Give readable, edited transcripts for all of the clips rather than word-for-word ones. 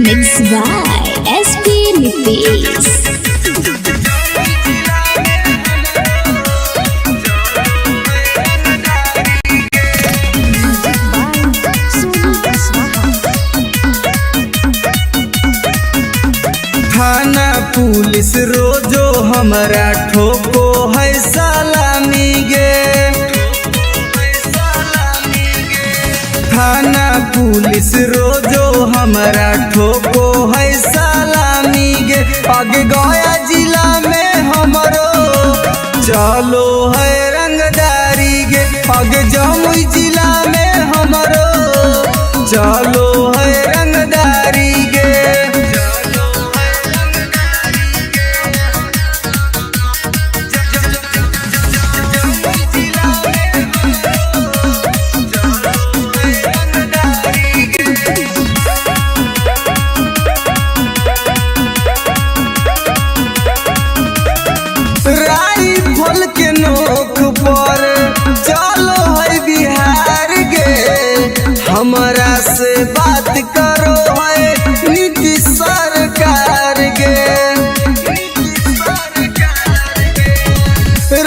Mixed by SP Nitish. थाना police रोजो हमारा ठोको है सलामी गे। थाना पुलिस रोजो हमारा ठोको है सलामी गे। आगे गया जिला में हमरो चलो है रंगदारी गे। आगे जमुई जिला में हमरो चलो है रंगदारी गे। राइफल के नोक पर चलो है बिहार गे। हमारा से बात करो है नीतीश सरकार गे।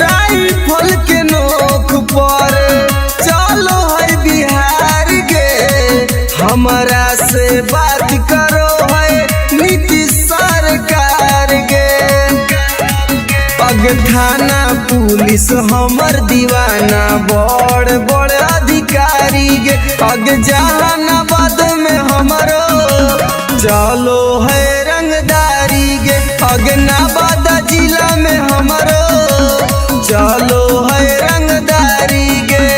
राइफल के नोक पर चलो है बिहार गे। हमारा से बात करो है नीतीश सरकार गे। थाना पुलिस हमर दीवाना बड़ बड़ अधिकारी गे। अग जहानाबाद में हमरो चलो है रंगदारी गे। अग नवादा जिला में हमरो चलो है रंगदारी गे।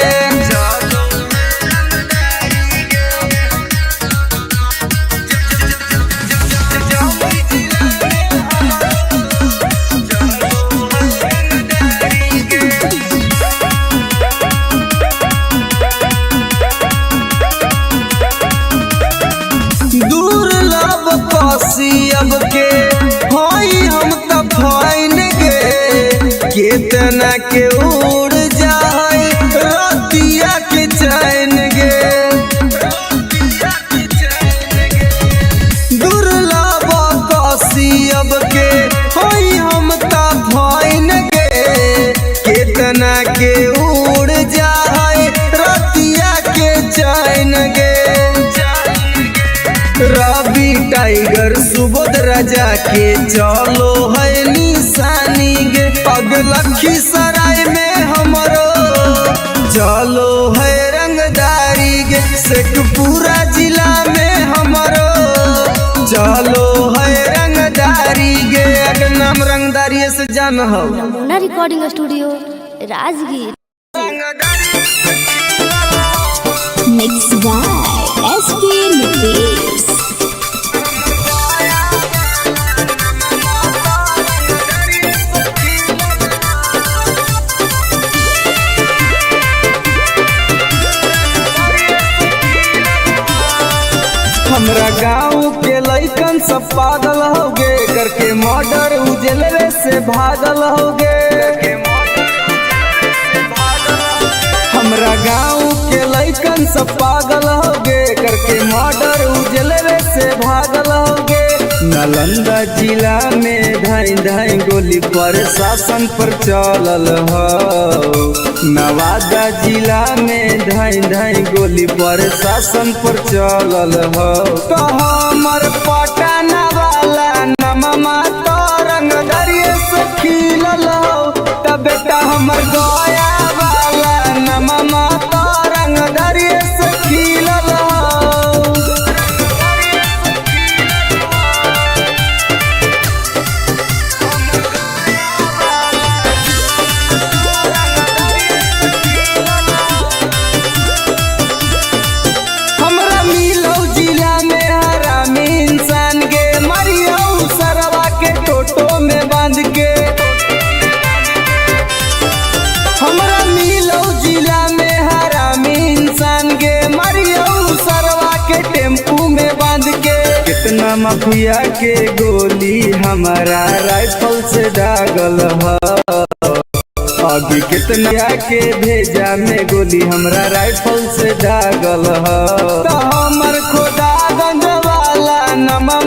अब के होई हम त फाइन गे। केतना के उड़ जाए रतिया के चैन गे। दुर्लभ कसी अब के होई हम त फाइन गे। केतना के उड़ जाए रतिया के चैन गे। रवि टाइगर सुबोध राजा के चलो है निशानी गे। अग लखीसराय में हमरो चलो है रंगदारी गे। शेखपुरा जिला में हमरो चलो है रंगदारी गे। अगर नाम रंगदारी से जान हो नमूना recording studio Rajgir. Mixed by SP Nitish. हमरा गाँव के लइकन सब पागल होगे। करके मर्डर उजलवे से भागल होगे। हमरा गाँव के लइकन सब पागल होगे। करके मर्डर उजलवे से भागल होगे। नालंदा जिला में धाई धाई गोली प्रशासन पर चलल हो। नवादा जिला में धाई धाई गोली प्रशासन पर चलल हो। तो हमर पटना वाला नममा तो रंगदरिये से खिलल हो। तब बेटा हमर गया वाला नममा तो रंगदरिये से खिलल हो। कितना माफिया के गोली हमारा राइफल से दागल है। अभी कितना के भेजा में गोली हमरा राइफल से दागल है। तो हमर खोदा गंज वाला नमा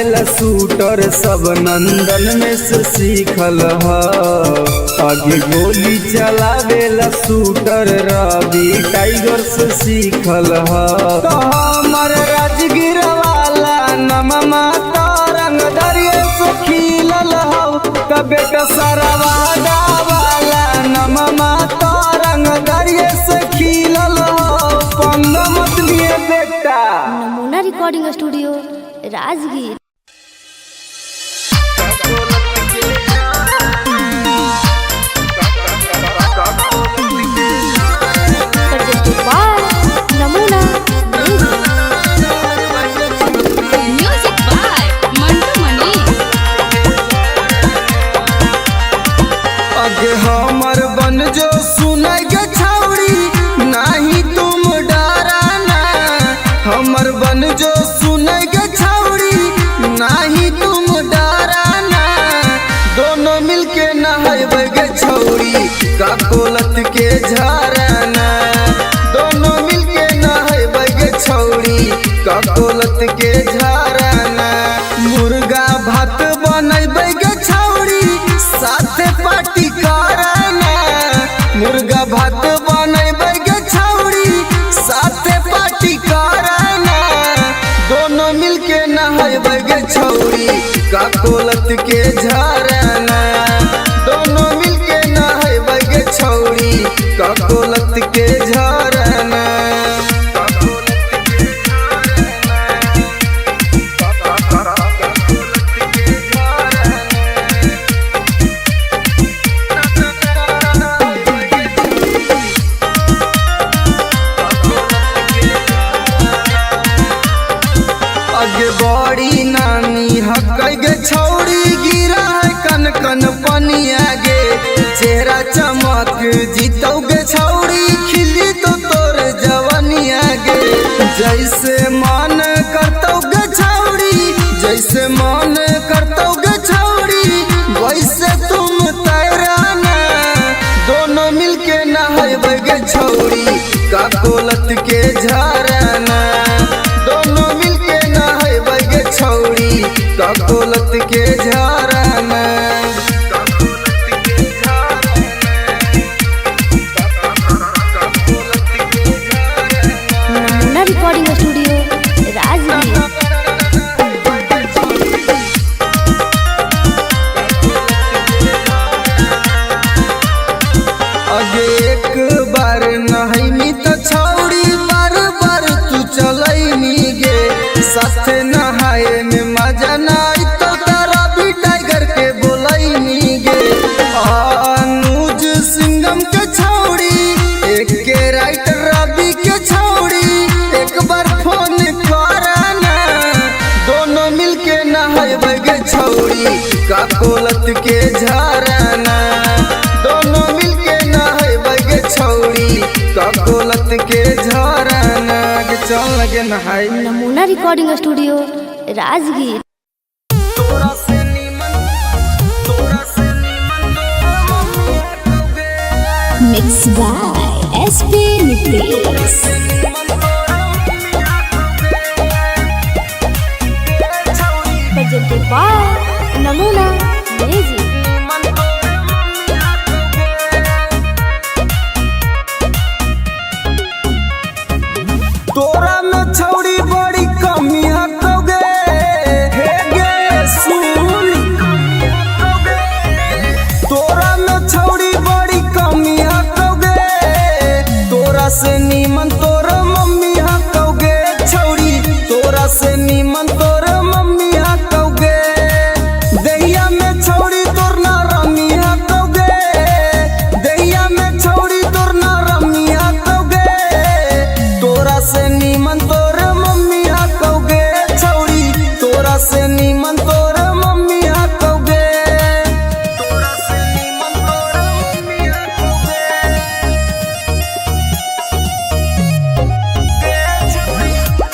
चलावेला शूटर सब नंदन में से सीखल ह। आगे गोली चलावेला शूटर रवि टाइगर से सीखल ह। तो हमर राजगीर वाला नममा तरंग दरिया से खिलल हौ। का बेटा सरवादा वाला नममा तरंग दरिया से खिलल हौ। पंग मत लिए बेटा। नमूना रिकॉर्डिंग स्टूडियो राजगीर। नमूना म्यूजिक बाय मंटू मनी। अगे हमर बन जो सुनाई गे छौड़ी नहीं तुम डराना। हमर बन जो सुनाई गे छौड़ी नहीं तुम डराना। दोनों मिलके नहाइबे गे छौड़ी का कोलत के झरना। दोनों मिलके नहाइबे गे छौड़ी का कोलत के झरना। मुर्गा भात बनैबे गे छौड़ी साथे पार्टी करना। मुर्गा भात बनैबे गे छौड़ी साथे पार्टी करना। दोनों मिलके नहाइबे गे छौड़ी का कोलत के झरना। दोनों मिलके नहाइबे गे छौड़ी का कोलत के झरना। आगे बड़ी नानी हकै गे छौड़ी गिरा है कन कन पनिया गे। चेहरा चमक जीतौ गे छौड़ी खिली तो तोर जवनिया गे। जैसे मन करतौ गे छौड़ी जैसे मन करतौ गे छौड़ी वैसे तुम तैराना। दोनों मिलके नहाइबे गे छौड़ी का कोलत के झरना। दोनों मिलके नहाइबे गे छौड़ी का कोलत के झरना। नमूना रिकॉर्डिंग स्टूडियो राजगीर। अगे एक बार नहाइनी तो छौड़ी बार बार तू चलैनी गे। साथे नहाए में मजा नाई तो तारा भी टाइगर के बोलैनी गे। अनुज सिंघम के छौड़ी एक के राइटर रवि के छौड़ी एक बार फोन करना। दोनों मिलके नहाइबे गे छौड़ी का कोलत के झरना। दोनों मिलके नहाइबे गे छौड़ी का कोलत के झरना। के चल लगे नहाई। Namuna recording studio Rajgir. Mix by SP Nitesh. Namuna music. तोरा में छौड़ी बड़ी कमी हकोगे। हे गे सुन तोरा में छौड़ी बड़ी कमी हकोगे। तोरा से नीमन तोर मम्मी हकोगे छौड़ी। तोरा से नीमन तोर मम्मी हकोगे। दहिया में छौड़ी तोर ना रमी हकोगे। दहिया में छौड़ी तोर ना रमी हकोगे। तोरा से नीमन तोर मम्मी हकोगे छौड़ी। तोरा से नीमन तोर मम्मी हकोगे। तोरा से नीमन तोर मम्मी हकोगे।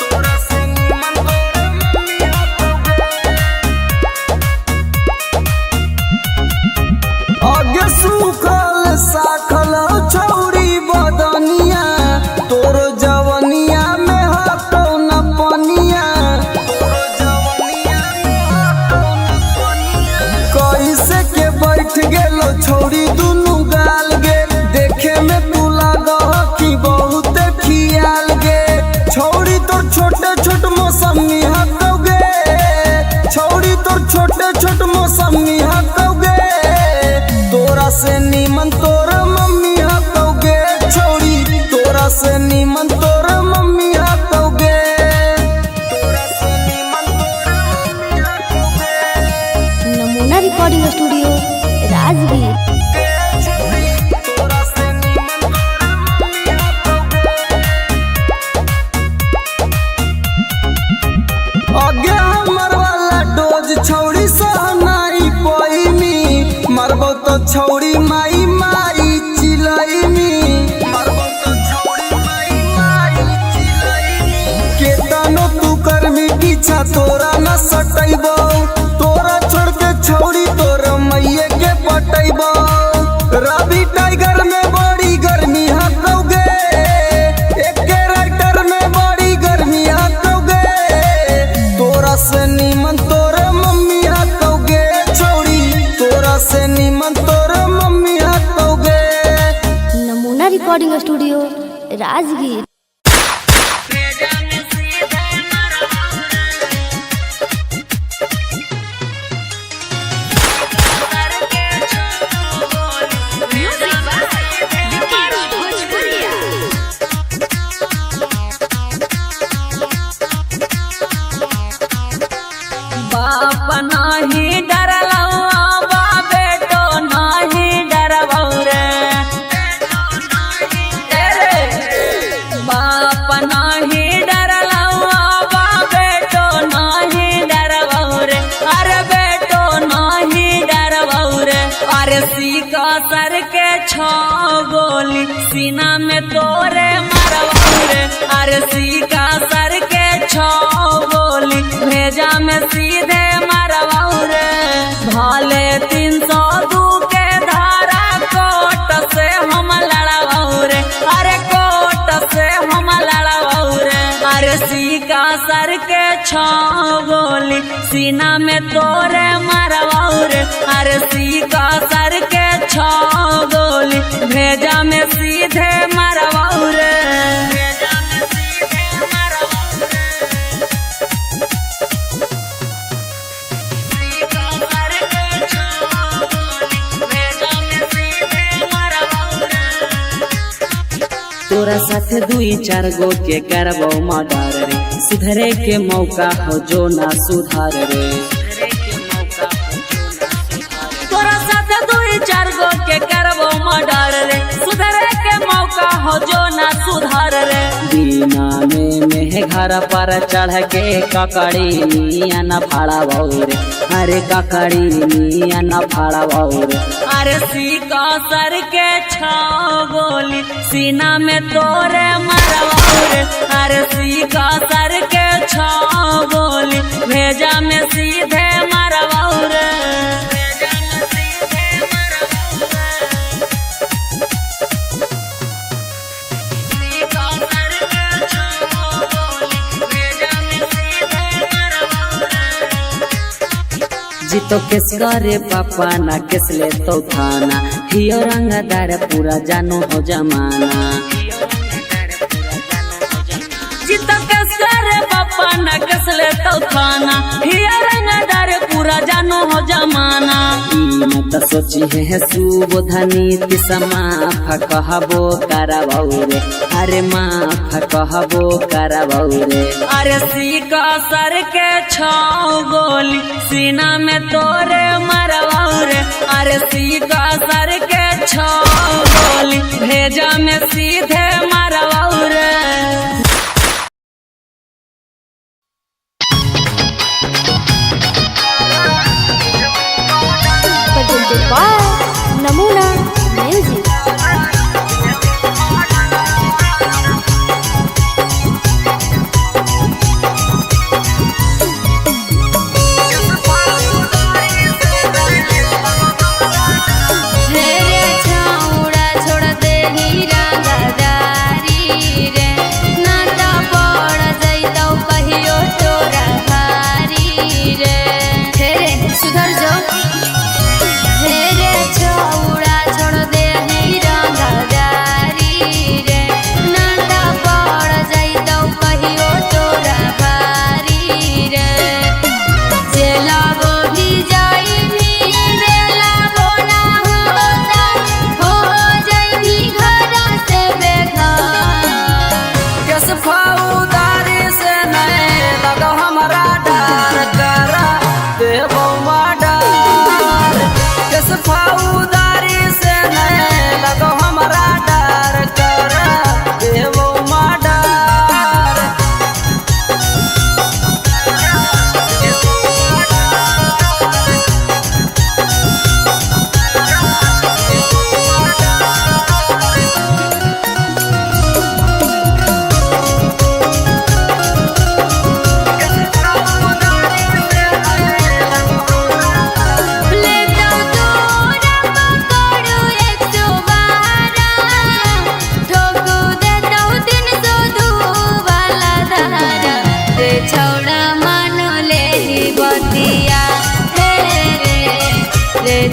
तोरा से नीमन तोर मम्मी हकोगे। आगे सूखल साखल छौड़ी बदनिया तोर जवनिया में हक छोटे छोट मौसमी हकौगे, छौड़ी तोर छोटे छोट मौसमी हकौगे, तोरा से नीमन तोर मम्मी हकौगे, छौड़ी तोरा से नीमन तोर मम्मी हकौगे, तोरा से नीमन तोर मम्मी हकौगे। नमूना रिकॉर्डिंग स्टूडियो राजगीर। आगे हमर वाला डोज छौड़ी सहनाई पैमी, मरबो तो छौड़ी माई माई चिलैमी, मरबो तो छौड़ी माई माई चिलैमी, केतनो तू करमी पीछा तोरा न सटैबो, तोरा छोड़ के छौड़ी तोर मैये के पटैबो, रवि टाइगर में बड़ी गर्मी हकौगे, एके राइटर में बड़ी गर्मी हकौगे, तोरा से नीमन तोर मम्मी हकौगे, छौड़ी तोरा से नीमन तोर मम्मी हकौगे। नमूना recording studio Rajgir. Music by Vikesh Bhojpuria. बाप नाही डरलौआ बा बेटो नाही डरबौ रे, बाप नाही डरलौआ बा बेटो नाही डरबौ रे, अरे बेटो नाही डरबौ रे, अरे सीका सर के छो गोली सीना में तोरे मरबौ रे, अरे सीका सर के छो गोली भेजा में सीधे मरबौ रे, भाले 302 के धारा कोट से हम लड़बौ रे, अरे कोट से हम लड़बौ रे, अरे सीका सर के छो गोली सीना में तोरे मरबौ रे, अरे सीका सर के छो गोली भेजा में सीधे मरबौ रे, भेजा में सीधे मरबौ रे। सीका सर के छो गोली भेजा में सीधे मरबौ रे। तोरा साथ 2-4 गो के करबौ मर्डर रे, सुधरे के मौका हो जो ना सुधार रे, तोरा साथ 2-4 गो के करबौ मर्डर रे, सुधरे के मौका हो जो ना सुधार रे, दीना में घर पर चढ़ के ककड़ी निया न फाड़बौ रे, अरे ककड़ी निया न फाड़बौ रे, अरे सीका सर के छो गोली सीना में तोरे मरबौ रे, अरे सीका सर के छो गोली भेजा में सीधे मरबौ रे, भेजा में सीधे मरबौ रे। सीका सर के छो गोली भेजा में सीधे मरबौ रे। जीतो केस करे पापा ना केस ले तो थाना, हियो रंगदार पूरा जानो हो जमाना, जीतो केस करे पापा ना केस ले तो थाना, हियो रंगदार पूरा जानो हो जमाना, ई मत सोची है सुबोधनी तिसमाफ कहबो करबौ रे, अरे माफ कहबो करबौ रे, अरे सीका सर के छो गोली सीना में तोरे मरबौ रे, अरे सीका सर के छो गोली भेजा में सीधे मरबौ रे। presented by Namuna music. रे छौड़ा छोड़ दे ही रंगदारी रे, ना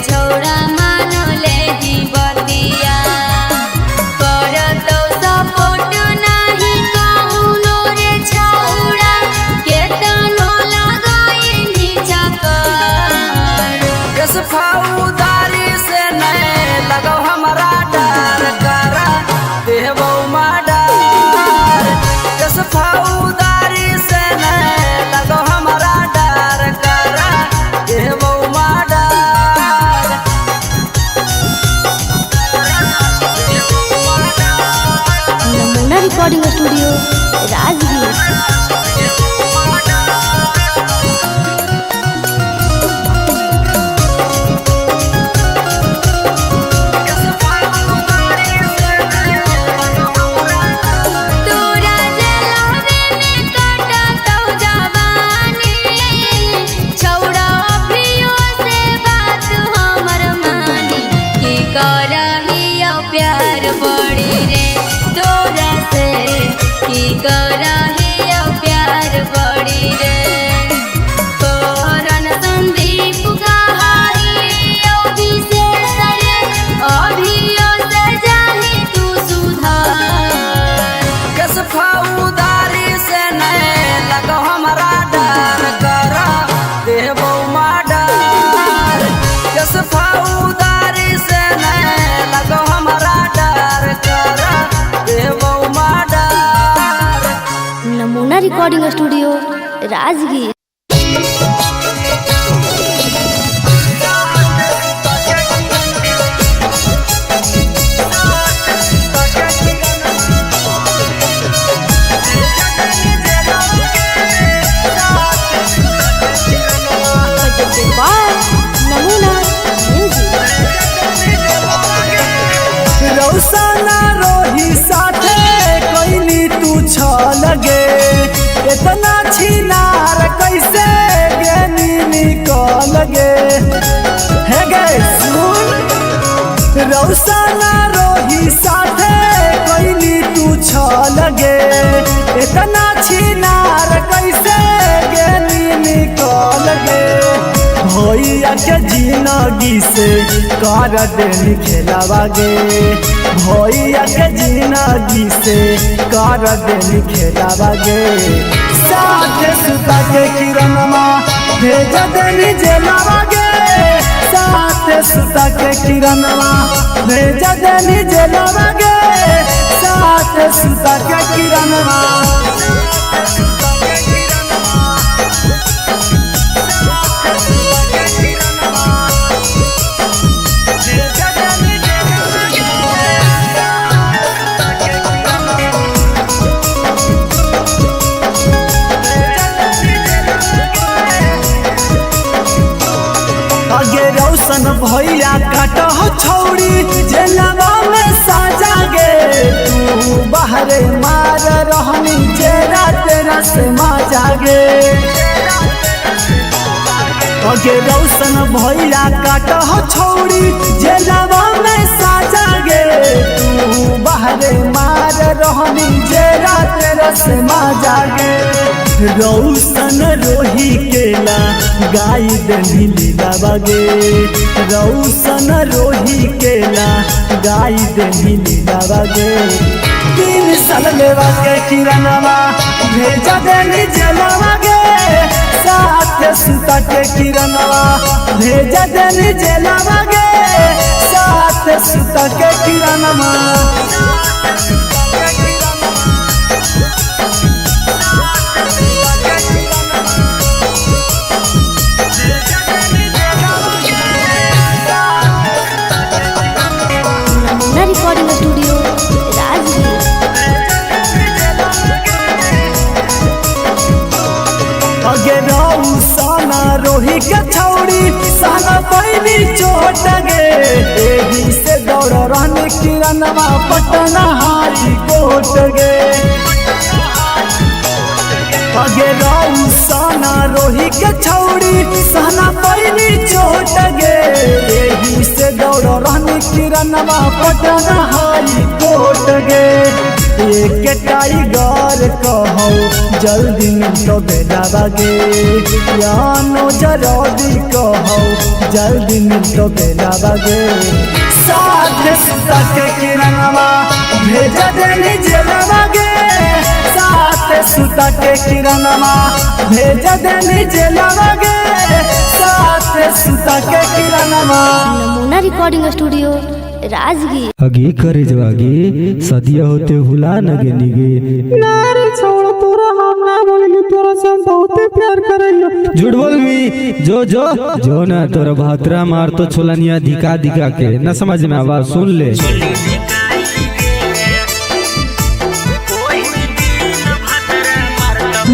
छौड़ा मानो ले ही बतिया कर तो सपोर्ट नहीं कौनो रे छौड़ा केतनो लगाई नीचा कर किस फौदारी से नहीं लगो हमारा डर करा देवो माडर किस फौदारी से नहीं लगो हमारा डर करा देवो माडर नमूना रिकॉर्डिंग स्टूडियो राजगीर। तोरा जलावे में काटतौ जवानी छौड़ा अभियो से बात हमर मानी की करहियो प्यार बड़ी रे तोरा से की करहियो प्यार बड़ी रे करन संदीप कहाइयो विशेष रे अभियो से जाही तू सुधार किस फौदारी से नहीं लगो हमारा डर करा देवो माडर किस फौदारी से नहीं लगो हमारा डर करा देवो माडर नमूना रिकॉर्डिंग स्टूडियो राजगीर। नमूना म्यूजिक। रौसना रोही साथे कोइनी तू छ लगे इतना छिनार कैसे ज्ञानी निकल गे हे गे सुन रौसना रोही साथे कोइनी तू छ लगे इतना छिनार कैसे ज्ञानी निकल गे भैया के जिंदगी से कर देनी खेलावागे भैया के जिंदगी से कर देनी खेलावागे साथ सुता के किरणमा भेज देनी जेलावागे साथ सुता के किरणमा भेज देनी जेलावागे साथ सुता के किरणमा आगे रौशन भैया काट हो छौड़ी जेलवा में साजा गे तू बाहरे मार रहनी जेरा तेरा से माजा गे आगे रौशन भैया काट हो छौड़ी जेलवा में साजा गे तू बाहरे मार रहनी जेरा तेरा से माजा गे रौशन रोही केला गाई दही लीलावागे रौशन रोही केला गाई दही लीलावागे 3 साल लेवा के किरणवा भेजा देनी जेलावागे साथ सुता के किरणवा भेजा देनी जेलावागे साथ सुता के किरणवा नमूना रिकॉर्डिंग स्टूडियो राजगीर। अगे रौसना रोही के छौड़ी साला पैनी चोट गे एही से दौड़ रहन किरणवा पटना हाई कोट गे अगे राऊ साना रोही के छौड़ी सहना पैनी चोट गे यही से दौड़ रहनी किरणवा पटना हाई कोट गे एक टाइगर कहो जल्दी मिलो बेलावा गे यानो जरदी कहो जल्दी मिलो बेलावा गे साथ सुता के किरणवा भेज देनी जेलवा गे साथ सुता के किरणवा भेज देनी जेलवा गे साथ सुता के किरणवा। नमूना रिकॉर्डिंग स्टूडियो राजगीर। आगे करे जो आगे सदिया होते भुला न गे निगे नारे छोड़ तोरा हम ना बोलेंगे तोरा से हम बहुत प्यार करेंगे। झूठ बोल भी जो ना तोरा भातरा मार तो छोलनिया दिखा दिखा के न समझ में आवाज सुन ले।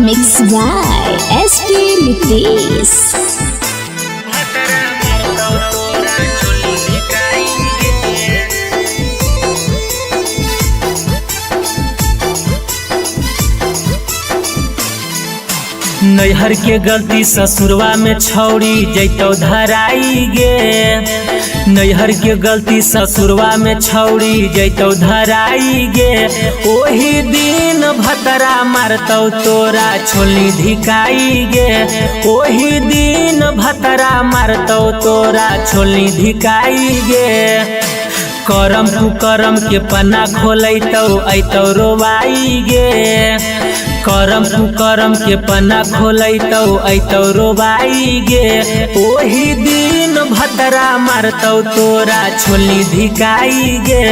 Mix by ST Nitesh. नैहर के गलती ससुरवा में छौड़ी जैतो धराई गे नैहर के गलती ससुरवा में छौड़ी जैतो धराई गे ओही दिन भतरा मारतौ तोरा छोली धिकाई गे ओही दिन भतरा मारतौ तोरा छोली धिकाई गे करम कुकरम के पन्ना खोलैतौ ऐतौ रोवाई गे करम कुकरम के पन्ना खोलैतौ ऐतौ रोवाई गे ओही दिन भतरा मारतौ तोरा छोली धिकाई गे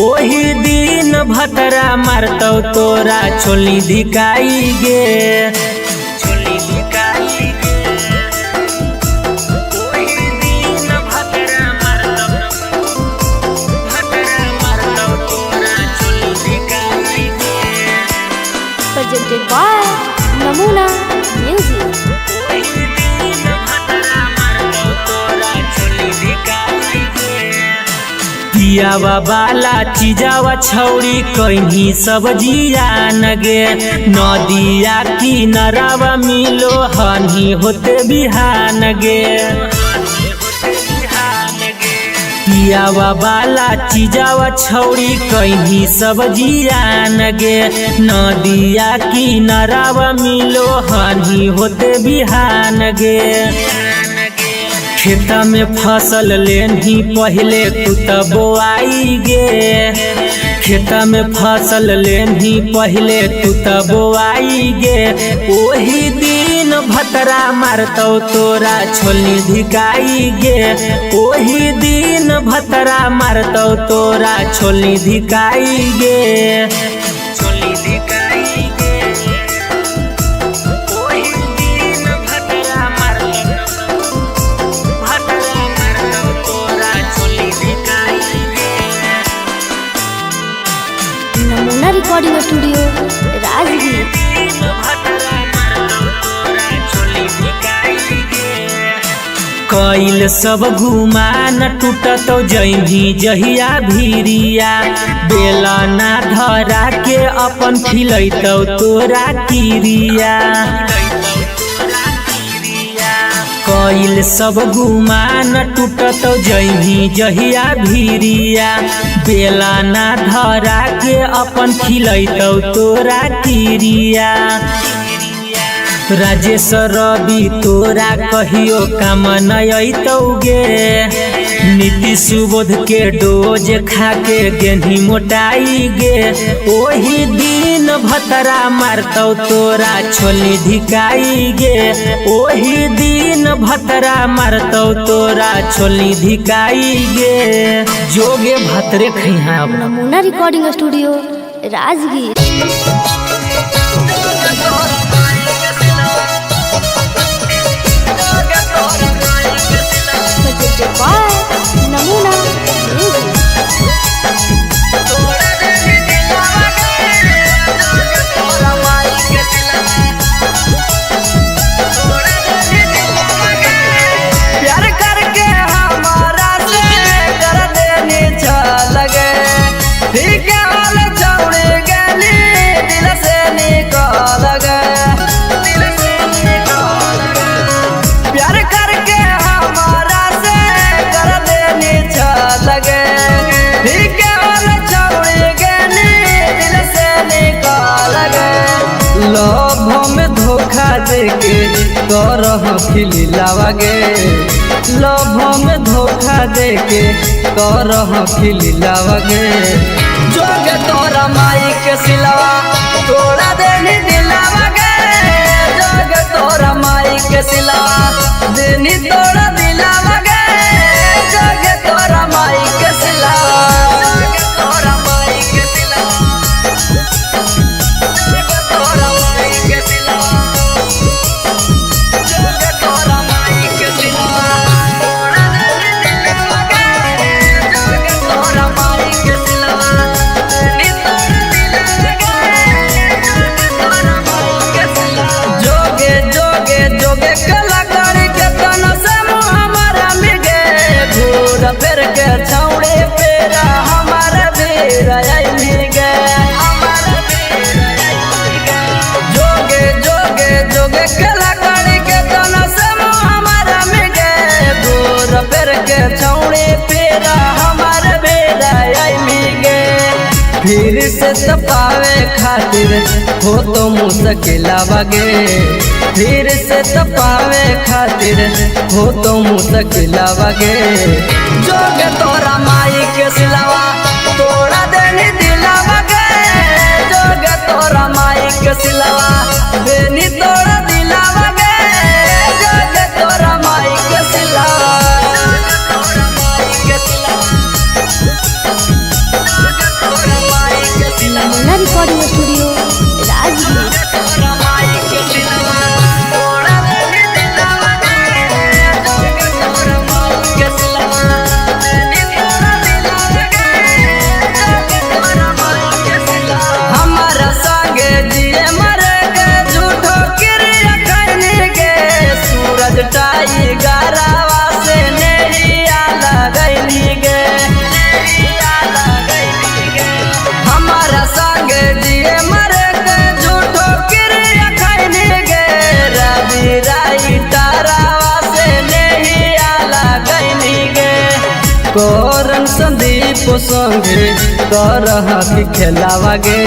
ओही दिन भतरा मारतौ तोरा छोली धिकाई गे छोली धिकाई गे ओही दिन भतरा मारतौ तोरा छोली धिकाई गे प्रेजेंटेड बाय नमूना म्यूजिक। पियावा बाला चीजावा छौड़ी कहीं सब्जिया नगे नदिया किनारावा मिलो हनी होते बिहान गे पियावा बाला चीजावा छौड़ी कहीं सब्जिया नगे नदिया किनारावा मिलो हनी होते बिहान गे खेता में फसल लेनी पहले तू तब बोआई गे खेता में फसल लेनी पहले तू तब बोआई गे ओही दिन भतरा मारतौ तोरा छोली धिकाई गे ओही दिन भतरा मारतौ तोरा छोली धिकाई गे छोली धिकाई गे ओही दिन भतरा मारतौ तोरा छोली धिकाई गे नमूना रिकॉर्डिंग स्टूडियो राजगीर। कइल सब घुमान टूटतो जही जहिया भीरिया बेला ना धरा के अपन खिलैतौ तोरा किरिया कइल सब गुमान टूटतो जही जहिया भीरिया बेला ना धरा के अपन खिलैतौ तोरा किरिया राजेश रवि तोरा कहियो काम नयतौ गे नीति सुबोध के डोज खा के गेंधी मोटाई गे ओही दिन भतरा मारतौ तोरा छोली धिकाई गे ओही दिन भतरा मारतौ तोरा छोली धिकाई गे जोगे भतरे खैहा। Namuna recording studio Rajgir. Presented by Namuna music. प्यार करके हमारा से कर देनी लगे ठीक हाल छोड़ गली धोखा देके करह खिलावा गे लव में धोखा देके करह खिलावा गे जोगे तोरा माई के सिलवा तोड़ा देनी दिलावा गे जोगे तोरा माई के सिलवा देनी तोड़ा दिलावा गे जोगे तोरा माई के सिलवा जोगे तोरा माई के सिलवा जोगे तोरा माई के सिलवा जोगे तोरा माई के सिलवा तोड़ा देनी दिलावा गे जोगे तोरा माई के सिलवा देनी तोड़ा दिलावा गे जोगे तोरा माई के सिलवा जोगे जोगे जोगे कलाकारी के तना से हमारा मिगे घूर फिर के छौड़े पेरा हमारा बेरा आई मिगे हमारा बेरा आई मिगे जोगे जोगे जोगे कलाकारी के तना से हमारा मिगे घूर फिर के छौड़े पेरा हमारा बेरा आई मिगे फिर से तपावे खातिर हो तो मुश्किल गे फिर से तपावे खातिर हो तो मुश्किल गे जोगे तोरा माई के सिलवा तोड़ा देनी दिलावा गे जोगे तोरा माई के सिलवा देनी तोड़ा दिलावा गे जोगे तोरा माई के सिलवा जोगे तोरा माई के सिलवा जोगे तोरा माई के सिलवा नमूना रिकॉर्डिंग स्टूडियो राजगीर। हमारा संगे जिए मरे गे झूठो क्रिया करने गे सूरज टाई गारावा से नैया लगैली गे नैया लगैली गे हमारा संगे जिए मरे गे झूठो क्रिया करने गे रवि राई तारावा से नैया लगैली गे कोरन संदीप संगे करह खेलावा गे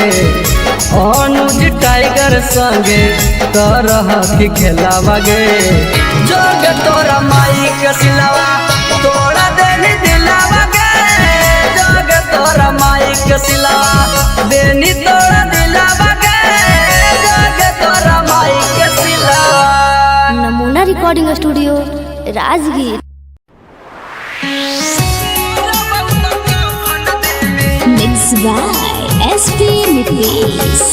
अनुज टाइगर संगे करह खेलावा गे जोगे तोरा माई के सिलवा तोड़ा देनी दिलावा गे जोगे तोरा माई के सिलवा देनी तोड़ा दिलावा गे जोगे तोरा माई के सिलवा नमूना recording studio Rajgir. Mixed by SP Nitish.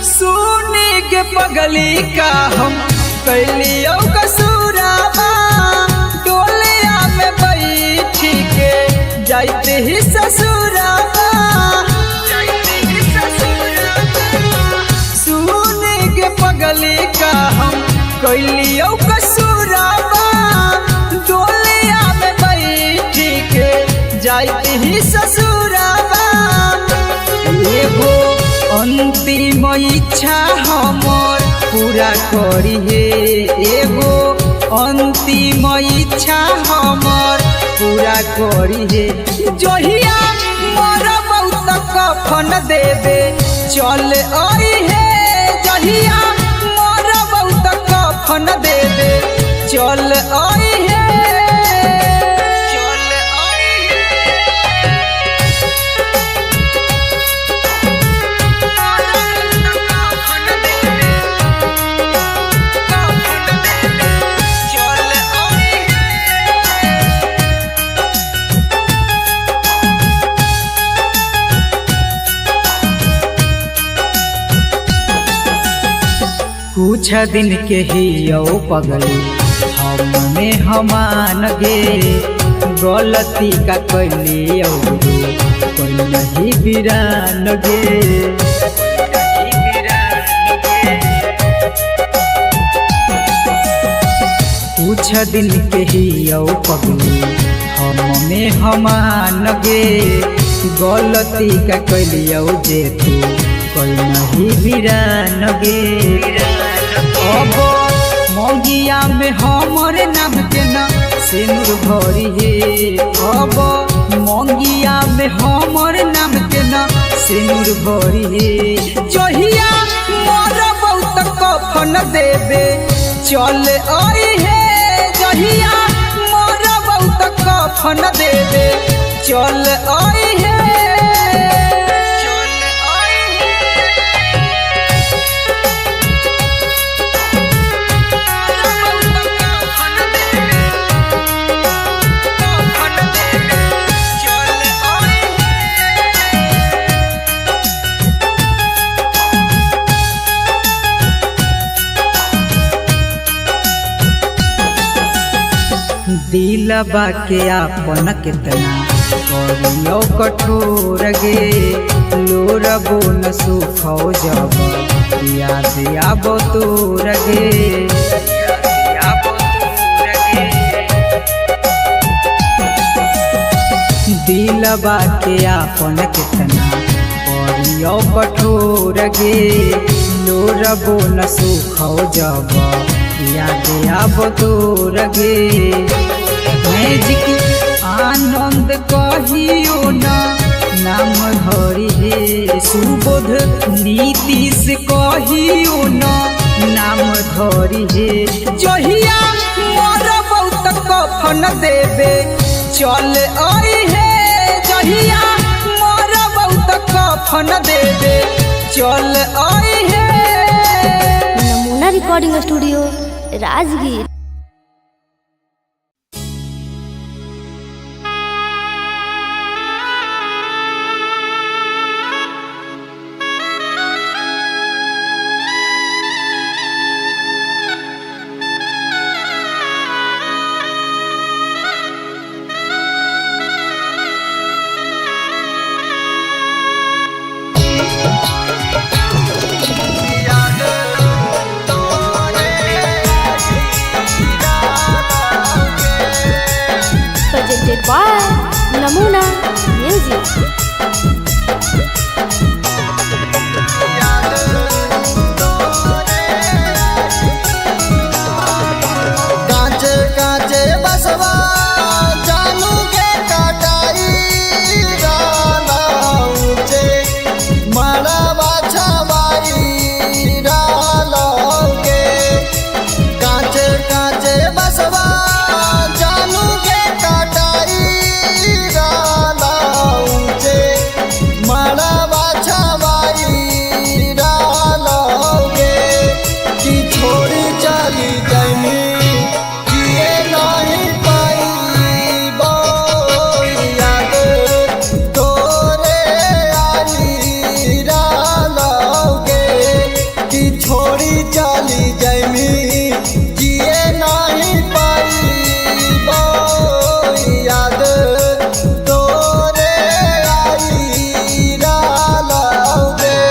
सुनी के पगली का हम कैलियो कसूराबा डोलिया में बैठी के जाते ही ससुराबा सुनी के पगली का हम कैलियो कसूराबा डोलिया में बैठी के जाते ही ससुराबा एगो अंतिम इच्छा हमर पूरा करी हे एगो अंतिम इच्छा हमर पूरा करी हे जहिया मोर बहुत कफन देवे चल आई हे जहिया मोर बहुत कफन देवे चल आई हे चल आई कुछ दिन के ही पगली हमने हमान गे गलती का कैली कोई नहीं बिरान गे कुछ दिन के ही पगली हमने हमान गे गलती का कैली जे तू कोई नहीं बिरान गे अब मौगिया में हमर नाम के ना भरी हे अब मंगिया में हमर नाम के ना सिंदूर भरी हे जहिया मोर बहुत कफन देवे चल आई हे जहिया मोर बहुत कफन देवे चल आई हे दिलबा के आपन कितना करियो कठोर गे लोरबो न सुखो जब याद आबो तोर गे दिलबा के आपन कितना करियो कठोर गे लोरबो न सुखो जब याद आबो तोर गे मैजिक आनंद कहियो ना नाम धरी हे सुबोध नीतीश कहियो ना नाम धरी हे जहिया मोर बहुत कफन देवे चल आई हे जहिया मोर बहुत कफन देवे चल आई हे। नमूना recording studio Rajgir. Presented by Namuna Music। कांचे कांचे बसवा जानू के कटाई राना ऊंचे मड़वा छवाई रालोगे कांचे कांचे बसवा जानू के कटाई राना ऊंचे मड़वा छवाई रालोगे कि छोड़ी चली जानी जिए नहीं पाई याद तोरे आई रालोगे कि छोड़ी चली जानी जिए नहीं पाई याद तोरे आई रालोगे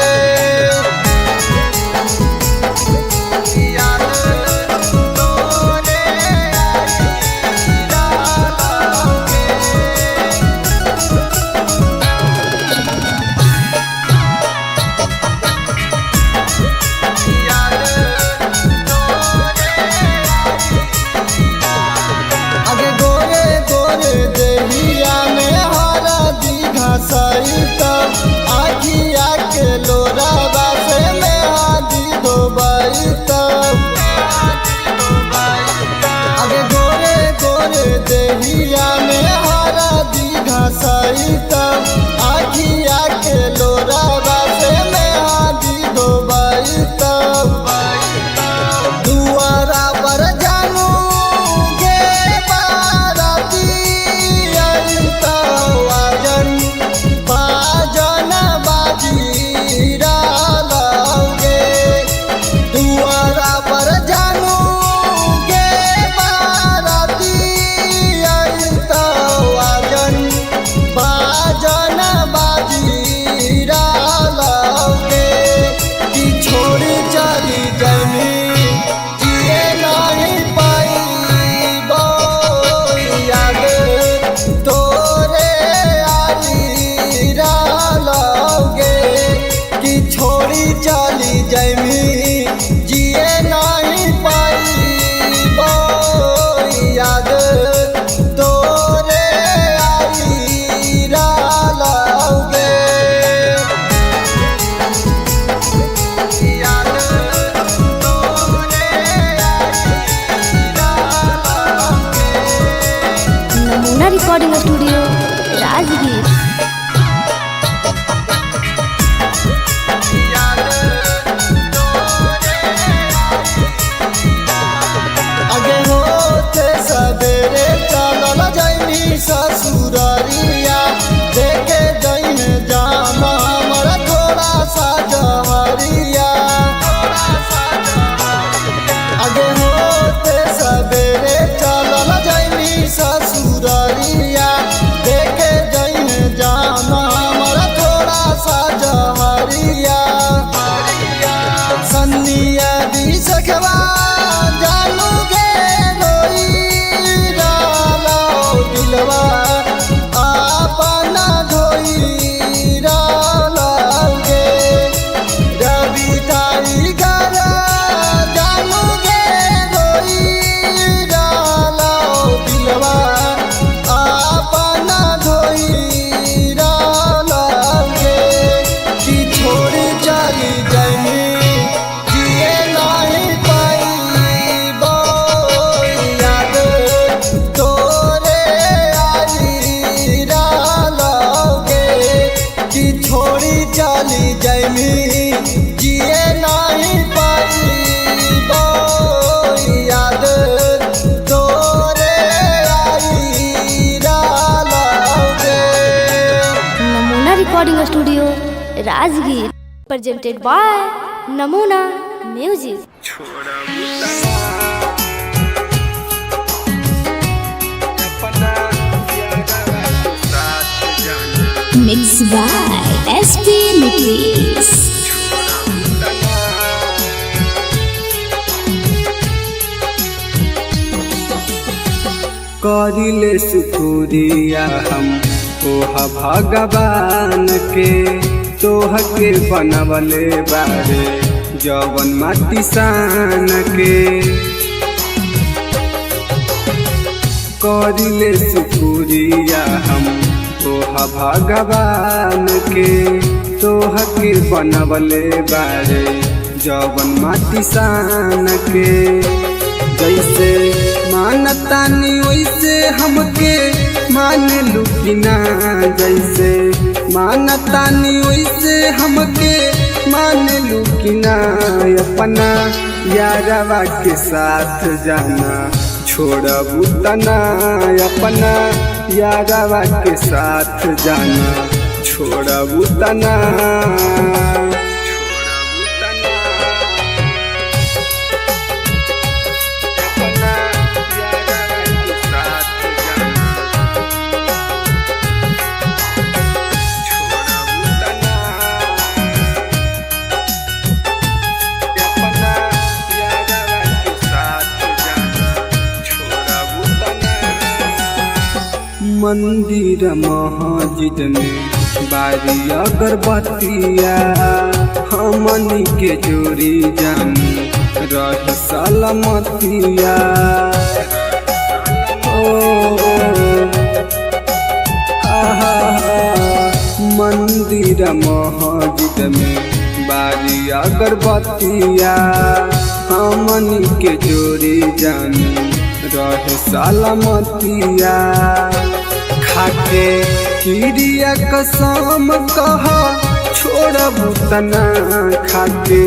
आगे गोरे गोरे देहिया में हरा दीघा सहित आखिया के लोराबा से में हादी धोबाई तब आगे गोरे गोरे देहिया में हरा दीघा सहित आखिया के लोराबा से में हादी धोबाई तब दुआरा पर जानू गे बाराती अइता वाजन बाजन बाजी रालोगे दुआरा पर जानू गे बाराती अइता रिकॉर्डिंग स्टूडियो राजगीर। आगे होते सवेरे चलल जाइनी ससुररिया देखे जइने जाम हमरा थोड़ा सा जहरिया। आगे होते सवेरे चलल जाइनी ससुररिया देखे जइने जाम हमरा थोड़ा सा जहरिया। सन्निया दी सखवा जानू गे रोई डालो दिलवा आपना धोई डालो गे। रवि टाइगर जानू गे रोई डालो दिलवा आपना धोई डालो गे। कि छोड़ी चली जाइनी जिए नहीं पाइबो याद तोरे आई डालोगे। कि छोड़ी चली जाइनी जिए नहीं पाइबो याद तोरे आई डालोगे। Namuna recording studio Rajgir presented by Namuna music. Mixed by SP Mitris. करिले शुक्रिया हम ओहा भगवान के तोह के बनवले बारे जवन माटी सान के। करिले शुक्रिया हम ओहा भगवान के तोह के बनवले बारे जवन माटी सान के। जैसे मानतानी वैसे हमके मान लुकिना जैसे मानतानी वैसे हमके मान लुकिना। अपना यारवा के साथ जाना छोड़बू तना अपना यारवा के साथ जाना छोड़बू तना। मंदिर मस्जिद में बारी अगरबत्तिया हमनी के जोड़ी जानी रही सलामतिया। मंदिर मस्जिद में बारी अगरबत्तिया हमनी के जोड़ी जानी रहे सलामतिया। खाके किरिया कसम कहा छोड़बू तना खाके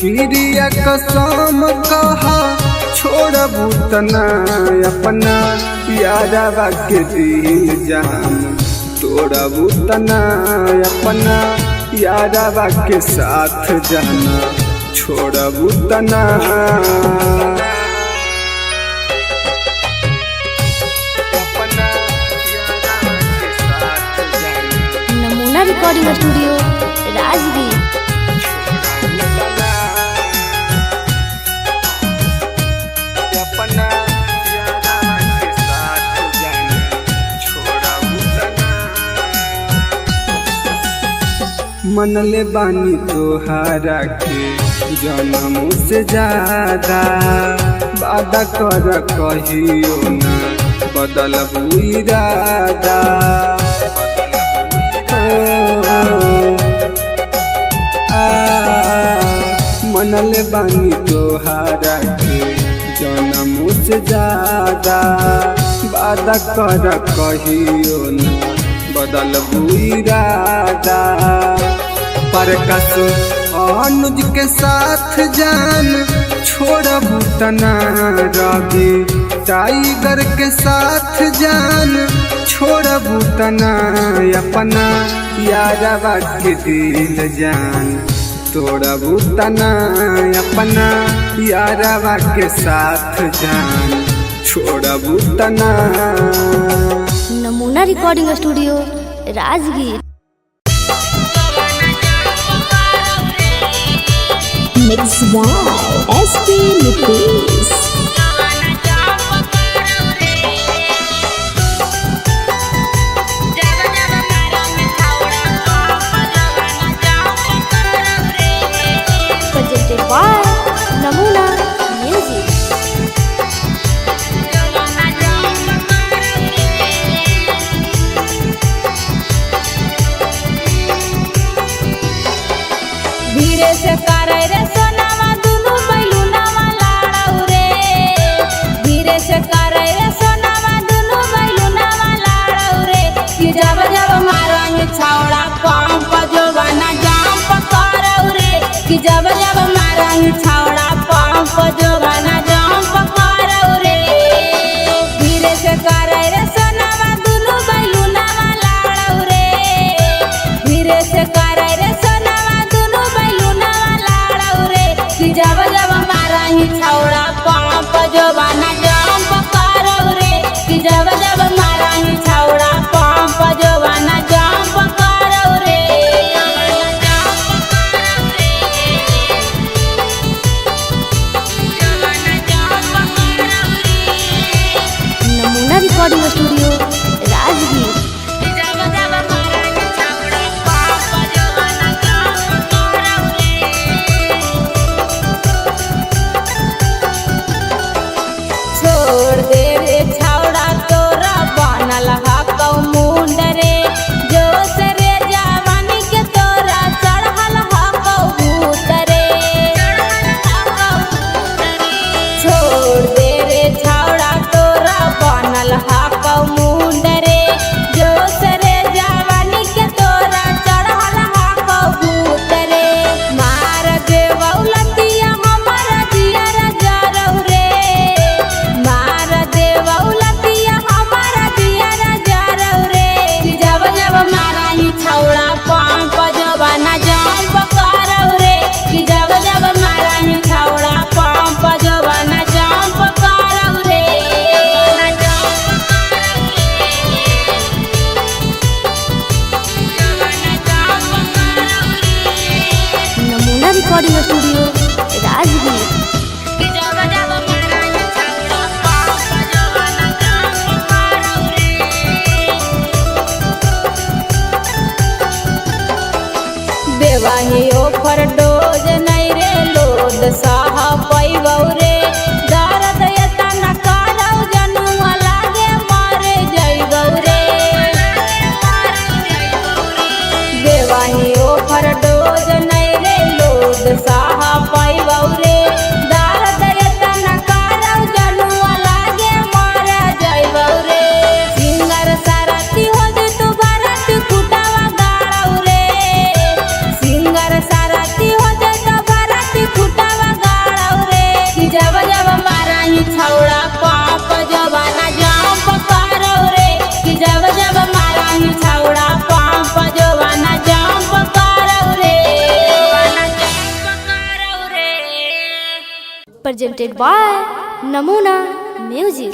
किरिया कसम कहा छोड़बू तना। अपना यारवा के दिल जान तोड़बू तना अपना यारवा के साथ जाना छोड़बू तना। Namuna recording studio Rajgir. मनले बानी तोहारा के जन्म से ज्यादा वादा कर कहियो ना बदलबू इरादा। मनले बानी तोहारा के जन्म से ज्यादा वादा कर कहियो न बदलबू इरादा। प्रकाश अनुज के साथ जान छोड़बू तना रवि टाइगर के साथ जान छोड़बू तना अपना यारवा के दिल जान तोड़बू तना अपना यारवा के साथ जान छोड़बू तना। Namuna recording studio Rajgir. Mixed by SP Nicks. presented by Namuna Music. धीरे से करे रे सोनावा दुनु बैलुनावा लाड़ौ रे। धीरे से करे रे सोनावा दुनु बैलुनावा लाड़ौ रे। कि जब जब मारंग छौड़ा पंप जोबाना जंप करौ रे। कि जब जब मारंग छौड़ा पंप जोबाना जंप करौ रे। धीरे से करे रे सोनावा दुनु बैलुनावा लाड़ौ रे। धीरे से करे रे कि जब जब मारंग छौड़ा पंप जोबाना जंप करौ रे। कि जब जब मारंग छौड़ा पंप जोबाना जंप करौ रे। नमूना रिकॉर्डिंग स्टूडियो राजगीर। जब जब मारंग छौड़ा पंप जोबाना जंप करौ रे। छोड़ दे रे छौड़ा तोरा बनल हकौ मुंड रे। जोश रे जवानी के तोरा चढ़ल हकौ भूत रे। छोड़ दे रे छौड़ा तोरा बनल हकौ मुंड रे। जोश रे जवानी के तोरा चढ़ल हकौ भूत रे। मार देवौ लतिया हमर जियर जरौ रे। मार देवौ लतिया हमर जियर जरौ रे। कि जब जब मारंग छौड़ा पंप जोबाना जंप करौ रे। कि जब जब मारंग छौड़ा पंप जोबाना जंप करौ रे। नमूना रिकॉर्डिंग स्टूडियो राजगीर। कि जब जब मारंग छौड़ा पंप जोबाना जंप करौ रे। देवाही ओफर डोज नहीं रे लोद साह पैबौ रे। दर्द एतना करौ जनुआ लागे मरे जइबौ रे। देवाही ओफर डोज नहीं रे लोद साह पैबौ रे। दर्द एतना करौ जनुआ लागे मरे जइबौ रे। सिंगर सारथी हो जे तू बारात कुटावा गाड़ौ रे। सिंगर सारथी हो जे तू बारात कुटावा गाड़ौ रे। कि जब जब मारंग छौड़ा पंप जोबाना जंप करौ रे। कि जब जब मारंग छौड़ा पंप जोबाना जंप करौ रे। presented by Namuna Music.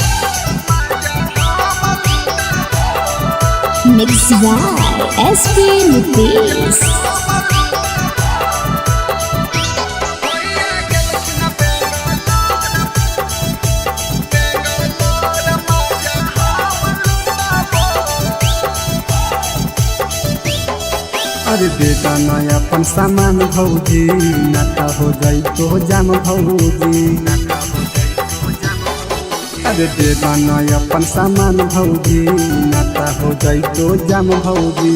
Mixed by SP Nicks. अरे बेटा नया अपन सामान भौजी नाता हो जाई तो जाम भौजी। अरे बेटा नया अपन सामान भौजी नाता हो जाई तो जाम भौजी।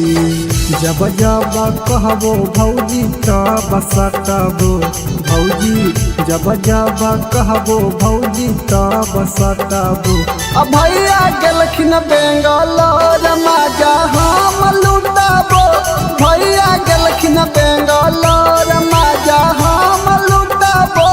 जब जब कहबो भौजी तब सटबो भौजी। जब जब कहबो भौजी तब सटबो। अब भैया गेल गलखिन बेंगलोर माजा हम लुटाबो भैया गलखिन बेंगलोर माजा हम लुटाबो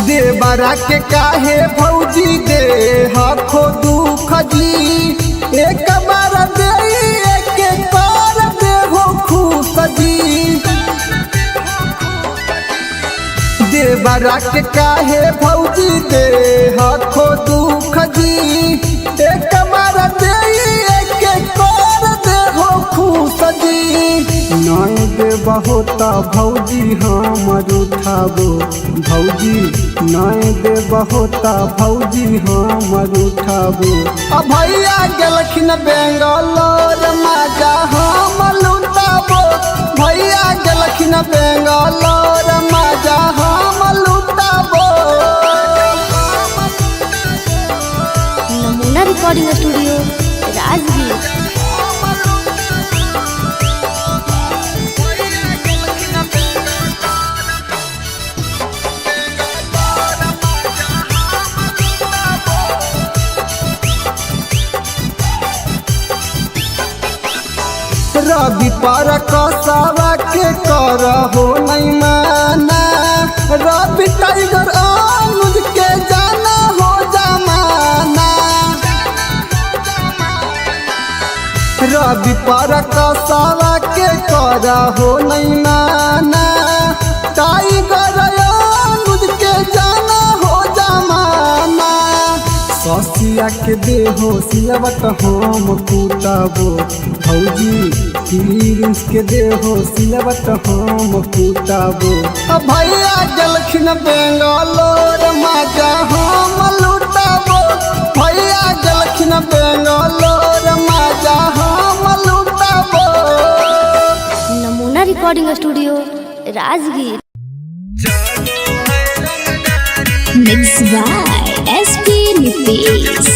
देवरा के काहे भौजी दे हखो दुख जी एक बार दे एक बार दे हो खुश जी देवरा के काहे भौजी दे हखो दुख जी एक बार दे एक बार दे हो खुश जी नहीं दे बहुत भौजी हमर उठाबो भौजी नहीं दे बहुत भौजी हमर उठाबो भैया गलखिन बेंगलोर माजा हम लुटाबो भैया गलखिन बेंगलोर माजा हम लुटाबो नमूना रिकॉर्डिंग स्टूडियो राजगीर। रवि पर कसावा के कर हो नहीं माना रवि टाइगर अनुज के जाना हो जमाना रवि पर कसावा के कर हो नहीं माना टाइगर अनुज के जाना हो जमाना ससिया के देहो सिलवट हम कुटाबो भौजी प्रिंस के देहो सिलवट हम कुटाबो भैया गलखिन बेंगलोर माजा हम लुटाबो भैया गलखिन बेंगलोर माजा हम लुटाबो। नमूना recording studio Rajgir. Mixed by SP Nitish.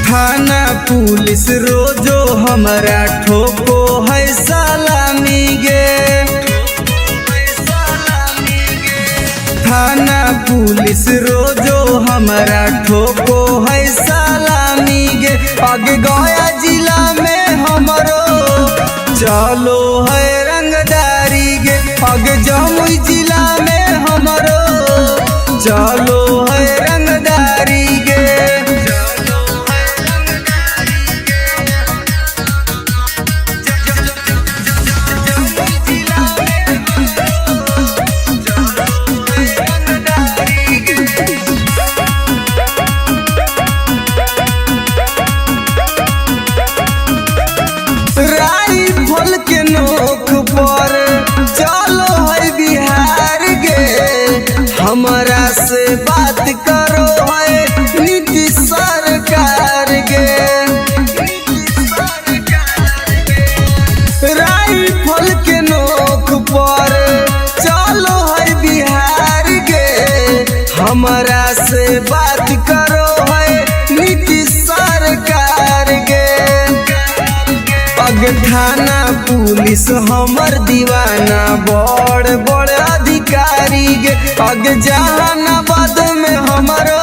थाना पुलिस रोजो हमारा ठोको है सलामी गे थाना पुलिस रोजो हमारा ठोको है सलामी गे आगे गया जिला में हमरो चलो है रंगदारी गे आगे जमुई जिला में हमरो चलो है रंगदारी गे राइफल के नोक पर चलो है बिहार गे हमरा से बात करो है नीतीश सरकार गे राइफल के नोक पर चलो है बिहार गे हमरा से बात करो है नीतीश सरकार गे थाना पुलिस हमर दीवाना बड़ बड़ अधिकारी गे अग जहानाबाद में हमरो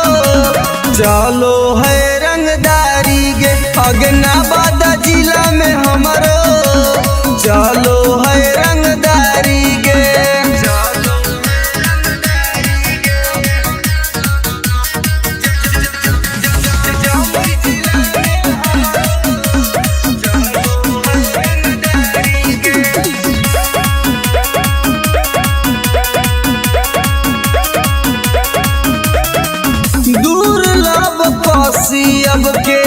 चलो है रंगदारी गे अग नवादा जिला में हमरो चलो है रंगदारी गे अब के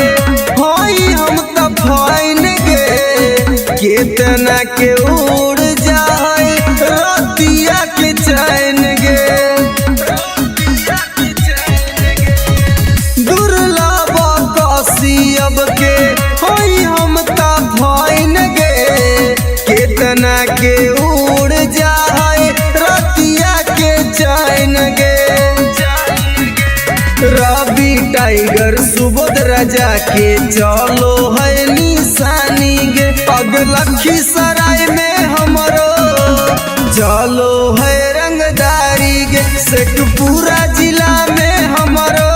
होई हम त फाइन गे केतना के उड़ जाए रतिया के चैन गे राजा के चलो है निशानी गे। पग लखीसराय में हमरो चलो है रंगदारी गे। शेखपुरा जिला में हमरो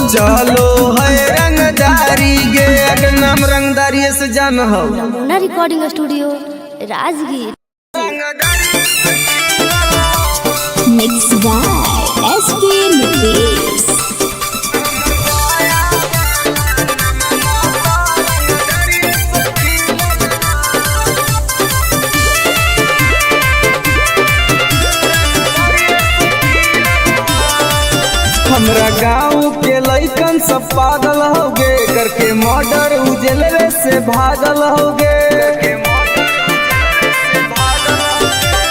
चलो है रंगदारी गे। अगर नाम रंगदारी से जान हो। नमूना recording studio Rajgir. Mixed by SP Nitish. हमरा गाँव के लइकन सब पागल होगे करके मर्डर उजलवे से भागल होगे।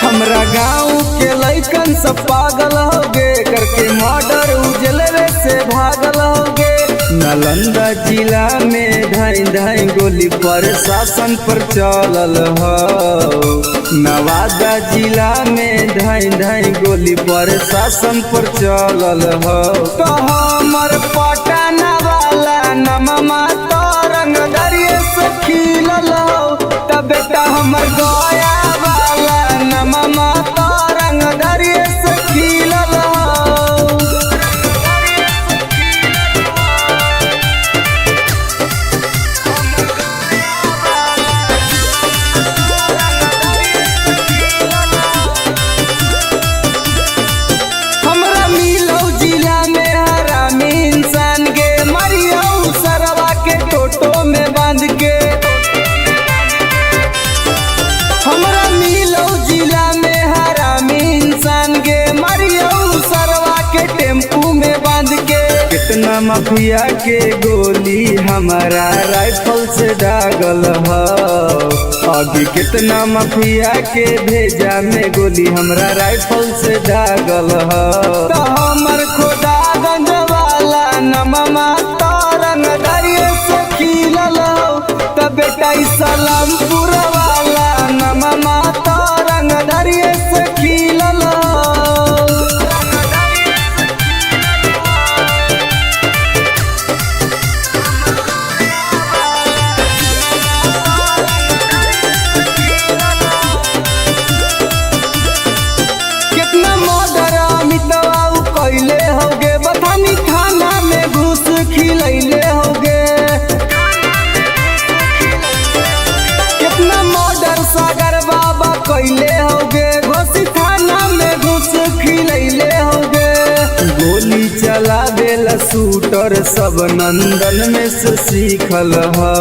हमरा गाँव के लइकन सब पागल होगे करके मर्डर उजलवे से भागल होगे। नालंदा जिला में धाई धाई गोली प्रशासन पर चलल हो। नवादा जिला में धाई धाई गोली प्रशासन पर चलल हो। तो हमर पटना वाला नममा तो रंगदारिये से खिलल हो। तब बेटा हमर गया वाला नममा तो रंगदारिये से खिलल हो। हमरा मिलौ जिला में हरामी इंसान गे। मरियौ सरवा के टोटो में बांध के। हमरा मिलौ जिला में हरामी इंसान गे। मरियौ सरवा के टेम्पू में बांध के। कितना माफिया के गोली हमारा राइफल से दागल हो। अभी कितना माफिया के भेजा में गोली हमरा राइफल से दागल हो। तो हमर खोदागंज वाला नममा तो रंगदारिये से खिलल हो। तो बेटा सलामपुर वाला नममा तो रंगदारिये से खिलल हो। कितना मर्डर अमितवा कैले होगे। बथानी थाना में घूस खिलैले होगे। कितना मर्डर सागर बाबा कैले होगे। घोसी थाना में घूस खिलैले होगे। गोली चलावेला शूटर सब नंदन में से सीखल हो।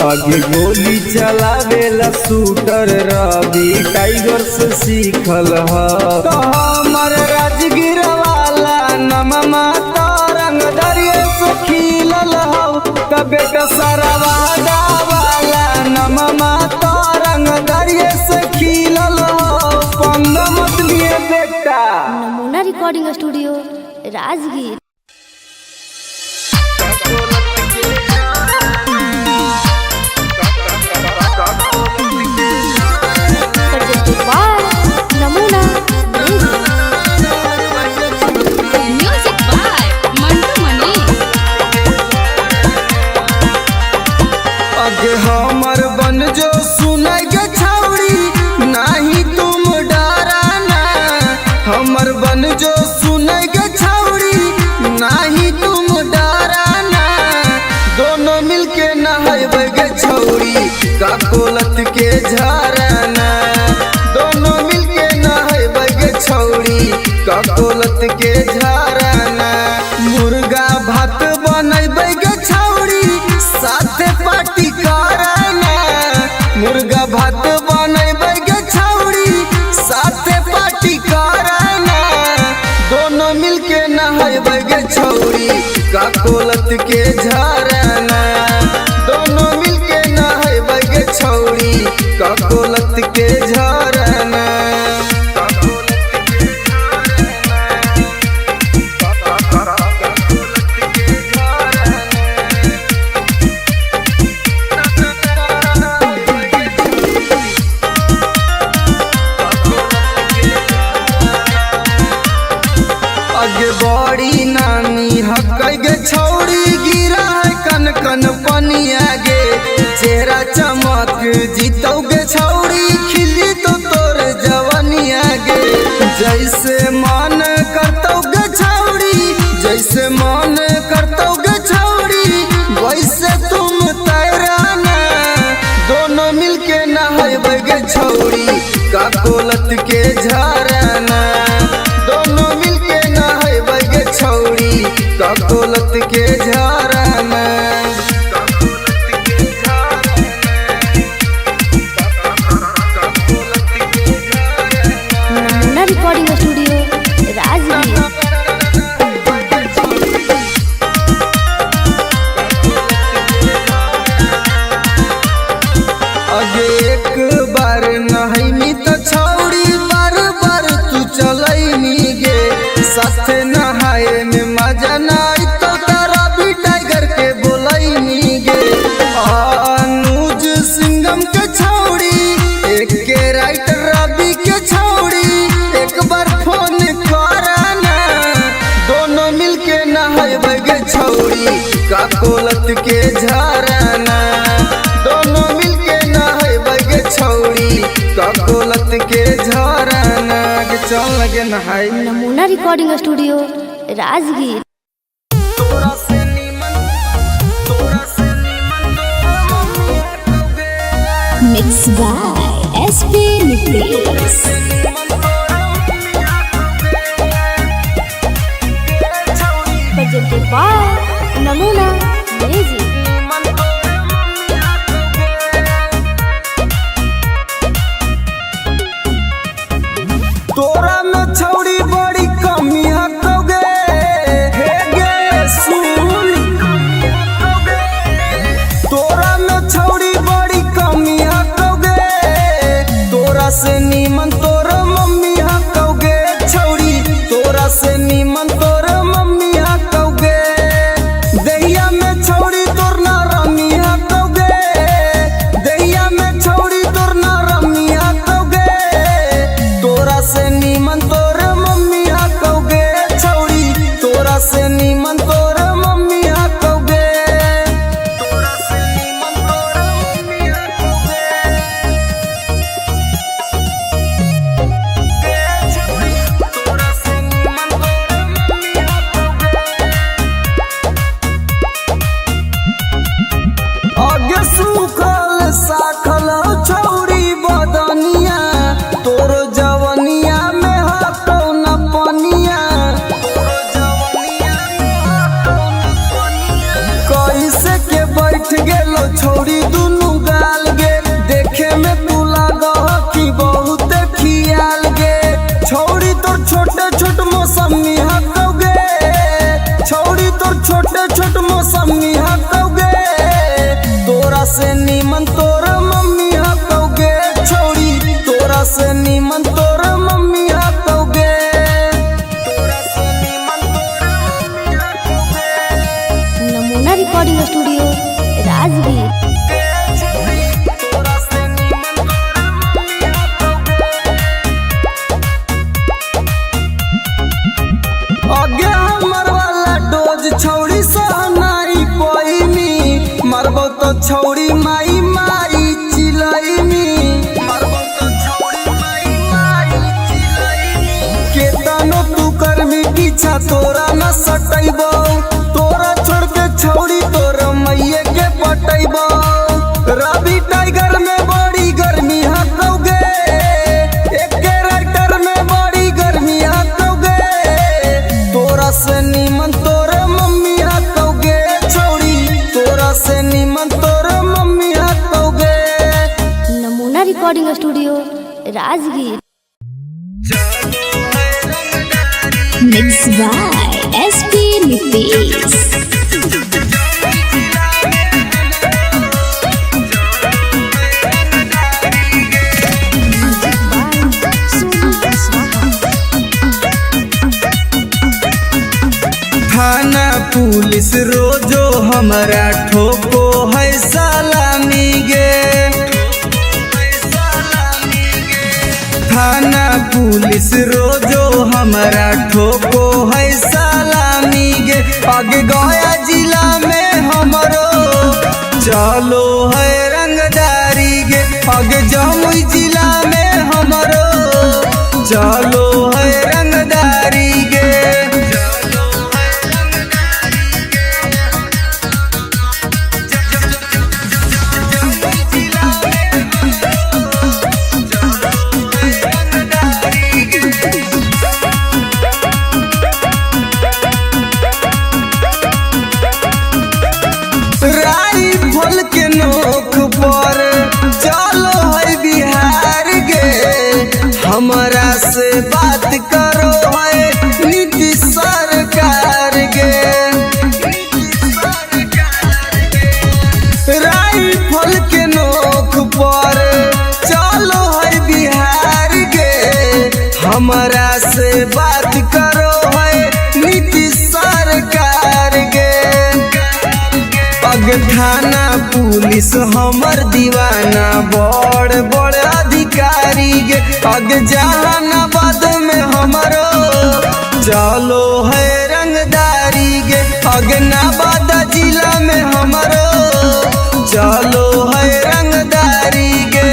आगे गोली चलावेला शूटर रवि टाइगर से सीखल हो। तो हमर राजगीर वाला नममा तो रंगदारिये से खिलल हो। तो बेटा सरवादा वाला नममा तो रंगदारिये से खिलल हो। पंग मत लिए बेटा। नमूना रिकॉर्डिंग स्टूडियो राजगीर। नमूना Music by Mantu Mani. आगे हमर बन जो सुनाई गे छौड़ी नहीं तुम डराना। हमर बन जो सुनाई गे छौड़ी नहीं तुम डराना। दोनों मिलके नहाइबे गे छौड़ी का कोलत के झरना। दोनों मिलके नहाइबे गे छौड़ी का कोलत के झरना। मुर्गा भात बनैबे गे छौड़ी साथे पार्टी कराना। मुर्गा भात बनैबे गे छौड़ी साथे पार्टी कराना। दोनों मिलके नहाइबे गे छौड़ी का कोलत के झरना। दोनों मिलके नहाइबे गे छौड़ी का कोलत के झरना। आगे बड़ी नामी हक गे छौड़ी गिरा ककोलत के झरना दोनों मिलके नहाए गे छौड़ी ककोलत के झरना। नमूना रिकॉर्डिंग स्टूडियो राजगीर। अगे एक बार नहैनी तो छौड़ी बार बार तू चलैनी गे साथ नहाए में मजा नाई तो तारा भी टाइगर के बोलैनी गे। अनुज सिंघम के छौड़ी एक के राइटर रवि के छौड़ी एक बार फोन कराना दोनों मिलके नहाए गे छौड़ी ककोलत के झरना दोनों मिलके नहाए गे छौड़ी ककोलत के झरना के चल लगे नहाए। नमूना रिकॉर्डिंग स्टूडियो राजगीर। तोरा से नीमन Mixed by SP Nitish. presented by Namuna music. तोरा में छौड़ी बड़ी कमी हकोगे हे गे सुन तोरा में छौड़ी बड़ी कमी हकोगे तोरा से नीमन तोर मम्मी हकोगे छौड़ी तोरा से नीमन तोर मम्मी हकोगे दहिया में छौड़ी तोर ना रमी हकोगे दहिया में छौड़ी तोर ना रमी हकोगे तोरा से नीमन तोर मम्मी हकोगे छौड़ी तोरा से नीमन तोर मम्मी हकोगे तोरा से नीमन तोर मम्मी हकोगे छौड़ी तोरा से नीमन तोर मम्मी हकोगे। आगे सूखल साखल छौड़ी बदनिया तोर जवनिया में हटौ न पनिया कैसे के बैठ गेलो छौड़ी दुनू गाल गे देखे में तू लागह कि बहुत खियाल गे छौड़ी तोर छोटे छोट मौसमी हकोगे छौड़ी तोर छोटे छोट मौसमी हकोगे तोरा से नीमन तोर मम्मी हकोगे छौड़ी तोरा से नीमन तोर मम्मी हकोगे तोरा से नीमन तोर मम्मी हकोगे नमूना रिकॉर्डिंग स्टूडियो राजगीर। तोरा से नीमन तोर मम्मी हकोगे। आगे हमर वाला डोज छौड़ी सहनाई पैनी मरबो तो छौड़ी माई माई चिलैनी मरबो तो छौड़ी माई माई चिलैनी केतनो तू करमी पीछा तोरा न सटैबो तोरा छोड़ के छौड़ी तोर मैये के पटैबो रवि टाइगर में बड़ी गर्मी हकोगे एक के राइटर में बड़ी गर्मी हकोगे तोरा से नीमन तोर मम्मी हकोगे छौड़ी तोरा से नीमन तोर मम्मी हकोगे। Namuna recording studio Rajgir. Mixed by SP Nitish. थाना पुलिस रोजो हमारा ठोको है सलामी गे थाना पुलिस रोजो हमारा ठोको है सलामी गे आगे गया जिला में हमरो चलो है रंगदारी गे आगे जमुई जिला में हमरो चलो है रंगदारी गे अगे थाना पुलिस हमर दीवाना बड़ बड़ अधिकारी गे अगे जहानाबाद में हमरो चलो है रंगदारी गे अगे नवादा जिला में हमरो चलो है रंगदारी गे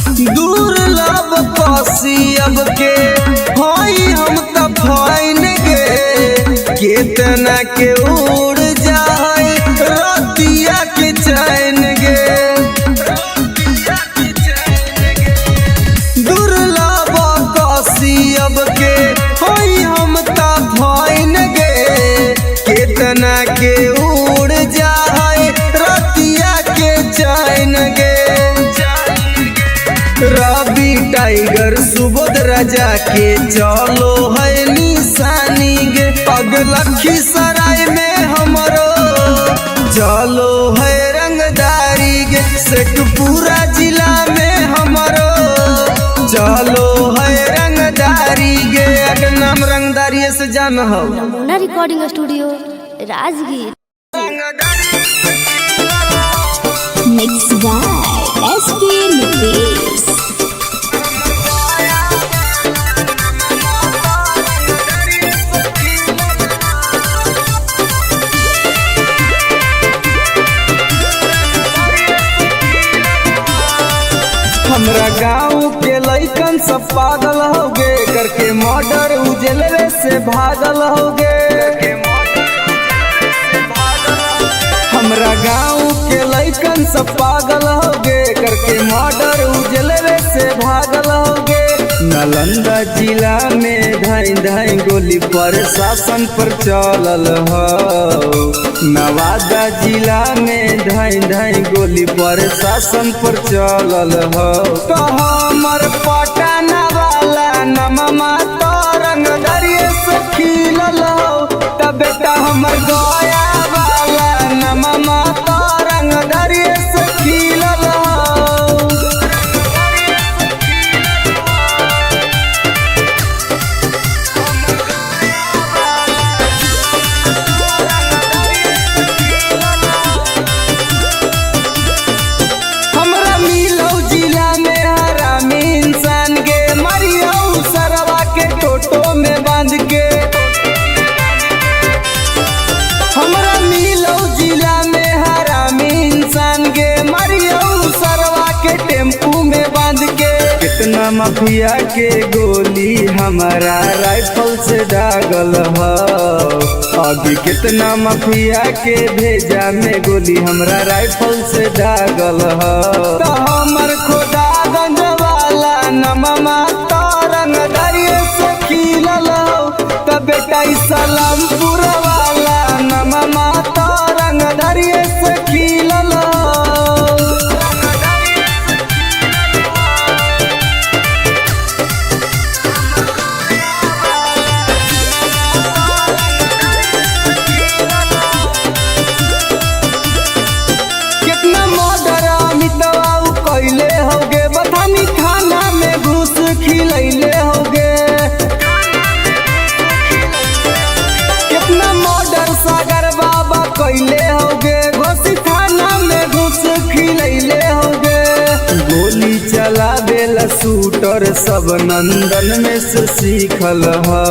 दुर्लभ पसियब के होई हम त फाइन गे केतना के उड़ जाए रतिया के चैन गे दुर्लभ पसियब के होई हम त फाइन गे केतना के उड़ जाए रतिया के चैन गे रवि टाइगर सुबोध राजा के चलो है निशानी गे पग लखीसराय में हमरो चलो है रंगदारी गे शेखपुरा जिला में हमरो चलो है रंगदारी गे अगर नाम रंगदारी से जान हो नमूना recording studio Rajgir. Mixed by SP Movies. हमरा गाँव के लइकन सब पागल हो गे करके मर्डर उजलवे से भागल हो गे हमरा गाँव के लइकन सब पागल हो गे करके मर्डर उजलवे से भागल हो गे नालंदा जिला में धाई धाई गोली प्रशासन पर चलल हो नवादा जिला में धाई धाई गोली प्रशासन पर चलल हो तो हमर पटना वाला नममा तो रंगदरिये से खिलल हो तब बेटा हमर गया वाला नममा तो रंगदरिये से खिलल हो हमरा मिलौ जिला में हरामी इंसान गे मरियौ सरवा के टोटो में बांध के हमरा मिलौ जिला में हरामी इंसान गे मरियौ सरवा के टेम्पू में बांध के कितना माफिया के गोली हमारा राइफल से दागल हो अभी कितना माफिया के भेजा में गोली हमरा राइफल से दागल हो तो हमर खोदागंज वाला नममा तो रंगदरिये से खिलल हो तो बेटा सलामपुर वाला नममा तो रंगदरिये से खिलल हो कितना मर्डर अमितवा कैले होगे बथानी थाना में घुस खिलैले होगे कितना मर्डर सागर बाबा कैले होगे घोसी थाना में घुस खिलैले होगे गोली चलावेला शूटर सब नंदन में से सीखल हो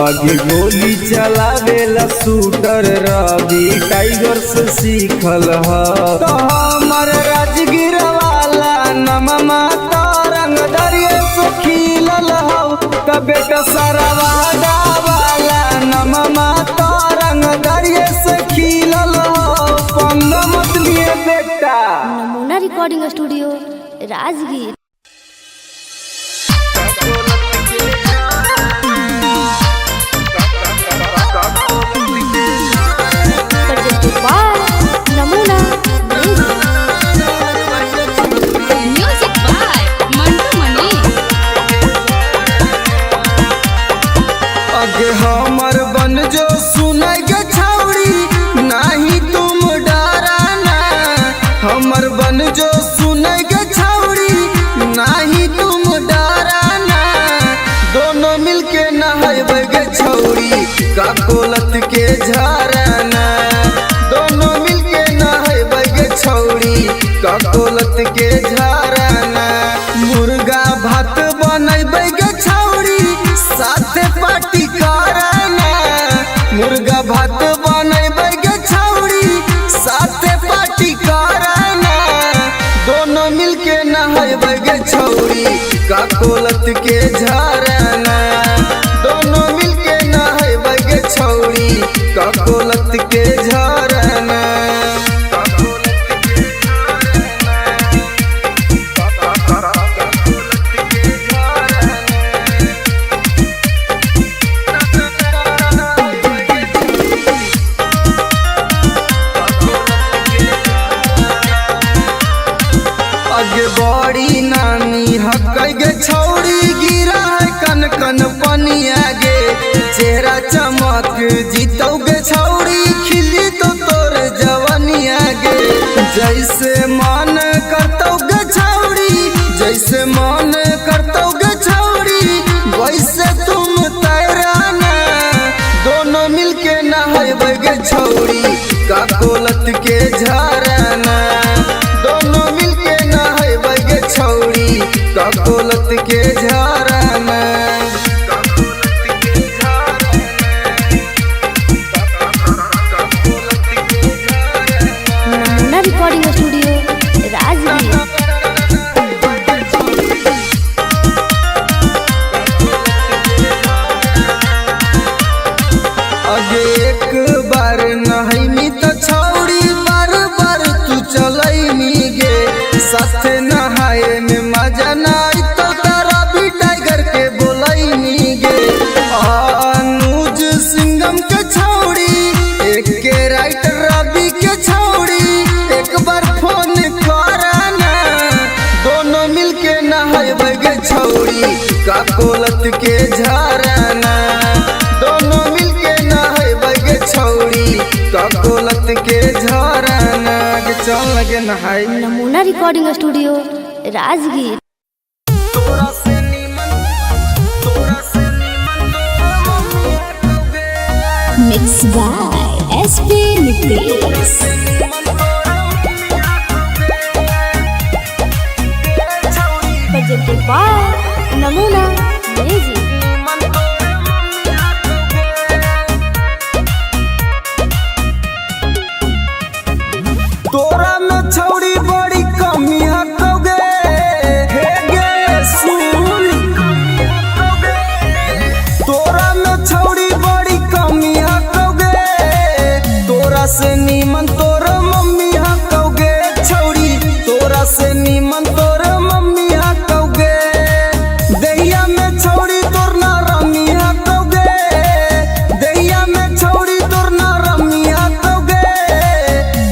आगे गोली चलावेला शूटर रवि टाइगर से सीखल हो तो हमर राजगीर वाला नममा तो रंगदरिये से खिलल हो तो बेटा सरवादा वाला नममा तो रंगदरिये से खिलल हो पंग मत लिए बेटा नमूना recording studio Rajgir. Presented by नमूना Music by Mantu Mani. अगे हमर का कोलत के झरना। दोनों मिलके नहाए बगे छौड़ी का कोलत के झरना। मुर्गा भात बनई बगे छौड़ी साथे पार्टी करना। मुर्गा भात बनई बगे छौड़ी साथे पार्टी करना। दोनों मिलके नहाए बगे छौड़ी का कोलत के झरना। दोनों मिलके नहाए बगे छौड़ी का कोलत के झरना। आगे बड़ी नानी हकई गे छौड़ी गिरा है कन कन पनिया गे। चेहरा चमक जीतौ गे छौड़ी खिली तो तोर जवनिया गे। जैसे मन करतौ गे छौड़ी जैसे मन करतौ गे छौड़ी वैसे तुम तैराना। दोनों मिलके नहाए गे छौड़ी का कोलत के झरना। दोनों मिलके नहाए बगे छौड़ी का कोलत के झरना। नमूना रिकॉर्डिंग स्टूडियो राजगीर। अगे एक बार नहाई तो छौड़ी बार बार तू चलई गे। साथे नहाए में मजा नाई तो तारा भी टाइगर के बोलई गे। अनुज सिंगम के छौड़ी एक के राइटर रवि के छौड़ी एक बार फोन करना। दोनों मिलके नहाए बगे छौड़ी का कोलत के झरना। दोनों मिलके नहाए बगे छौड़ी का कोलत के झरना। चल लगे नहाए। नमूना recording studio Rajgir. Mixed by SP Nitish. presented by Namuna music. तोरा में छौड़ी बड़ी कमी हटोगे हे गे सुन। तोरा में छौड़ी बड़ी कमी हटोगे। तोरा से नीमन तोर मम्मी हटोगे छौड़ी। तोरा से नीमन तोर मम्मी हटोगे। दहिया में छौड़ी तोर ना रमी हटोगे। दहिया में छौड़ी तोर ना रमी हटोगे।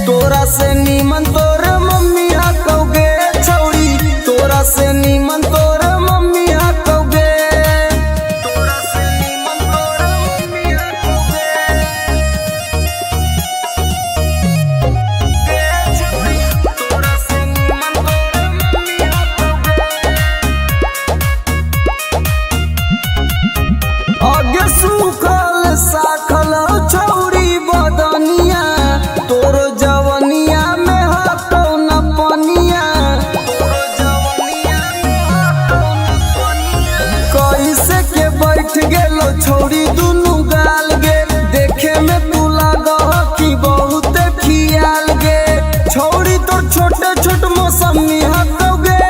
तोरा से नीमन तोर मम्मी हटोगे छौड़ी। तोरा से नीमन तोर मम्मी हटोगे। तोरा से नीमन तोर मम्मी हटोगे। तोरा से नीमन तोर मम्मी हटोगे। आगे सूखल साखल छौड़ी बदनिया। तोर जवनिया में हटो न पनिया। कैसे के बैठ गेलो छौड़ी दुनु गाल गे। देखे में तू लागह कि बहुत खियाल गे। छौड़ी तोर छोटे छोट मौसमी हटोगे।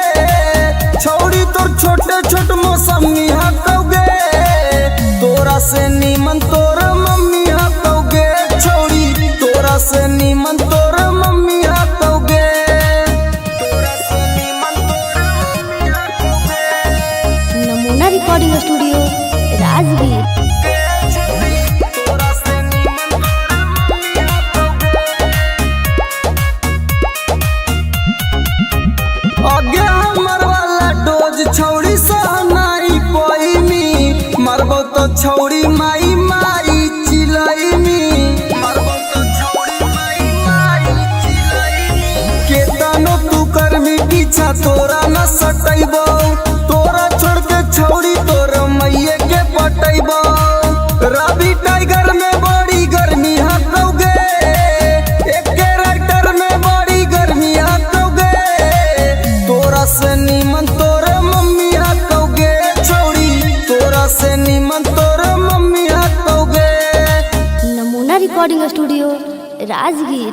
छौड़ी तोर छोटे छोट मौसमी हटोगे। तोरा से नीमन तोर मम्मी हटोगे छौड़ी। तोरा से नीमन तोर मम्मी हटोगे। तोरा से नीमन तोर मम्मी हटोगे। नमूना रिकॉर्डिंग स्टूडियो राजगीर। तोरा से नीमन तोर मम्मी हटोगे। आगे हमर वाला डोज छौड़ी सहनाई पैमी। मरबो तो छौड़ी माई माई चिलैमी। मरबो तो छौड़ी माई माई चिलैमी। केतनो तू करमी पीछा तोरा न सटैबो। तोरा छोड़ के छौड़ी तोर मैये के पटैबो। रवि टाइगर में बड़ी गर्मी हकोगे, एक राइटर में बड़ी गर्मी हकोगे, तोरा से नीमन तोरे मम्मी हकोगे, छोड़ी तोरा से नीमन तोरे मम्मी हकोगे। Namuna recording studio Rajgir.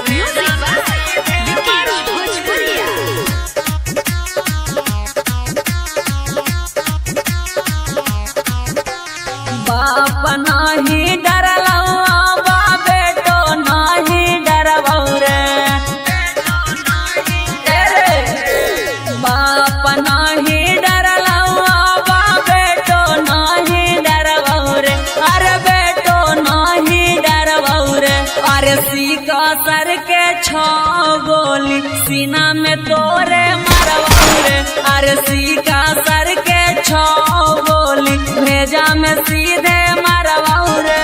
Music by Vikesh Bhojpuriya. बाप नाही डरलवा बा बेटो नाही डरबौ रे, बाप नाही डरलवा बा बेटो नाही डरबौ रे, अरे बेटो नाही डरबौ रे, अरे सीका सर के छो गोली सीना में तोरे मरबौ रे, अरे सीका सर के छो गोली भेजा में सीधे मरबौ रे,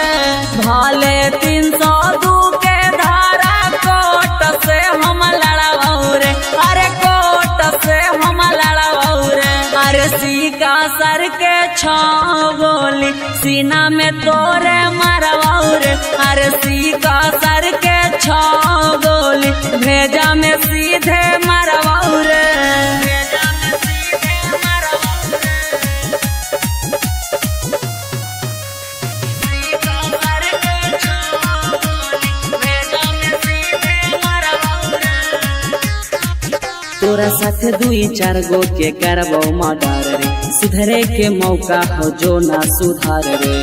भाले 302 के धारा कोट से हम लड़बौ रे, अरे कोट से हम लड़बौ रे, अरे सीका सर के छो गोली सीना में तोरे मरबौ रे, अरे सीका सर के छो गोली भेजा में सीधे मरबौ रे। तोरा साथ 2-4 गो के करबो मर्डर रे, सुधरे के मौका हो जो ना सुधार रे,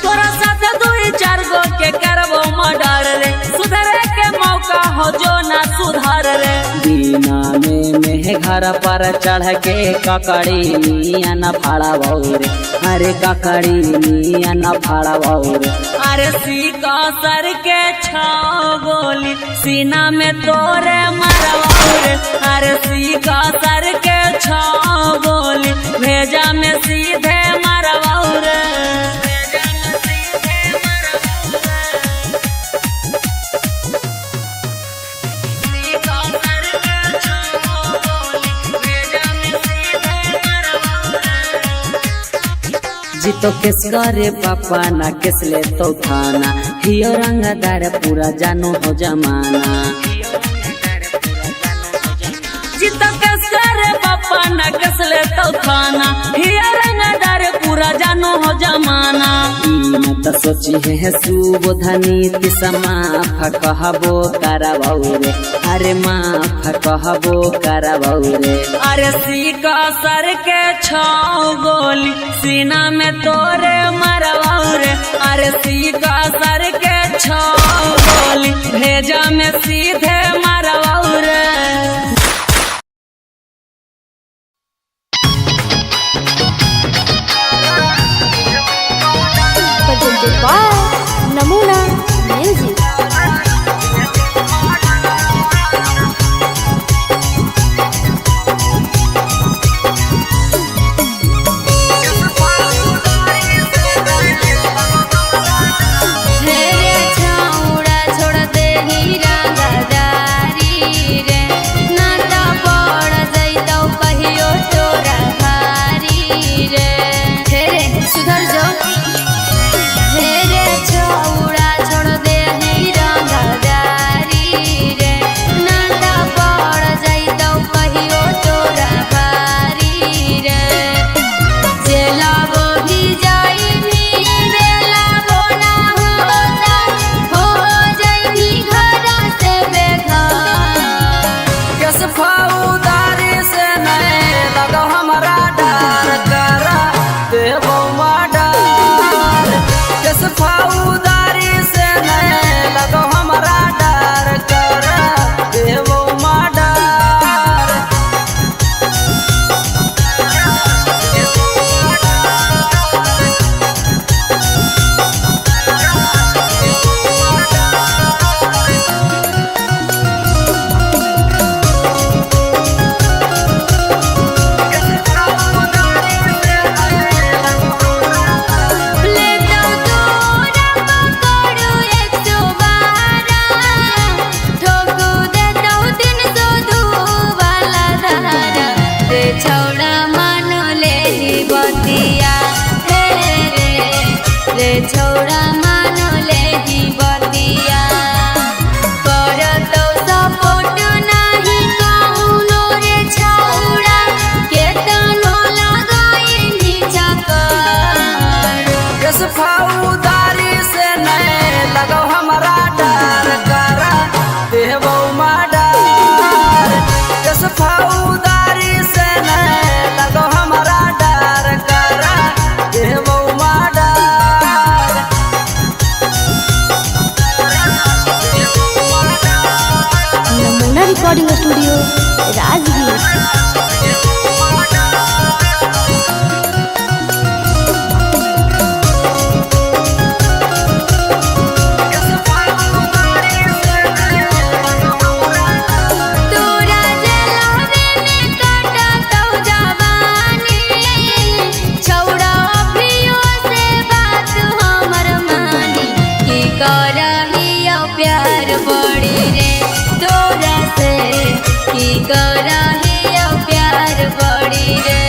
तोरा साथ 2-4 गो के करबो मर्डर रे, सुधरे के मौका हो जो ना सुधार रे, दीना में घर पर चढ़ के ककड़ी मिया न फाड़बौ रे, अरे ककड़ी मिया न फाड़बौ रे, अरे सीका सर के छो गोली सीना में तोरे मरबौ रे, अरे सीका सर के छो गोली भेजा में सीधे मरबौ रे। जीतो केस करे पापा ना केस ले तो थाना, हियो रंगदार पूरा जानो हो जमाना, जीतो केस करे पापा ना केस ले तो थाना, हियो रंगदार पूरा जानो हो जमाना, ई मत सोची है सुबोधनी तिसमाफ कहबो करबौ रे, अरे माफ कहबो करबौ रे, अरे सीका सर के छो गोली सीना में तोरे मरबौ रे, अरे सीका सर के छो गोली भेजा में सीधे मरबौ रे। presented by Namuna music. सुधर जाओ छौड़ा मानो ले ही बतिया करतो सपोर्ट नाही कौनो रे छौड़ा केतनो लगाई नीचा कर किस फौदारी से नहीं लगो हमारा डर करा देवो माडर किस फौदारी से नहीं लगो हमारा डर करा देवो माडर नमूना रिकॉर्डिंग स्टूडियो राजगीर। तोरा जलावे में काटतो जवानी छौड़ा अभियो से बात हमर मानी की करहियो प्यार बड़ी रे तोरा से की करहियो प्यार बड़ी रे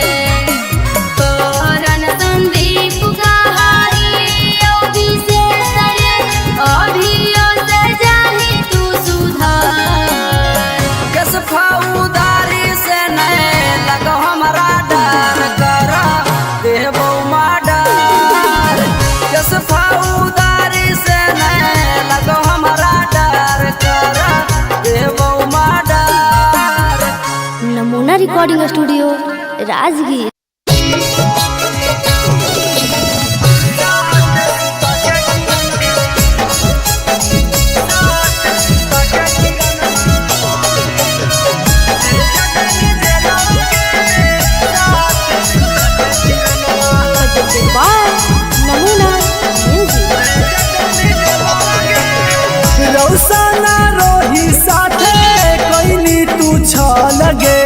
करन संदीप कहाइयो विशेष रे अभियो से जाही तू सुधार किस फौदारी से नहीं लगो हमारा डर करा देवो माडर किस फौदारी से नहीं लगो हमारा डर करा देवो माडर नमूना रिकॉर्डिंग स्टूडियो राजगीर। नमूना म्यूजिक। रौसना रोही साथे कोइनी तू छ लगे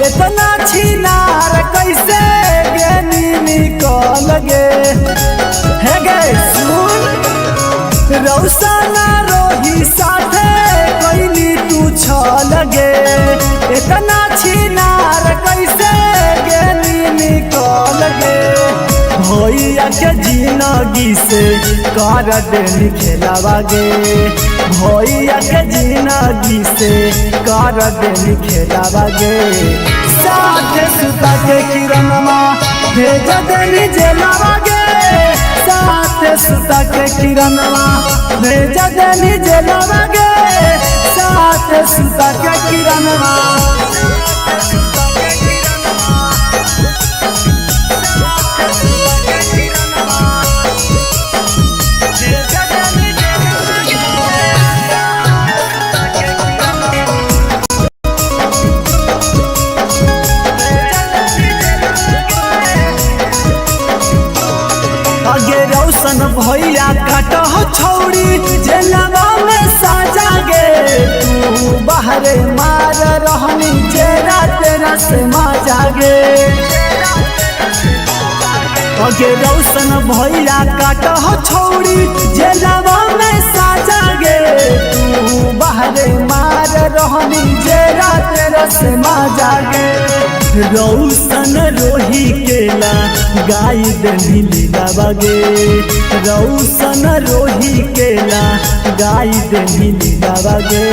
इतना छिनार कैसे गेनी निकल गे हे गे सुन रौसना रोही साथे कोइनी तू छ लगे इतना छिनार कैसे गेनी निकल गे भैया के जिंदगी से कर देनी खेलावा गे भैया के जिंदगी से कर देनी खेलावा गे साथ सुता के किरणमा भेज देनी जेलावा गे साथ सुता के किरणमा भेज देनी जेलावा गे साथ सुता के किरणमा आगे रौशन भैया काटो छौड़ी जेलवा में साजा गे तू बाहरे मार रहनी जेरा तेरा से माजा गे आगे रौशन भैया काटो छौड़ी जेलवा में साजा गे तू बाहरे मार रहनी जेरा तेरा से माजा गे रौशन रोही केला गाय देनी लीलावा गे रौशन रोही केला गाय देनी लीलावा गे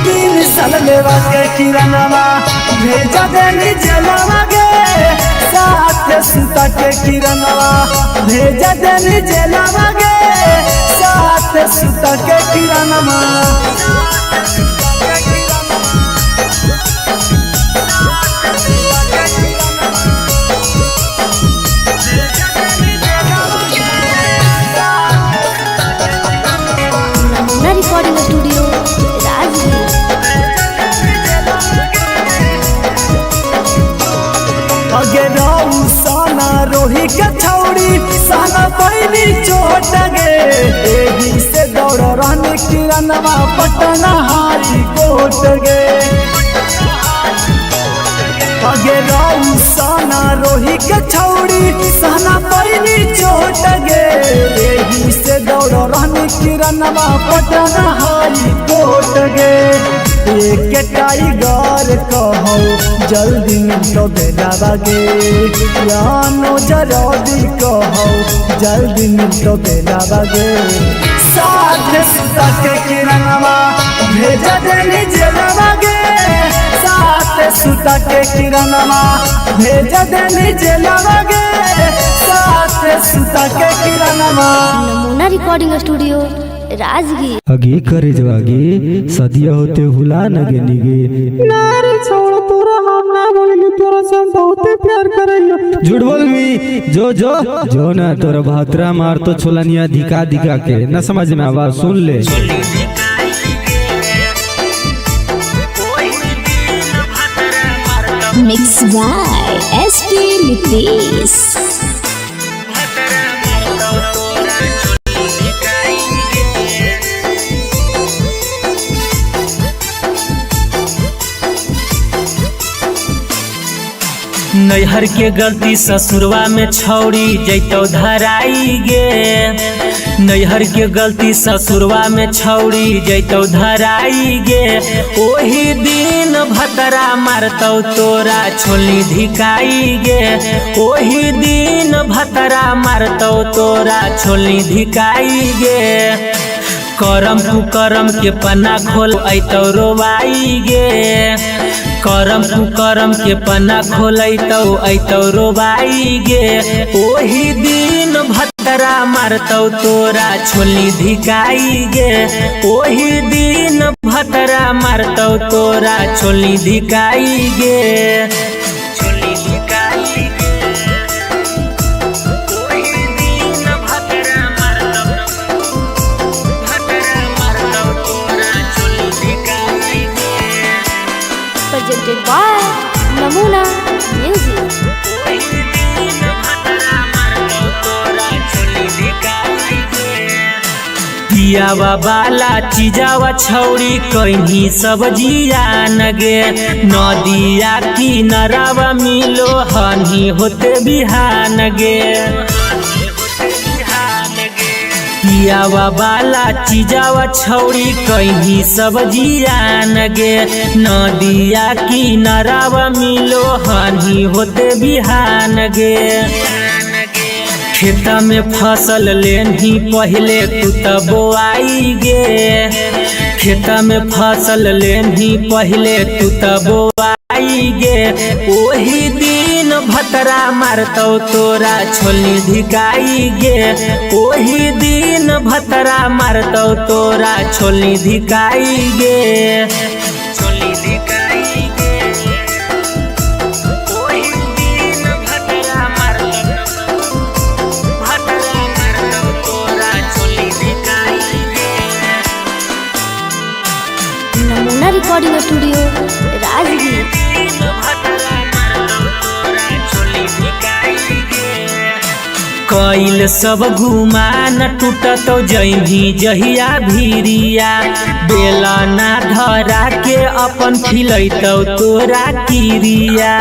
3 साल लेवा के किरणवा भेजा देनी जेलवा गे साथ सुता के किरणवा भेजा देनी जेलवा गे साथ सुता के किरणवा नमूना रिकॉर्डिंग स्टूडियो राजगीर। अगे रौशन रोही के छौड़ी साना पैनी चोट गे एही से दौड़ रहने किरणवा पटना हाई कोट गे अगे रौशन रोही के छौड़ी साना पैनी चोट गे एही से दौड़ रहने किरणवा पटना हाई कोट गे एक टाइगर कहो जल्दी मिलो बेला बागे यानो जल्दी कहो जल्दी मिलो बेला बागे साथ सुता के किरणवा भेजा देनी जेलवा गे साथ सुता के किरणवा भेजा देनी जेलवा गे साथ सुता के किरणवा। नमूना रिकॉर्डिंग स्टूडियो राजगीर। अगे करे जवागे सदिया होते हुला नगे निगे नारे छोड़ तोरा हम ना बोलेंगे तोरा से हम बहुत प्यार करेंगे। झूठ बोल मी जो ना तोरा भातरा मार तो छोलनिया दिखा दिखा के ना समझ में आवाज सुन ले। Mix by SP Nitesh. नैहर के गलती ससुरवा में छौड़ी जैतो धराई गे नैहर के गलती ससुरवा में छौड़ी जैतो धराई गे ओही दिन भतरा मारतौ तोरा छोली धिकाई गे ओही दिन भतरा मारतौ तोरा छोली धिकाई गे करम कुकरम के पन्ना खोल ऐतौ रोवाई गे करम कुकरम के पन्ना खोल ऐतौ रोवाई गे ओही दिन भतरा मारतौ तोरा छोली धिकाई गे ओही दिन भतरा मारतौ तोरा छोली धिकाई गे छोली धिकाई गे ओही दिन भतरा मारतौ तोरा छोली धिकाई गे प्रेजेंटेड बाय नमूना म्यूजिक। पियावा बाला चीजावा छौड़ी कहीं सब्जिया नगे नदिया किनारावा मिलो हनी होते बिहान गे पियावा बाला चीजावा छौड़ी कहीं सब्जिया नगे नदिया किनारावा मिलो हनी होते बिहान गे खेता में फसल लेनी पहले तू तब बोआई गे खेता में फसल लेनी पहले तू तब बोआई गे ओही दिन भतरा मारतौ तोरा छोली धिकाई गे ओही दिन भतरा मारतौ तोरा छोली धिकाई गे छोली धिकाई गे ओही दिन भतरा नमूना रिकॉर्डिंग स्टूडियो राजगीर। कैल सब घुमान टूटतो जैभी जहिया भीरिया बेला ना धरा के अपन खिलैतौ तोरा किरिया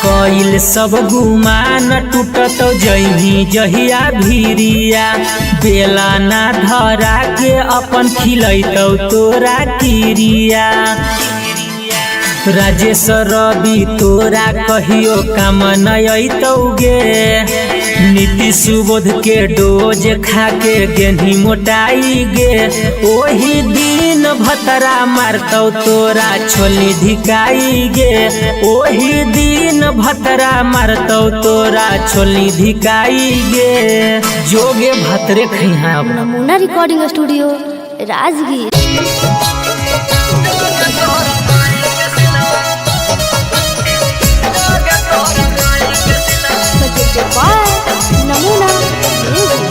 कैल सब गुमान टूटतो जैभी जहिया भीरिया बेला ना धरा के अपन खिलैतौ तोरा किरिया राजेश रवि तोरा कहियो काम नयतौ गे नीति सुबोध के डोज खा के गेंधी मोटाई गे ओही दिन भतरा मारतौ तोरा छोली धिकाई गे ओही दिन भतरा मारतौ तोरा छोली धिकाई गे जोगे भतरे खैहा। Namuna recording studio Rajgir. नमूना म्यूजिक।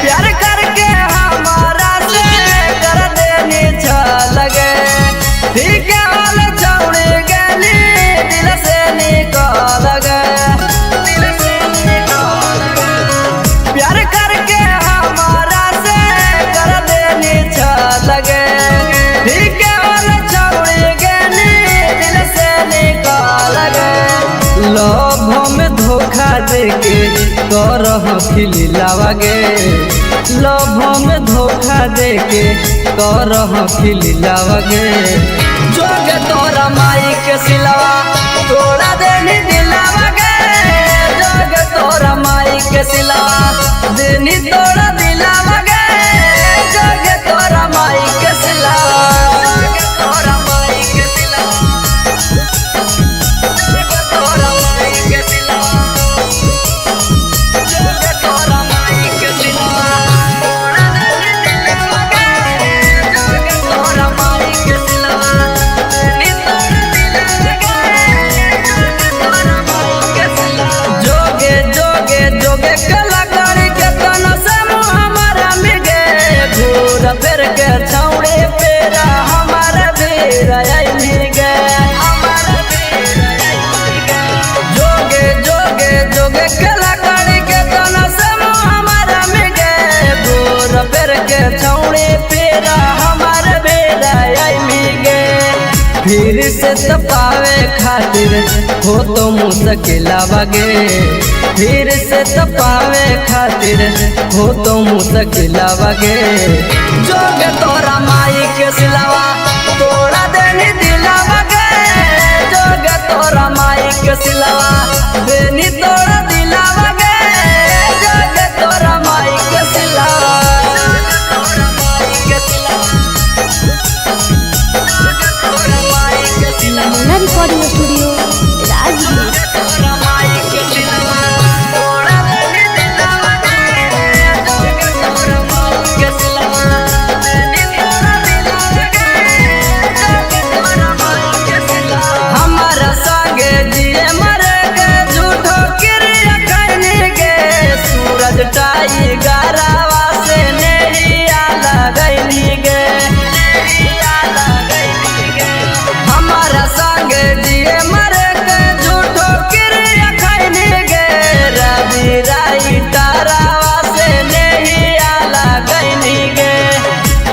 प्यार करके हमारा से कर देनी लगे ठीक है वाले छौड़ी गली दिल के करह खिलावा गे लभ में धोखा दे के करह खिलावा गे जोगे तोरा माई के सिलवा तोड़ा देनी दिलावा गे जोगे तोरा माई के सिलवा देनी तोड़ा दिलावा गे जोगे तोरा माई के सिलवा जोगे तोरा माई के सिलवा जोगे तोरा माई के सिलवा जोगे तोरा माई के सिलवा तोड़ा देनी दिलावा गे जोगे तोरा माई के सिलवा देनी तोड़ा दिलावा गे जोगे तोरा माई के सिलवा जोगे जोगे जोगे कलाकारी के तना से हमारा मिगे घूर फिर के छौड़े पेरा हमारा बेरा आई मिगे हमारा बेरा आई मिगे जोगे जोगे जोगे कलाकारी के तना से हमारा मिगे घूर फिर के छौड़े पेरा हमारा बेरा आई मिगे फिर से तपावे खातिर हो तो मुश्किल गे फिर से तपावे खातिर हो तो मुश्किल गे जोगे तोरा माई के सिलवा तोड़ा देनी दिलावा गे जोगे तोरा माई के सिलवा देनी तोड़ा दिलावा गे जोगे तोरा माई के सिलवा जोगे तोरा माई के सिलवा जोगे तोरा माई के सिलवा नमूना रिकॉर्डिंग स्टूडियो राजगीर। तोरा माई के सिलवा तोड़ा देनी दिलावा गे जोगे तोरा माई के सिलवा देनी तोड़ा दिलावा गे जोगे तोरा माई के सिलवा हमारा संगे जिए मरे गे झूठो क्रिया करने गे सूरज टाई गारावा से नहीं लगैली गे नहीं लगैली गे हमारा संगे जिए मरे गे झूठो क्रिया करने गे रवि राई तारावा से नहीं लगैली गे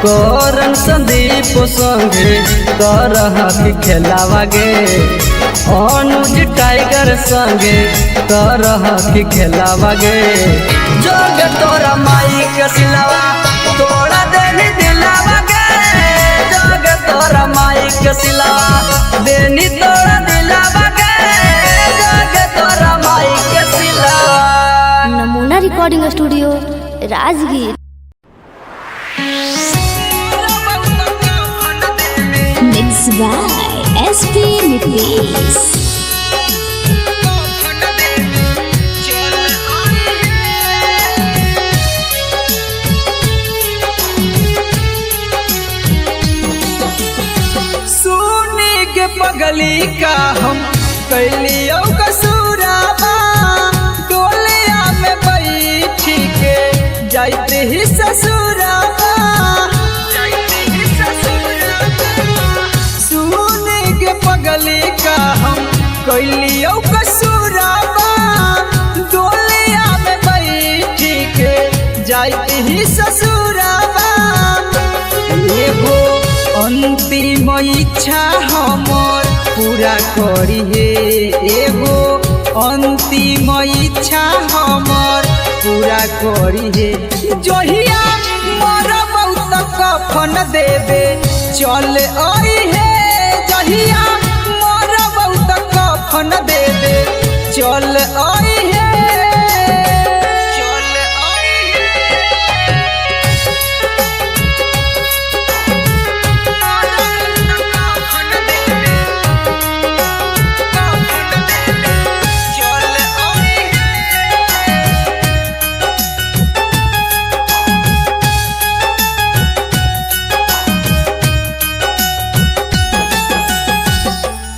कोरन संदीप संगे करह खेलावा गे अनुज टाइगर संगे करह खेलावा गे जोगे तोरा माई के सिलवा तोड़ा देनी दिलावा गे जोगे तोरा माई के सिलवा देनी तोड़ा दिलावा गे जोगे तोरा माई के सिलवा नमूना recording studio Rajgir. Mixed by SP Nitish. सोने के पगली का हम कैलियो कसूराबा डोलिया में बैठी के जाते ही ससुराबा सोने के पगली का हम कैलियो कसूराबा डोलिया में बैठी के जाते ही ससुराबा एगो अंतिम इच्छा हमर पूरा करी हे एगो अंतिम इच्छा हमर पूरा करी हे जहिया मर बहुत कफन देवे चल आई हे जहिया मर बहुत कफन देवे चल आई हे चल आई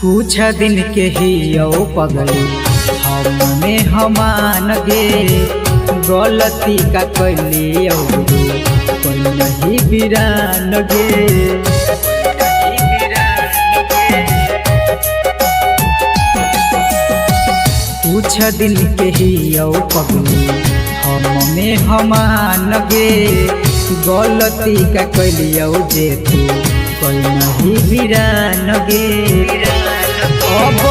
कुछ दिन के ही पगली हमने हमान गे गलती का कैली कोई नहीं बिरान गे कुछ दिन के ही पगली हमने हमान गे गलती का कैली जे तू कोई नहीं बिरान गे अब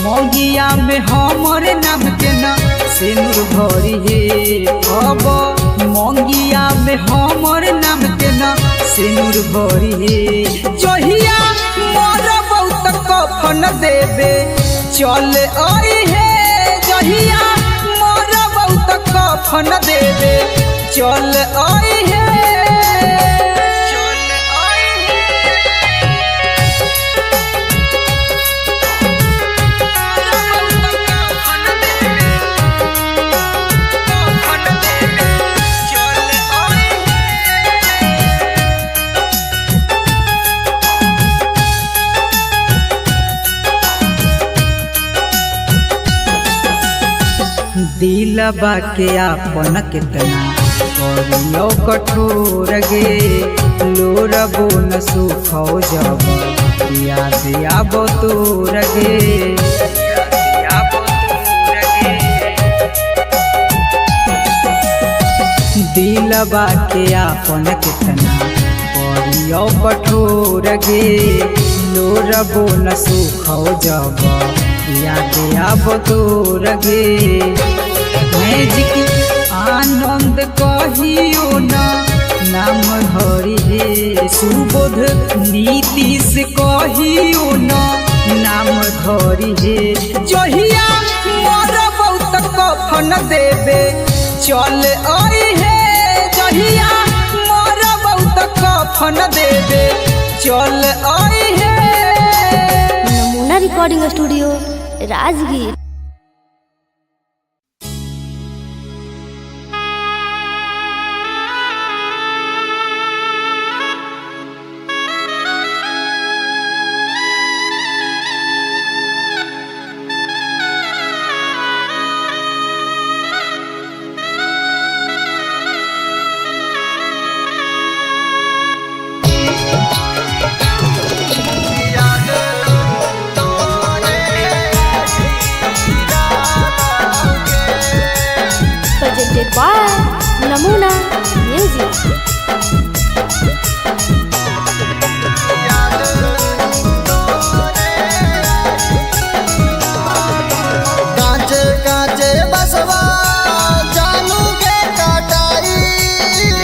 मौगिया में हमर नाम के न सिनुर भरी हे अब मंगिया में हमर नाम के ना सिनुर भरी हे जहिया मोर बहुत कफन देवे चल आई हे जहिया मोर बहुत कफन देवे चल आई हे दिलबा के आपन कितना करियो कठोर गे लोरबो न सुखो जब याद आबो तोर गे दिलबा के आपन कितना करियो कठोर गे लोरबो न सुखो जब याद आबो तोर गे मैजिक आनंद कहियो ना नाम हरि हे सुबोध नीतीश कहियो ना नाम हरि हे जहिया मोर बहुत कफन देवे चल आई हे जहिया मोर बहुत कफन देवे चल आई हे। नमूना recording studio Rajgir. Presented by Namuna Music। कांचे कांचे बसवा जानू के कटाई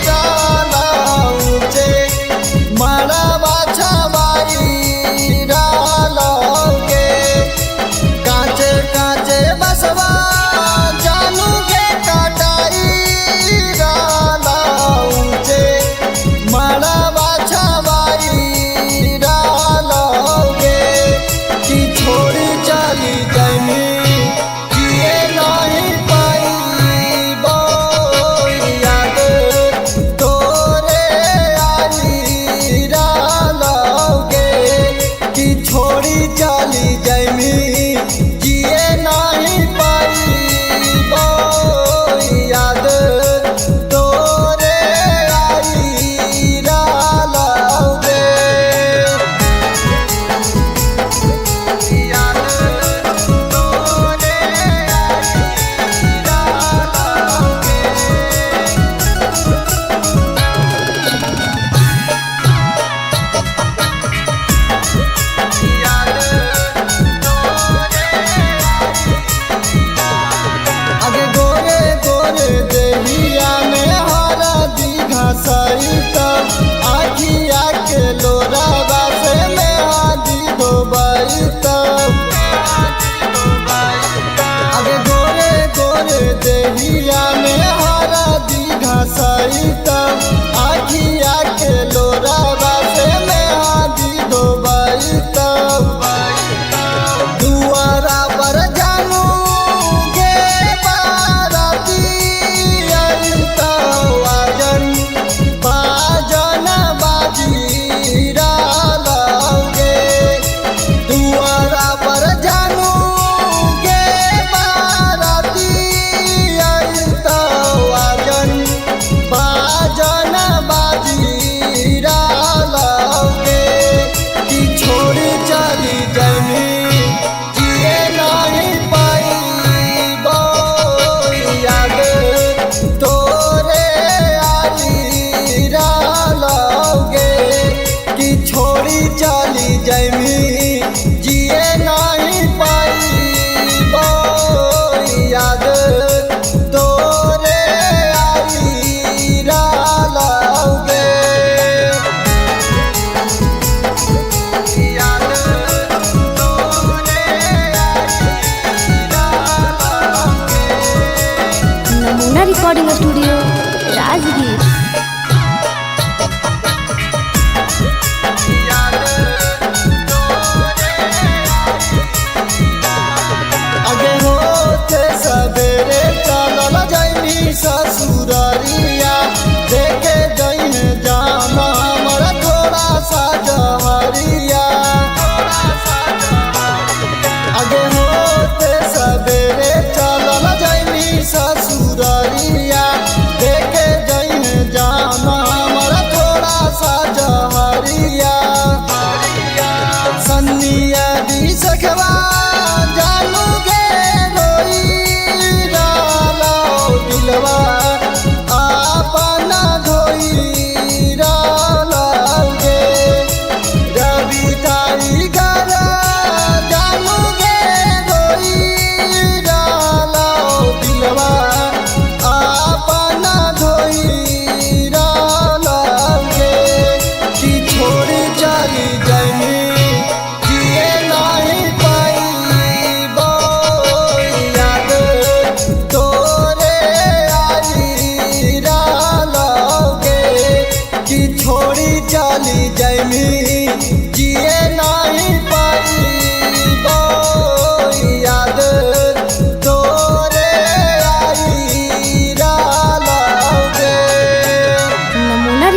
डाला ऊंचे मड़वा छवाई डाला के कांचे कांचे बसवा जानू के कटाई डाला ऊंचे मड़वा छवाई डाला के कि छोड़ी चली जानी चली जमी जिए नहीं पाई याद तोरे आई डालोगे याद तोरे आई डालोगे आगे गोरे गोरे देहिया में हरा दीघा सहित आखिया के लोरावा से में आदि धोबाई आगे गोरे गोरे देहिया में हरा दीघा सहित आखिया के लोरावा से में आदि धोबाई दुआरा पर जानू बाजन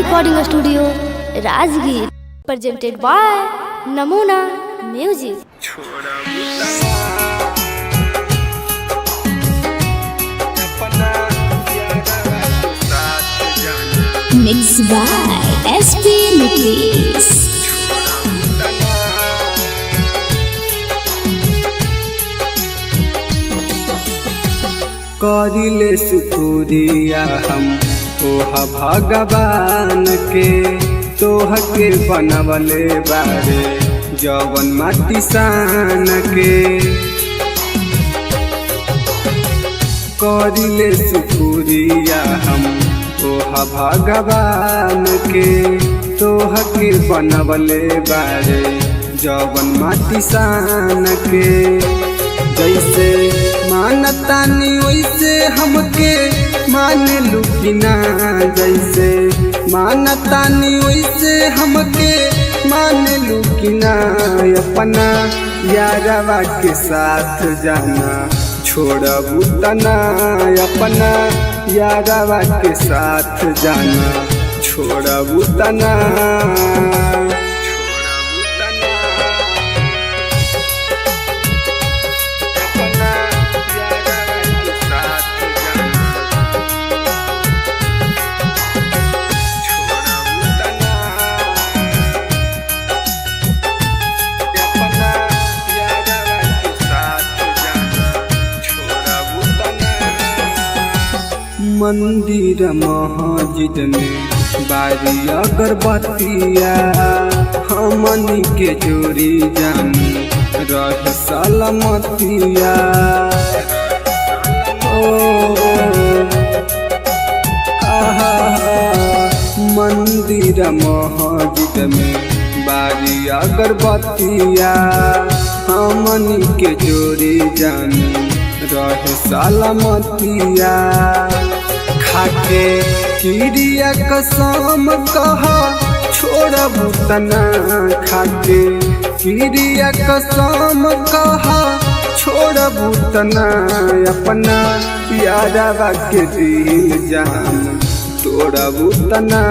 recording studio Rajgir presented by Namuna music. Mixed by SP Nikis. करिले शुक्रिया हम तोहा भगवान के, तोह के बनवले बारे जवन माटी सान के। करिले शुक्रिया हम तोहा भगवान के, तोह के बनवले बारे जवन माटी सान के। जैसे मानतानी वैसे हमके मान लुकिना, जैसे मानतानी वैसे हमके मान लुकिना। अपना यारवा के साथ जाना छोड़बू तना, अपना यारवा के साथ जाना छोड़बू तना। मंदिर मस्जिद में बारी अगरबत्तिया, हमनी के जोड़ी जानी रह सलामतिया। मंदिर मस्जिद में बारी अगरबत्तिया, हमनी के जोड़ी जानी रह सलामतिया। खाके किरिया कसम कहा छोड़बू तना, खाके किरिया कसम कहा छोड़बू तना। अपना यारवा के दिल जान तोड़बू तना,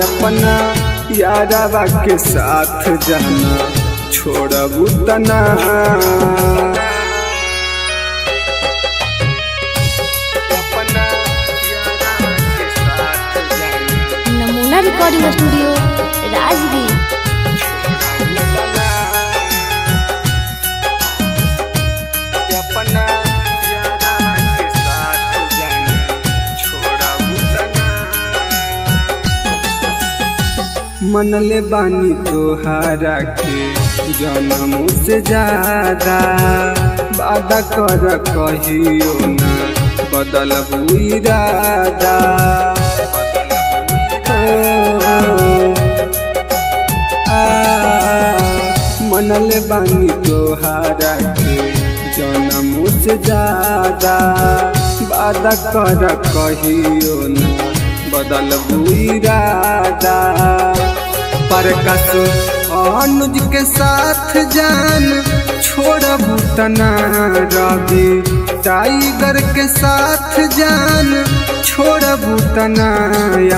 अपना यारवा के साथ जाना छोड़बू तना। Namuna recording studio Rajgir. मनले बानी तोहारा के जन्मों से ज्यादा, वादा कर कहियो ना बदलबू इरादा। मनले बानी तोहारा के जन्मों से ज्यादा, वादा कर कहियो ना बदलबू इरादा। प्रकाश अनुज के साथ जान छोड़बू तना, रवि टाइगर के साथ जान छोड़बू तना।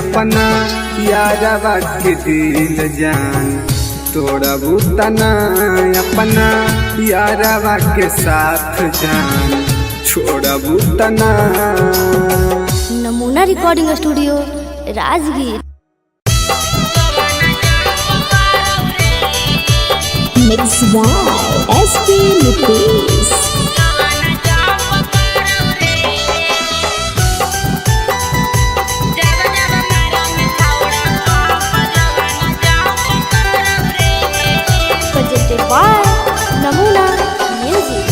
अपना यारवा के दिल जान तोड़बू तना, अपना यारवा के साथ जान छोड़बू तना। Namuna recording studio Rajgir. Mixed by SP Nikis. Presented by Namuna music.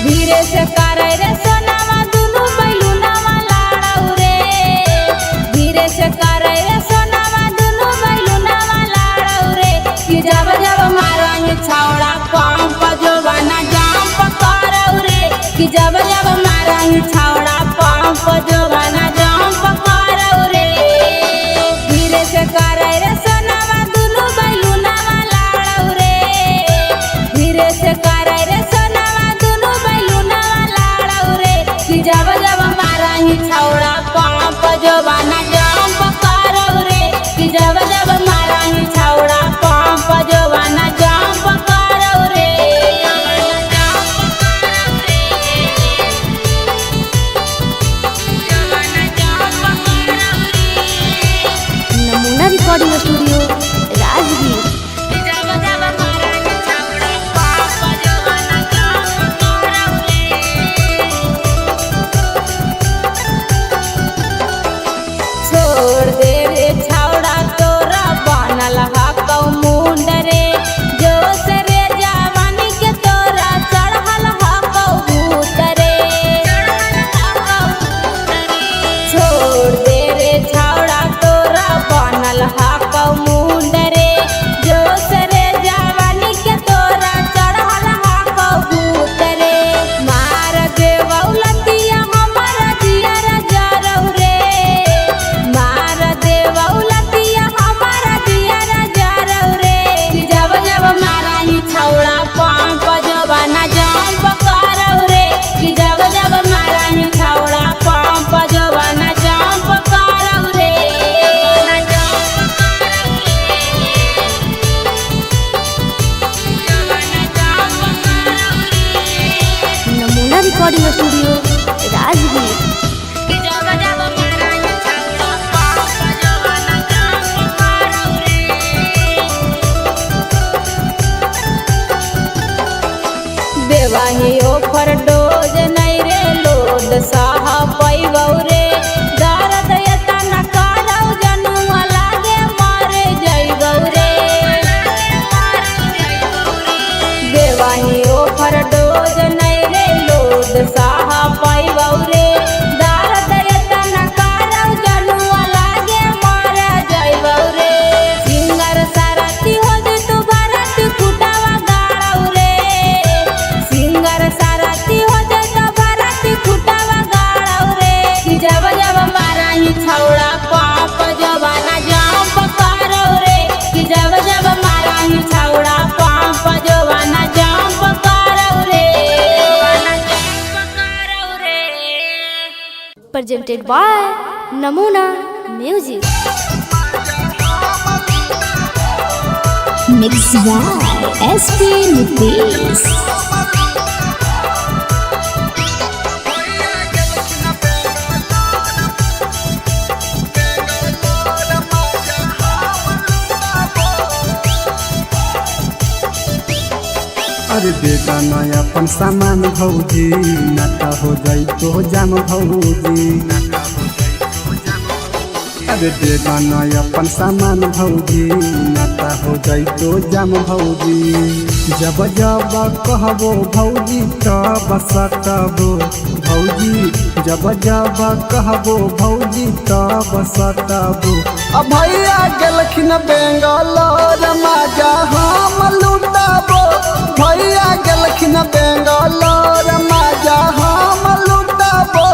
धीरे से करे रे सोनावा दुनु बैलुनावा लाड़ौ रे, धीरे से करे रे सोनावा दुनु बैलुनावा लाड़ौ रे। कि जब जब मारंग छौड़ा पंप जोबाना जंप करौ रे, कि जब जब मारंग छौड़ा पंप जोबाना जंप करौ रे। धीरे से करे रे सोनावा दुनु बैलुनावा लाड़ौ रे, से करे रे सोनावा दुनु बैलुनावा लाड़ौ रे कि जब जब मारा ही छौड़ा पंप जोबाना जंप करौ रे कि जब जब मारा ही छौड़ा पंप जोबाना जंप करौ रे नमूना रिकॉर्डिंग स्टूडियो राजगीर। छोड़ दे रे छौड़ा तोरा बनल हकौ मुंड रे जोश रे जवानी के तोरा चढ़ल हकौ भूत रे छोड़ दे रे छौड़ा तोरा बनल हकौ मुंड रे जोश रे जवानी के तोरा चढ़ल हकौ भूत रे मार देवौ लतिया हमर जियर जरौ रे मार देवौ लतिया हमर जियर जरौ रे कि जब जब मारा ही छौड़ा पंप जोबाना जंप करौ रे कि जब जब मारा ही छौड़ा पंप जोबाना जंप करौ रे नमूना रिकॉर्डिंग स्टूडियो राजगीर। देवाही ओफर डोज नहीं रे लोड साह पैबौ रे दर्द एतना करौ जनुआ लागे मरे जइबौ रे देवाही ओफर डोज नहीं रे लोड साह पैबौ रे दर्द एतना करौ जनुआ लागे मरे जइबौ रे सिंगर सारथी हो दे तू भारत फुटावा गाड़ौ रे सिंगर सारथी हो दे तो भारत फुटावा गाड़ौ रे कि जब जब मारा ही छौड़ा पंप जोबाना जंप करौ रे कि जब जब मारा ही छौड़ा पंप जोबाना जंप करौ रे presented by Namuna music. Mix by SP Nitish. अरे बेटा नया अपन सामान भौजी नाता हो जाई तो जाम भौजी अरे बेटा नया अपन सामान भौजी नाता हो जाई तो जाम भौजी जब जब कहबो भौजी तब सतबो भौजी जब जब कहबो भौजी तब सतबो अब भैया गेलखिन बेंगलोर माजा हम लुटाबो भैया गेलखिन बेंगलोर माजा हम लुटाबो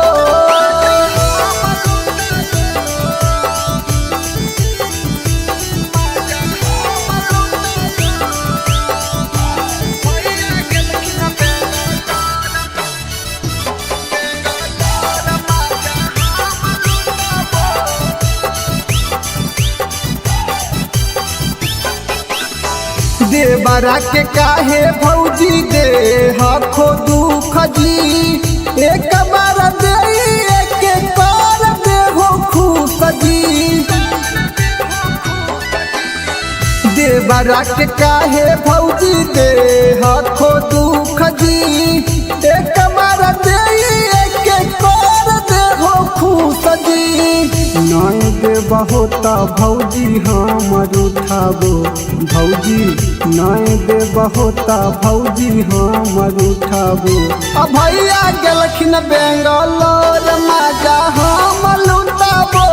देवरा के काहे भौजी दे हखो दुख जी एक बार दे एक बार दे हो खुश जी देवरा के काहे भौजी दे हखो दुख जी एक बार दे एक बार दे हो खुश जी नय दे बहुत भौजी हमर उठाबो भौजी नय दे बहुत भौजी हमर उठाबो अब भैया गेलखिन बेंगलोर माजा हम लुटाबो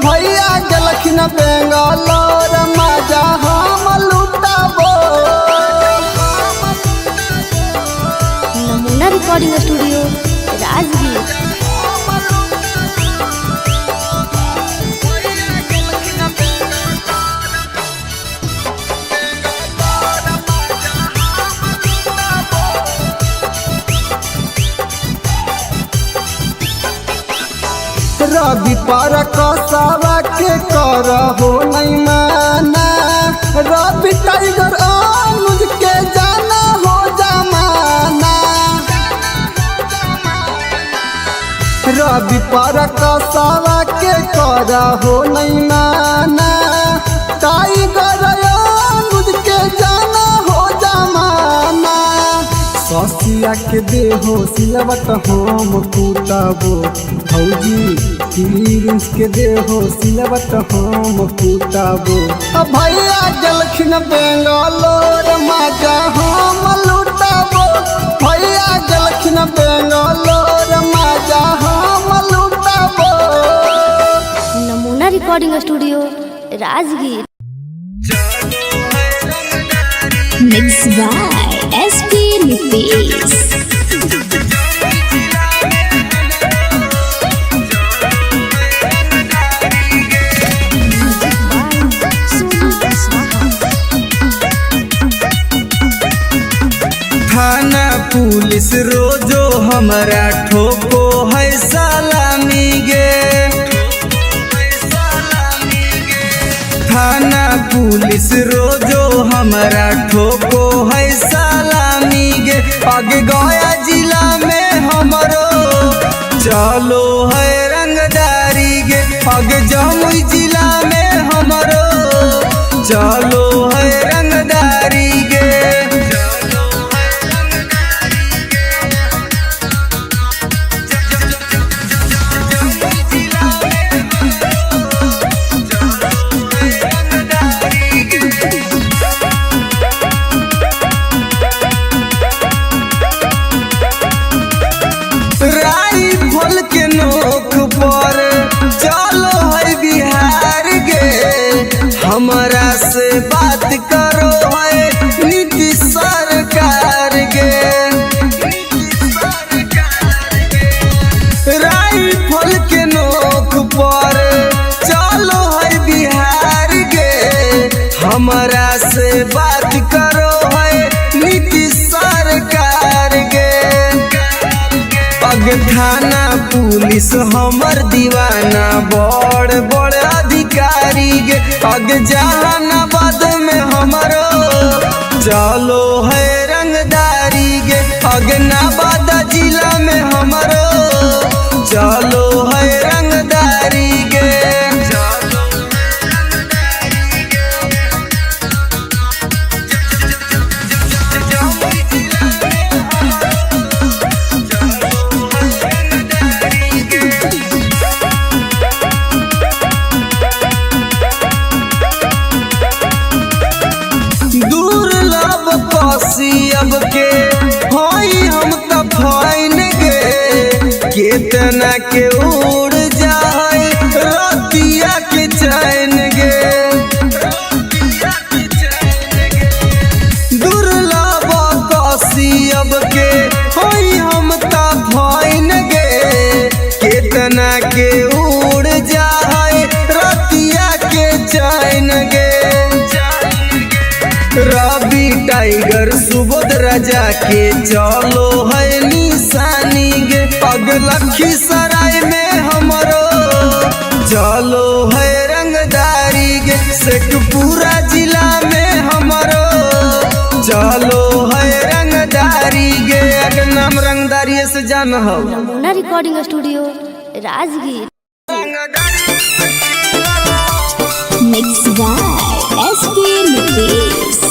भैया गेलखिन बेंगलोर माजा हम लुटाबो नमूना रिकॉर्डिंग स्टूडियो राजगीर। रवि पर कसावा के कर हो नहीं माना, रवि टाइगर अनुज के जाना हो जमाना, रवि पर कसावा के कर हो नहीं माना, टाइगर अनुज के जाना हो जमाना। ससिया के देहो सिलवट हम कूटबो, भौजी प्रिंस के देहो सिलवट हम कूटबो। भैया गलखिन बेंगलोर मजा हम लुटबो, भैया गलखिन बेंगलोर मजा हम लुटबो। नमूना recording studio Rajgir. Mixed by SP Nitish. थाना पुलिस रोजो हमारा ठोको है सलामी गे, थाना पुलिस रोजो हमारा ठोको है सलामी गे। आगे गया जिला में हमरो चलो है रंगदारी गे, आगे जमुई जिला में हमरो चलो है रंगदारी गे। राइफल के नोक पर चलो है बिहार गे, हमरा से बात करो है नीतीश सरकार गे। राइफल के नोक पर चलो है बिहार गे, हमरा से बात करो है नीतीश सरकार गे। अग थाना पुलिस हमर दीवाना बड़ बड़ अधिकारी गे, अग जहानाबाद में हमरो चलो है रंगदारी गे, अग नवादा जिला में हमरो चलो है रंगदारी गे। दुर्लभ कसियब के हई हम त फाइन गे, केतना के उड़ जाए रतिया के चैन गे। दुर्लभ कसियब के हई हम त फाइन गे, केतना के उड़ जाए रतिया के चैन गे। रवि टाइगर सुबोध राजा के चलो है निशानी गे, पग लखीसराय में हमरो चलो है रंगदारी गे, शेखपुरा जिला में हमरो चलो है रंगदारी गे। अगर नाम रंगदारी से जान हो। नमूना recording studio Rajgir. Mixed by SP Nitish.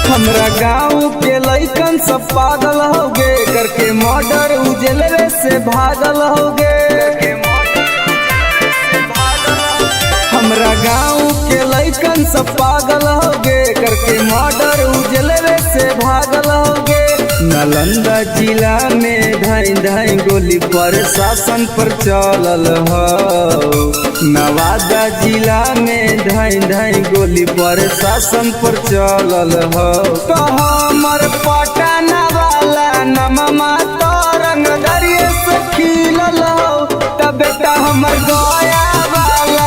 हमरा गाँव के लइकन सब पागल हो गे, करके मर्डर उजलवे से भागल हो गे। हमरा गाँव के लइकन सब पागल हो गे, करके मर्डर उजलवे से भागल हो गे। नालंदा जिला में धाई धाई गोली प्रशासन पर चलल हो, नवादा जिला में धाई धाई गोली प्रशासन पर चलल हो। तो हमर पटना वाला नममा तो रंगदरिये से खिलल हो, तब बेटा हमर गया वाला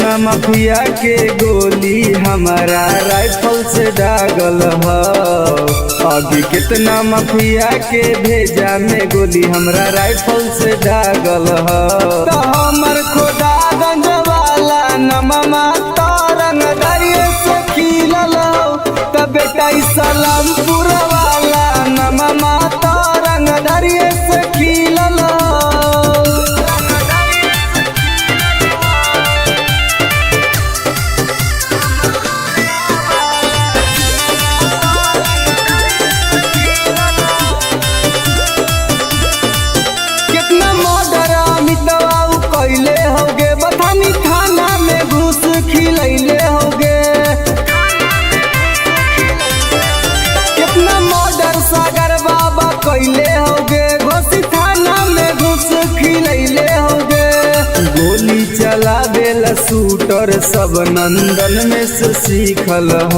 कितना माफिया के गोली हमारा राइफल से दागल ह। अभी कितना माफिया के भेजा में गोली हमरा राइफल से दागल ह। तो हमर खोदागंज वाला नममा तरंग दरिये से खिलल हो। तो बेटा सलामपुर वाला नममा तरंग दरिये से खिलल हो। कितना मर्डर अमितवा कैले होगे बथानी थाना में घूस खिलैले होगे। कितना मर्डर सागर बाबा कैले होगे घोसी थाना में घूस खिलैले होगे। गोली चलावेला शूटर सब नंदन में से सीखल ह।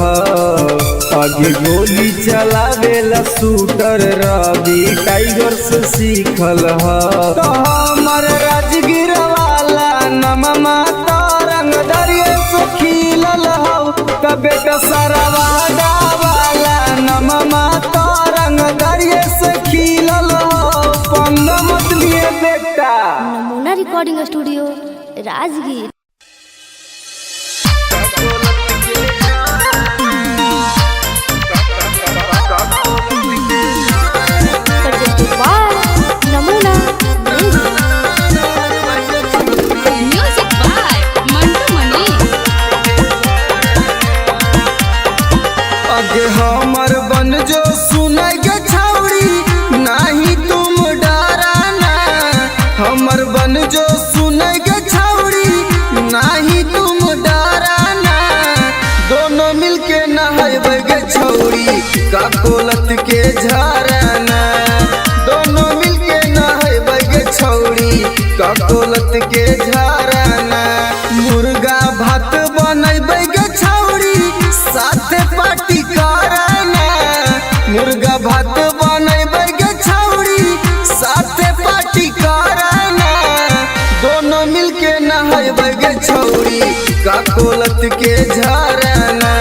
आगे गोली चलावेला शूटर रवि टाइगर से सीखल ह। तो हमर राजगीर वाला नममा तरंग दरिये से खिलल हो। तो बेटा सरवादा वाला नममा तरंग दरिये से खिलल हो। पंग मत लिए बेटा। नमूना रिकॉर्डिंग स्टूडियो राजगीर। नमूना म्यूजिक बाय मंटू मनी। आगे हमर बन जो सुनाई गे छौड़ी नहीं तुम डराना। हमर बन जो सुनाई गे छौड़ी नहीं तुम डराना। दोनों मिलके नहाइबे गे छौड़ी का कोलत के झरना। दोनों मिलके नहाइबे गे छौड़ी का कोलत के झरना। मुर्गा भात बनैबे गे छौड़ी साथे पार्टी कराना। मुर्गा भात बनैबे गे छौड़ी साथे पार्टी कराना। दोनों मिलके नहाइबे गे छौड़ी का कोलत के झरना।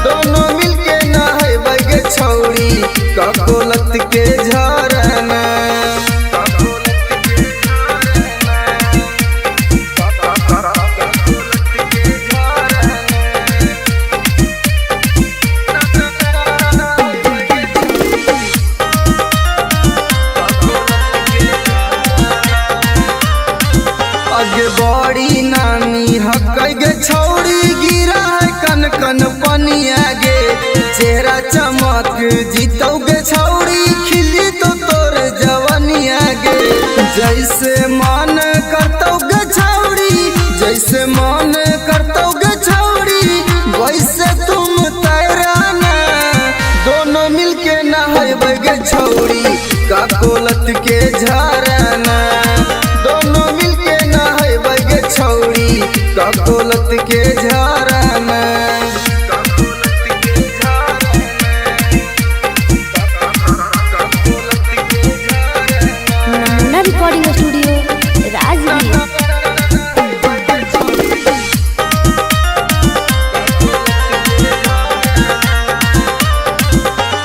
दोनों मिलके नहाइबे गे छौड़ी का कोलत के झरना। आगे बड़ी नामी हकई गे छौड़ी गिरा है कन कन पनिया गे। चेहरा चमक जीतौ गे छौड़ी खिली तो तोर जवनिया गे। जैसे मन करतौ गे छौड़ी जैसे मन करतौ गे छौड़ी वैसे तुम तैराना। दोनों मिलके नहाइबे गे छौड़ी का कोलत के झरना। दोनों मिलके नहाइबे गे छौड़ी का कोलत के झरना। नमूना रिकॉर्डिंग स्टूडियो राजगीर।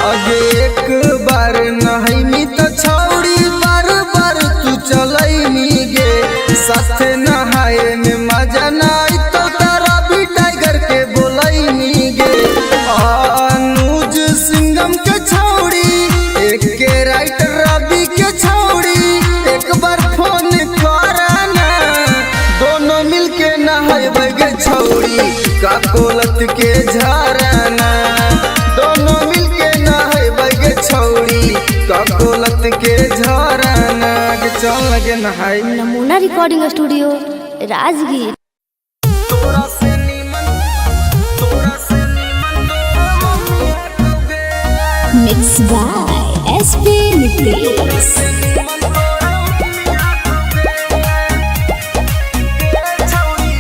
आगे एक बार नहाइमी तो छौड़ी बार बार तू चलैमी गे। साथे नहाए में मजा नाई तो तारा भी टाइगर के बोलैमी गे। अनुज सिंघम के छौड़ी एक के राइटर रवि के छौड़ी एक बार फोन कराना। दोनों मिलके नहाइबे गे छौड़ी का कोलत के झरना। दोनों मिलके नहाइबे गे छौड़ी का कोलत के झरना। के चल लगे नहाई। Namuna recording studio Rajgir. Mix by SP Nitesh.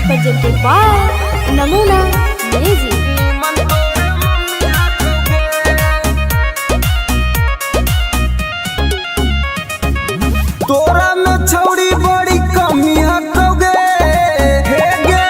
presented by Namuna music. तोरा में छौड़ी बड़ी कमी हटोगे। हे गे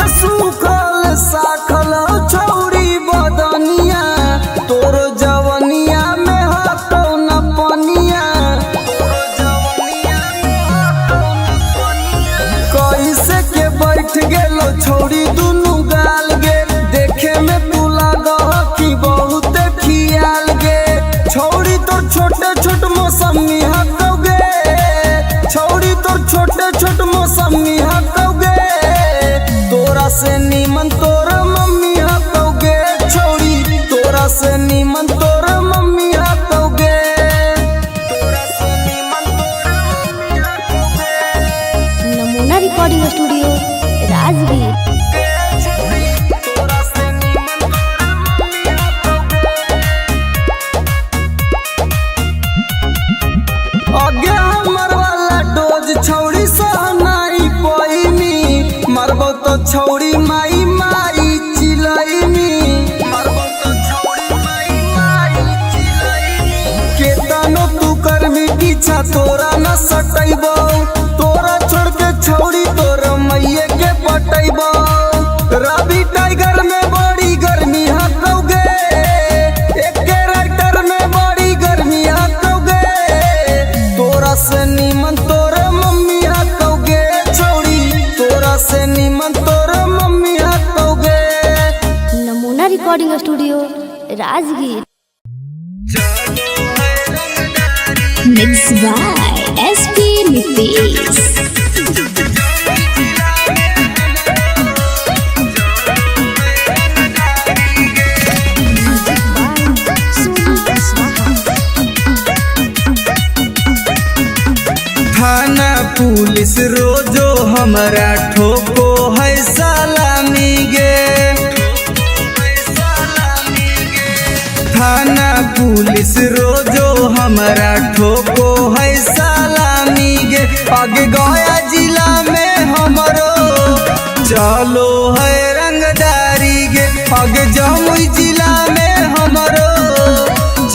आगे सूखल साखल छौरी बदनिया तोर जवनिया में हटो न पनिया कैसे के बैठ गेलो छौरी दुनु गाल गे देखे में पुला गह की बहुत खियाल गे छौरी तोर छोटे छोट मौसमी हटोगे छौरी तोर छोटे छोट मौसमी हटोगे तोरा से नीमन तोर मम्मी हटोगे छौरी तोरा से नीमन तोर मम्मी हटोगे तोरा से नीमन तोर मम्मी हटोगे नमूना रिकॉर्डिंग स्टूडियो राजगीर। तोरा से नीमन तोर मम्मी आगे हमर वाला डोज छौरी सहनाई पैनी मरबो तो छौरी माई माई चिलैनी मरबो तो छौरी माई माई चिलैनी केतनो तू करबी पीछा तोरा न सटैबो तोरा छोड़ के छौरी तोर मैये के पटैबो रवि टाइगर में बड़ी गर्मी हटोगे एके राइटर में बड़ी गर्मी हटोगे तोरा से नीमन तोर मम्मी हटोगे छौरी तोरा से नीमन तोर मम्मी हटोगे नमूना recording studio Rajgir. Mixed by SP Nitish. थाना पुलिस रोजो हमारा ठोको है सलामी गे थाना पुलिस रोजो हमारा ठोको है सलामी गे आगे गया जिला में हमरो चलो है रंगदारी गे आगे जमुई जिला में हमरो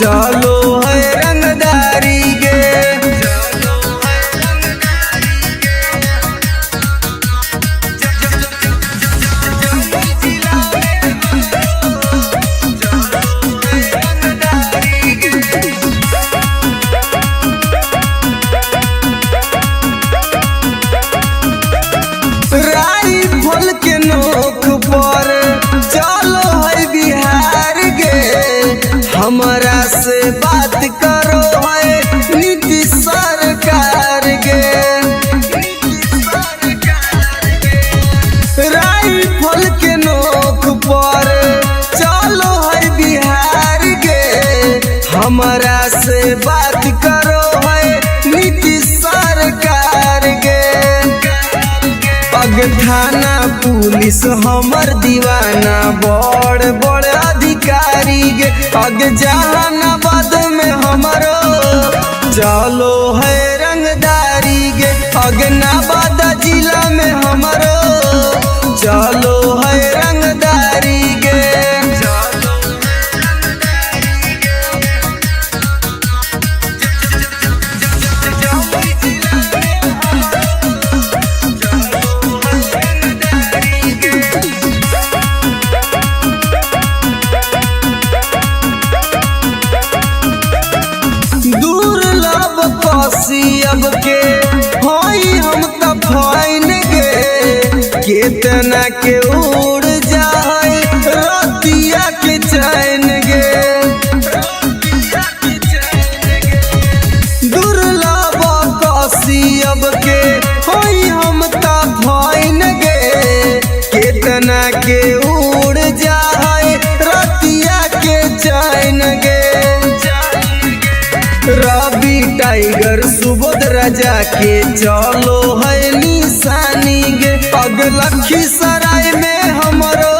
चलो है रंगदारी गे राइफल के नोक पर चलो है बिहार गे हमरा से बात करो है नीतीश सरकार गे राइफल के नोक पर चलो है बिहार गे हमरा से बात करो है नीतीश सरकार गे पग थाना पुलिस हमर दीवाना बड़ बड़ अधिकारी गे पग जहानाबाद में हमरो चलो है रंगदारी गे पग नवादा जिला में हमरो चलो है रंगदारी गे दुर्लभ कसियब के होई हम त फाइन गे केतना के उड़ जाए रतिया के चैन गे दुर्लभ कसियब के होई हम त फाइन गे केतना के उड़ जाए रतिया के चैन गे रवि टाइगर सुबोध राजा के चलो है निशानी गे पग लखीसराय में हमरो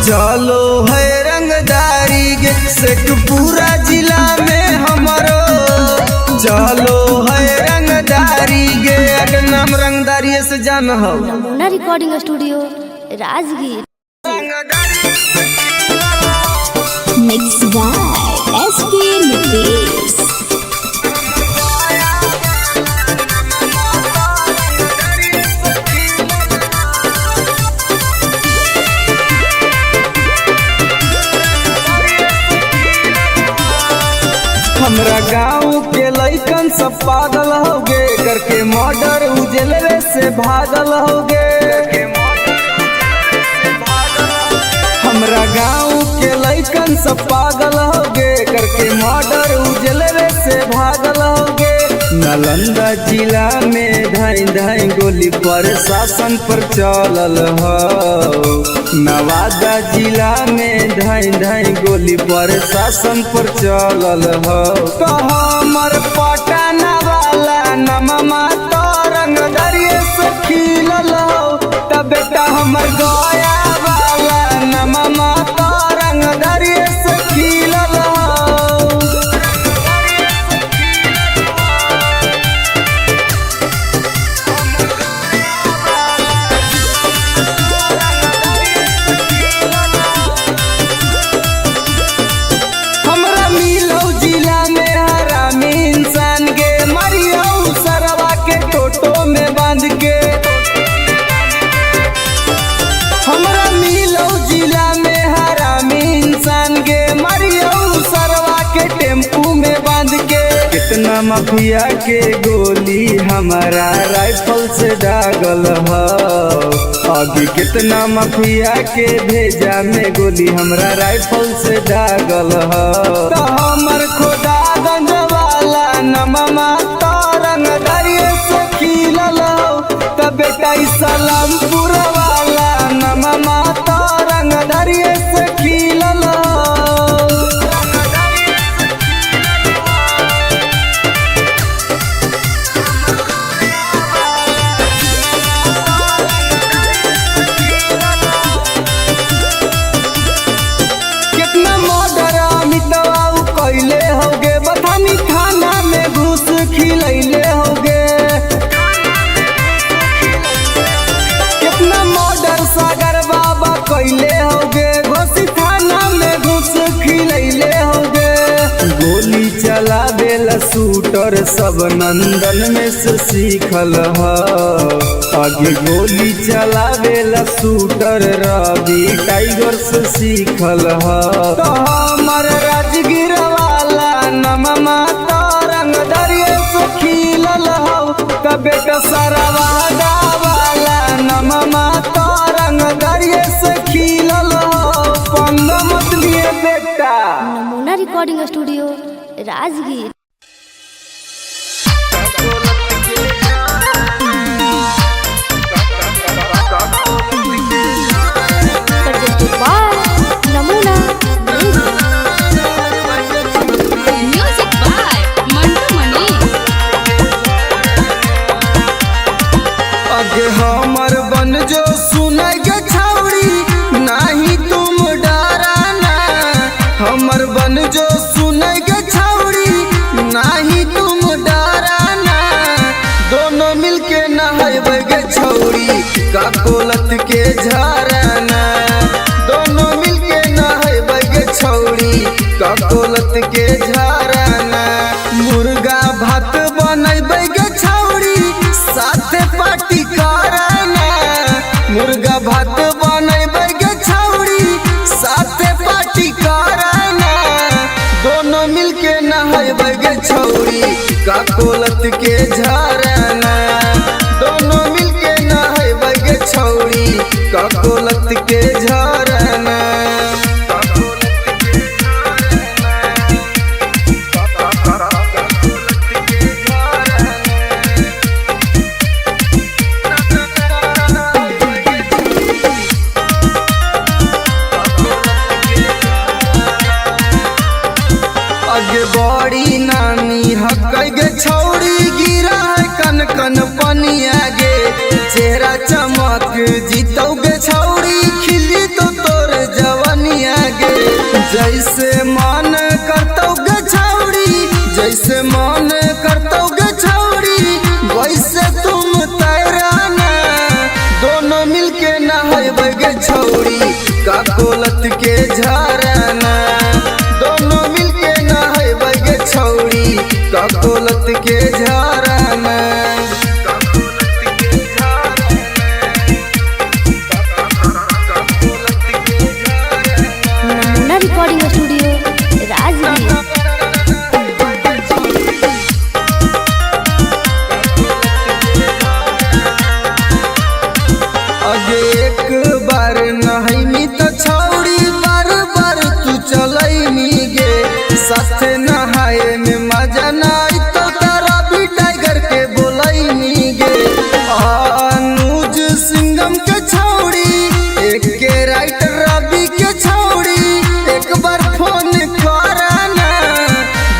चलो है रंगदारी गे शेखपुरा जिला में हमरो चलो है रंगदारी गे अगर नाम रंगदारी से जान हो नमूना recording studio Rajgir. Mixed by SP Nitish. भागल होगे। हमरा गाँव के लइकन सब पागल होगे, करके मर्डर उजलवे से भागल होगे। नालंदा जिला में धाई धाई गोली प्रशासन पर चलल हो। नवादा जिला में धाई धाई गोली प्रशासन पर चलल हो। तो हमर पटना वाला नममा तो रंग दरिये से खिलल हो। तब बेटा हमर गया वाला नममा तो रंग दरिये से खिलल हो। हमरा मिलौ जिला में हरामी इंसान के, मरियौ सरवा के टोटो में बांध के। हमरा मिलौ जिला में हरामी इंसान के, मरियौ सरवा के टेम्पू में बांध के। कितना माफिया के गोली हमारा राइफल से दागल हो। अभी कितना माफिया के भेजा में गोली हमरा राइफल से दागल हो। तो हमर खोदागंज वाला नममा तो रंग दरिये से खिलल हो। तो बेटा सलामपुर वाला नममा तो रंग दरिये से खिलल हो। कितना मर्डर अमितवा कैले होगे, बथानी थाना में घूस खिलैले होगे। कितना मर्डर सागर बाबा कैले होगे, घोसी थाना में घूस खिलैले होगे। गोली चलावेला शूटर सब नंदन में से सीखल हो। आगे गोली चलावेला शूटर रवि टाइगर से सीखल हो। तो हमर राजगीर वाला नममा तो रंग दरिये से खिलल हो। तो बेटा सरवादा वाला नममा तो रंग दरिये से खिलल हो। पंग मत लिए बेटा। नमूना रिकॉर्डिंग स्टूडियो राजगीर। नमूना म्यूजिक बाय मंटू मनी। आगे हमर बन जो सुनाई गे छौड़ी, नाही तुम डराना। हमर बन जो सुनाई गे छौड़ी, नाही तुम डराना। दोनों मिलके नहाइबे गे छौड़ी, का कोलत के झरना। दोनों मिलके नहाइबे गे छौड़ी, का कोलत के झरना। मुर्गा भात बनैबे गे छौड़ी, साथे पार्टी करना। मुर्गा भात बनैबे गे छौड़ी, साथे पार्टी करना। दोनों मिलके नहाइबे गे छौड़ी, का कोलत के झरना। दोनों मिलके नहाइबे गे छौड़ी, का कोलत के झरना। आगे बड़ी नामी हकै गे छौड़ी, गिरा है कन कन पनिया गे। चेहरा चमक जीतौ गे छौड़ी, खिली तो तोर जवनिया गे। जैसे मन करतौ गे छौड़ी, जैसे मन करतौ गे छौड़ी, वैसे तुम तैराना। दोनों मिलके नहाइबे गे छौड़ी, का कोलत के झरना। दोनों मिलके नहाइबे गे छौड़ी, का कोलत के झरना। नमूना रिकॉर्डिंग स्टूडियो राजगीर। आगे एक बार नहैनी तो छौड़ी बार बार तू चलैनी गे साथ नहाए में मजा नाई तो तारा भी टाइगर के बोलैनी गे अनुज सिंघम के छौड़ी एक के राइटर रवि के छौड़ी एक बार फोन कराना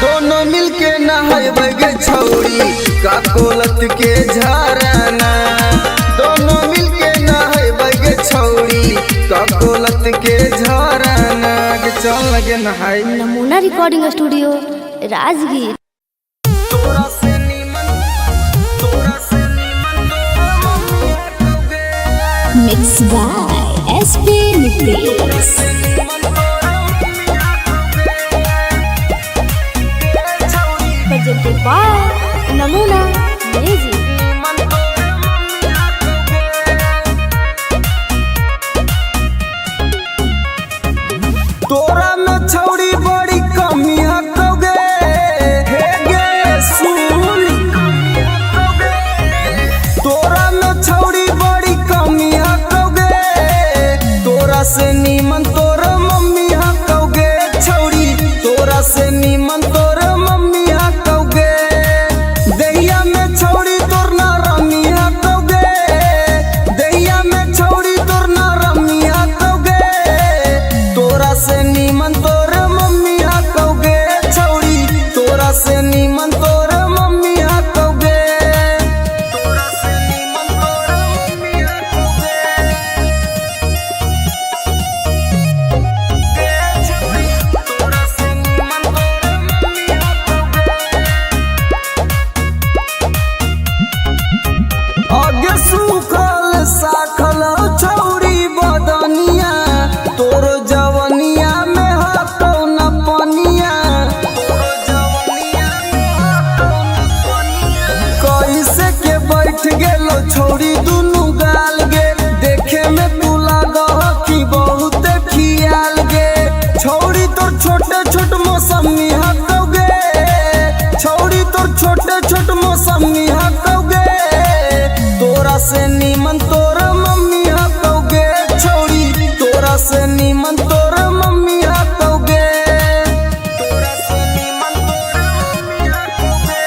दोनों मिलके नहाए गे छौड़ी का कोलत के झराना दोनों मिलके नहाए गे छौड़ी का कोलत के झराना के चल लगे नहाए। नमूना रिकॉर्डिंग स्टूडियो राजगीर। तोरा से नीमन mix by SP Nitesh. presented by Namuna music. तोरा में छौड़ी बड़ी कमी हकोगे हे गे सुन तोरा में छौड़ी बड़ी कमी हकोगे तोरा से नीमन तोर मम्मी हकोगे छौड़ी तोरा से नीमन तोर मम्मी हकोगे दहिया में छौड़ी तोर ना रमी हकोगे दहिया में छौड़ी तोर ना रमी हकोगे तोरा से नीमन तोर मम्मी हकोगे छौड़ी तोरा से नीमन तोर मम्मी हकोगे तोरा से नीमन तोर मम्मी हकोगे छौड़ी तोरा से नीमन तोर मम्मी हकोगे आगे सूखल साखल छौड़ी बदनिया तोर जवनिया में हटौ न पनिया कैसे के बैठ गेलो छौड़ी दुनु गाल गे देखे में तू लागह कि बहुत खियाल गे छौड़ी तोर छोटे छोट मौसमी हकोगे छौड़ी तोर छोटे छोट मौसमी हकोगे तोरा से नीमन तोर मम्मी हकोगे छौड़ी तोरा से नीमन तोर मम्मी हकोगे तोरा से नीमन तोर मम्मी हकोगे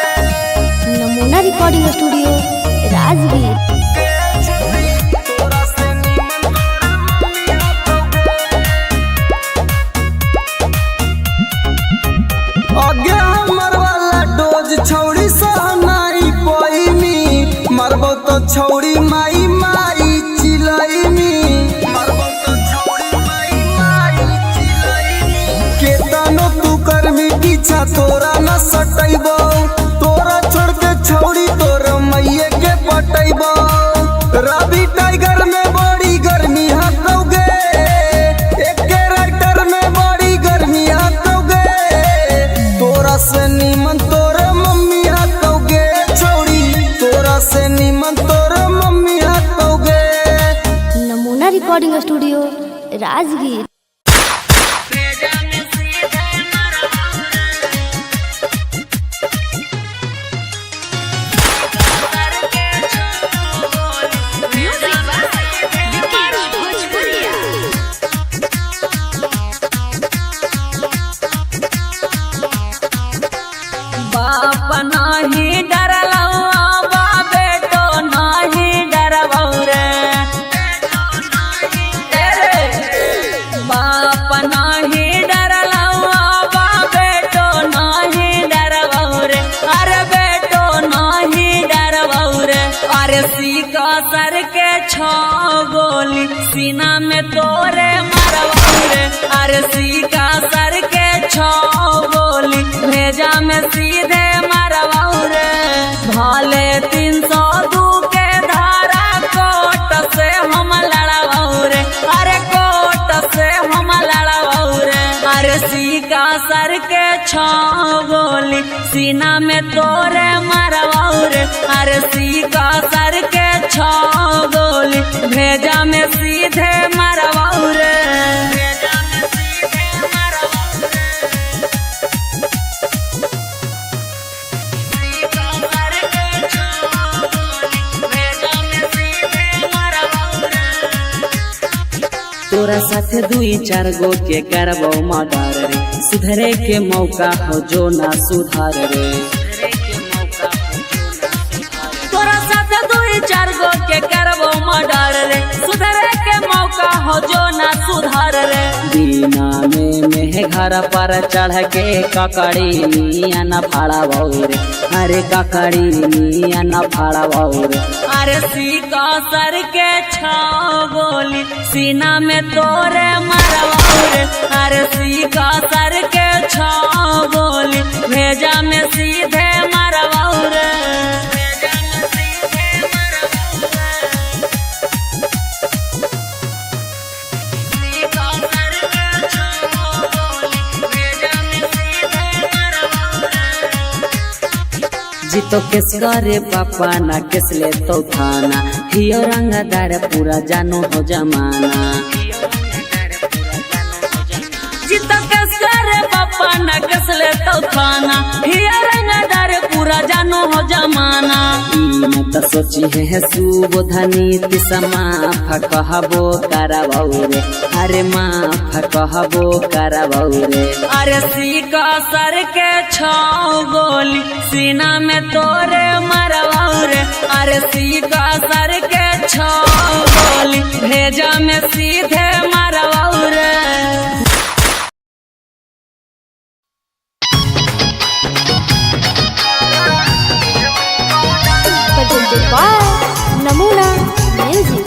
नमूना रिकॉर्डिंग स्टूडियो राजगीर। तोरा से नीमन तोर मम्मी हकोगे आगे हमर वाला डोज छौड़ी सहनाई पैनी मरबो तो छौड़ी माई माई चिलैनी मरबो तो छौड़ी माई माई चिलैनी केतनो तू करमी पीछा तोरा न सटैबो तोरा छोड़ के छौड़ी तोर मैये के पटैबो रवि टाइगर में बड़ी गर्मी हकोगे एक के राइटर में बड़ी गर्मी हकोगे तोरा से नीमन तोर मम्मी हकोगे छौड़ी तोरा से नीमन तोर मम्मी हकोगे नमूना रिकॉर्डिंग स्टूडियो राजगीर। बाप नाही डरलौ बा बेटो नाही डरबौ रे बाप नाही डरलौ बा बेटो नाही डरबौ रे अरे बेटो नाही डरबौ रे अरे सीका सर के छो गोली सीना में तोरे मरबौ रे अरे सीका सर के छो गोली भेजा में सीधे मरबौ रे भले 302 के धारा कोट से हम लड़बौ रे अरे कोट से हम लड़बौ रे अरे सीका सर के छो गोली सीना में तोरे मरबौ रे अरे सीका सर के छो गोली भेजा में सीधे मरबौ रे भेजा में सीधे मरबौ रे सीका सर के छो गोली भेजा में सीधे मरबौ रे तोरा साथे दुई चार गो के करबो मर्डर रे, सुधरे के मौका हो जो ना सुधार रे। तोरा साथे दुई चार गो के करबो मर्डर रे, सुधरे के मौका हो जो ना सुधार रे। दीना में घर पर चढ़ के ककड़ी मिया न फाड़ा रे, अरे ककड़ी मिया न फाड़ा रे। अरे सीका सर के छाओ गोली सीना में तोरे मरवाओ रे, अरे सीका सर के छाओ गोली भेजा में सीधे मरवाओ रे। जीतो किस करे पापा ना किस ले तो थाना, हियो रंगदार पूरा जानो हो जमाना। जीतो किस करे पापा ना किस ले तो थाना, हियो रंगदार पूरा जानो हो जमाना। तो सोची है सुबोधनी माफ कहबो करबो रे, अरे माफ कहबो करबो रे। अरे सीका सर के छाओ गोली सीना में तोरे मरवाओ रे, अरे सीका सर के छाओ गोली भेजा में सीधे मरवाओ रे। presented by Namuna Music.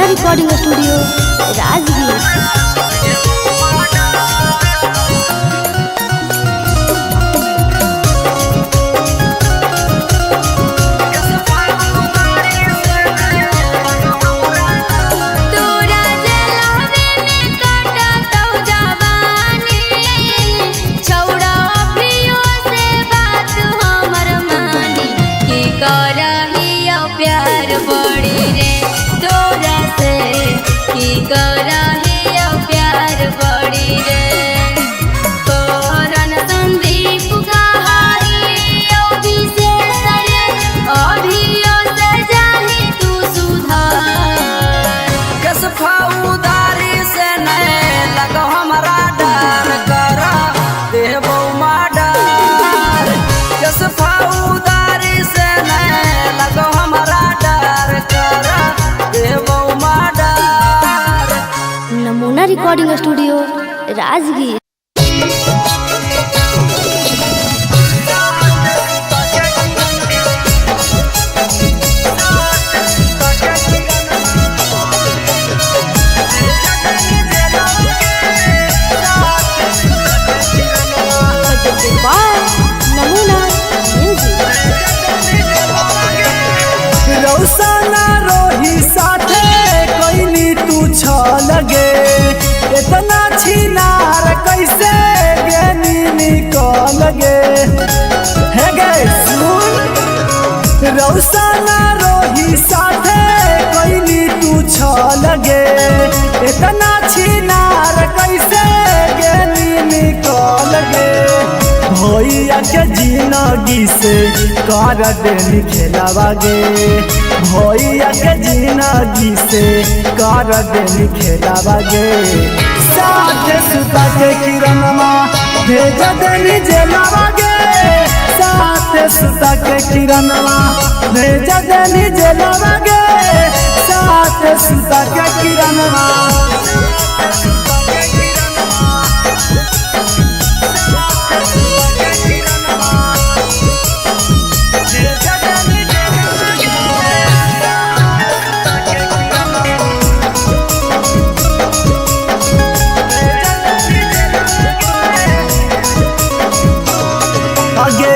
Recording studio Rajgir. फौदारी से नहीं लगो हमारा डर कर रिकॉर्डिंग स्टूडियो राजगीर। नमूना म्यूजिक। रौसना रोही साथे कोई तू छ लगे इतना छिनार कैसे गेनी निकल गे हे गे सुन रौसना रोही साथे कोई तू छ लगे इतना छिनार कैसे गेनी निकल गे भैया के जिंदगी से कर देनी खेलावा गे भैया के जिंदगी से कर देनी खेलावा गे साथ सुता के किरणमा भेज देनी जेलावा गे साथ सुता के किरणमा भेज देनी जेलावा गे साथ सुता के किरणमा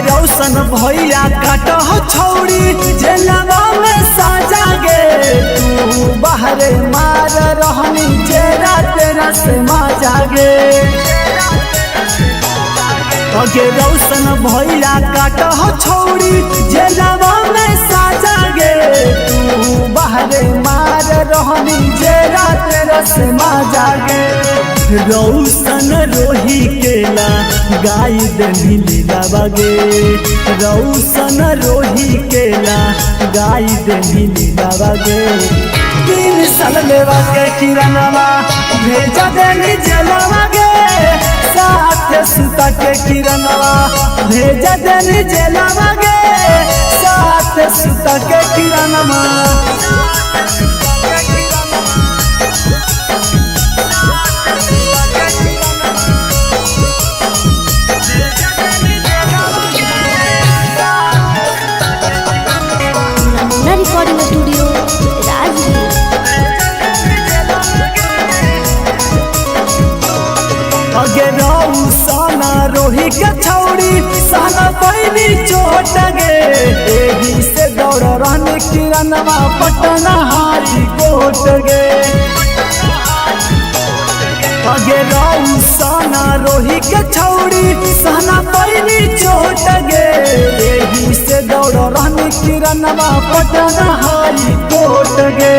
रौशन भैया काट छौड़ी जेलवा में साजा गे तू बाहरे मार रहनी जेरा तेरा से माजा गे अगे रौशन भैया काट छौड़ी जेलवा में साजा गे तू बाहरे मार रहनी जेरा तेरा से माजा गे रौशन रोही केला गाय दही लीला बगे रौशन रोही केला गाय दही लीला बगे 3 साल लेवा के किरणवा भेजा देनी जेलवा गे साथ सुता के किरणवा भेजा देनी जेलवा गे साथ सुता के किरणवा रिकॉर्डिंग स्टूडियो राजगीर। अगे रौसना रोही के छौड़ी साना पैनी चोट गे एही से दौड़ रहने किरणवा पटना हारी कोट गे अगे रौसना रोही के छौड़ी साना पैनी चोट गे एही से दौड़ रहने किरणवा पटना हारी कोट गे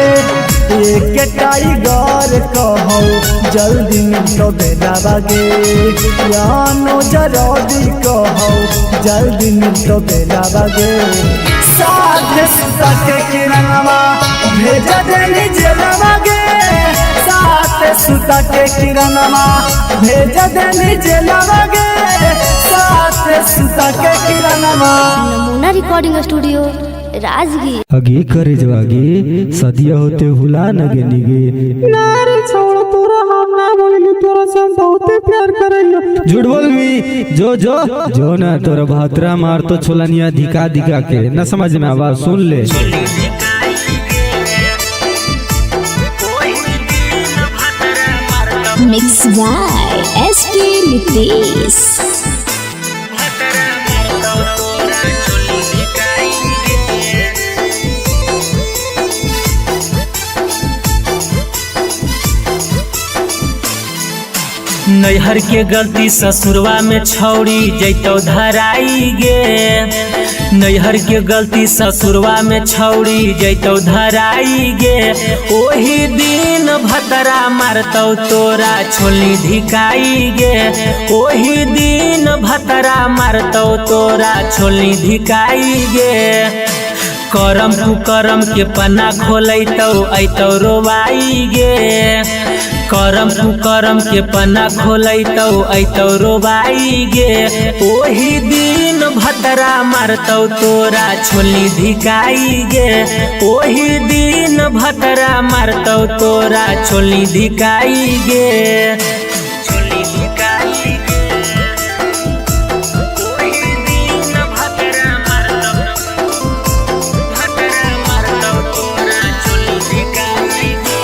एक टाइगर कहो जल्दी मिलो बेला बगे यानो जल्दी कहो जल्दी मिलो बेला बगे साथ सुता के किरणवा भेज देनी जेलवा गे साथ सुता के किरणवा भेज देनी जेलवा गे साथ सुता के किरणवा। नमूना रिकॉर्डिंग स्टूडियो राजगीर। अगे करे जवागे सदिया होते हुला नगे निगे नारे छोड़ तोरा हम ना बोलेंगे तोरा से हम बहुत प्यार करेंगे झूठ बोल मी जो ना तोरा भातरा मार तो छोलनिया दिखा के ना समझ में आवाज सुन ले मिक्स बाय एसपी नितेश। नैहर के गलती ससुरवा में छौड़ी जैतो धराई गे नैहर के गलती ससुरवा में छौड़ी जैतो धराई गे ओही दिन भतरा मारतौ तोरा छोली धिकाई गे ओही दिन भतरा मारतौ तोरा छोली धिकाई गे करम कुकरम के पन्ना खोलैतौ ऐतौ रोवाई गे करम कुकरम के पन्ना खोलैतौ ऐतौ रोवाई गे ओही दिन भतरा मारतौ तोरा छोली धिकाई गे ओही दिन भतरा मारतौ तोरा छोली धिकाई गे, छोली धिकाई गे। ओही दिन भतरा मारतौ तोरा छोली धिकाई गे।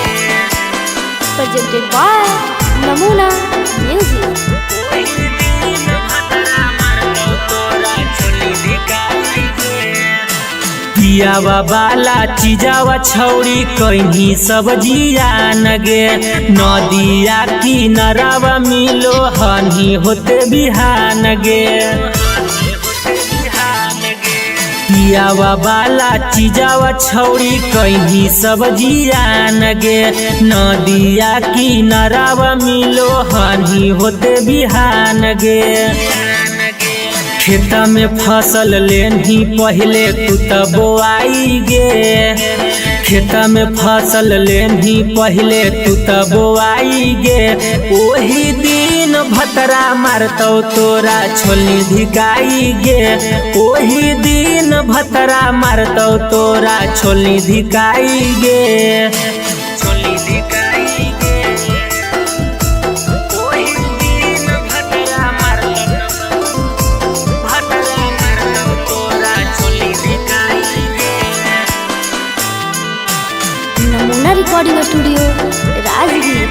presented by Namuna Music. पियावा वाला चीजावा छौड़ी कहीं सब्जिया नगे, नदिया किनारावा मिलो हनी होते बिहान गे। पियावा वाला चीजावा छौड़ी कहीं सब्जिया नगे, नदिया किनारावा मिलो हनी होते बिहान गे। खेता में फसल लेनी पहले तू त बोआई गे, खेता में फसल लेनी पहले तू त बोआई गे। ओही दिन भतरा मारतौ तोरा छोली धिकाई गे, ओही दिन भतरा मारतौ तोरा छोली धिकाई गे, छोली धिकाई गे। नमूना रिकॉर्डिंग स्टूडियो राजगीर।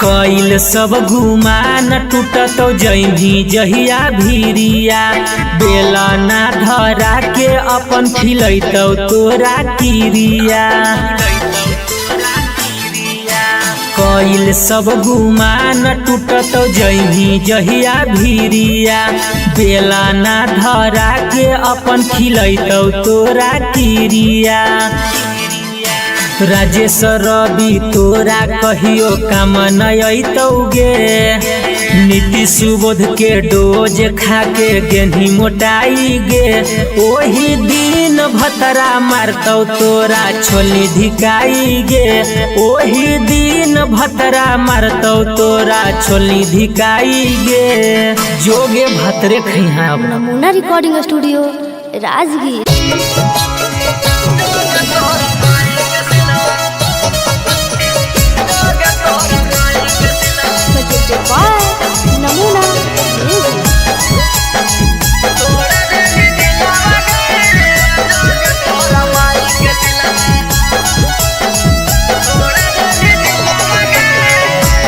कइल सब गुमान टूटतौ जइही जहिया भीरिया, बेला ना धरा के अपन खिलैतौ तोरा किरिया। कइल सब गुमान टूटतौ जइही जहिया भीरिया, बेला ना धरा के अपन खिलैतौ तोरा किरिया। राजेश रवि तोरा कहियो काम नयतौ गे, नीति सुबोध के डोज खा के गेंधी मोटाई गे। ओही दिन भतरा मारतौ तोरा छोली धिकाई गे, ओही दिन भतरा मारतौ तोरा छोली धिकाई गे। जोगे भतरे खैहा। Namuna recording studio Rajgir. presented by Namuna Music.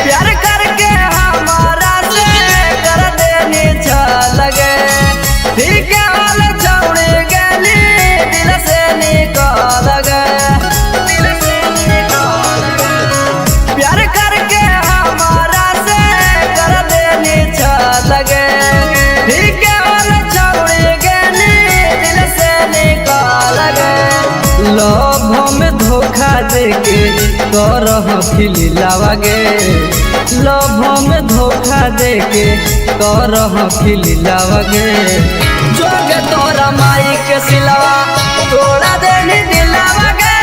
प्यार करके हमारा से कर देने लगे, फिर क्या हाल छौड़े गली दिल से निकाल गए, दिल से निकाल गए। प्यार करके हमारा से कर देने लगे, फिर क्या हाल छौड़े गली दिल से निकाल गए। लोभ में धोखा देके करह खिलावा गे, लोभ में धोखा देके करह खिलावा गे। जोगे तोरा माई के सिलावा तोड़ा देनी दिलावा गे,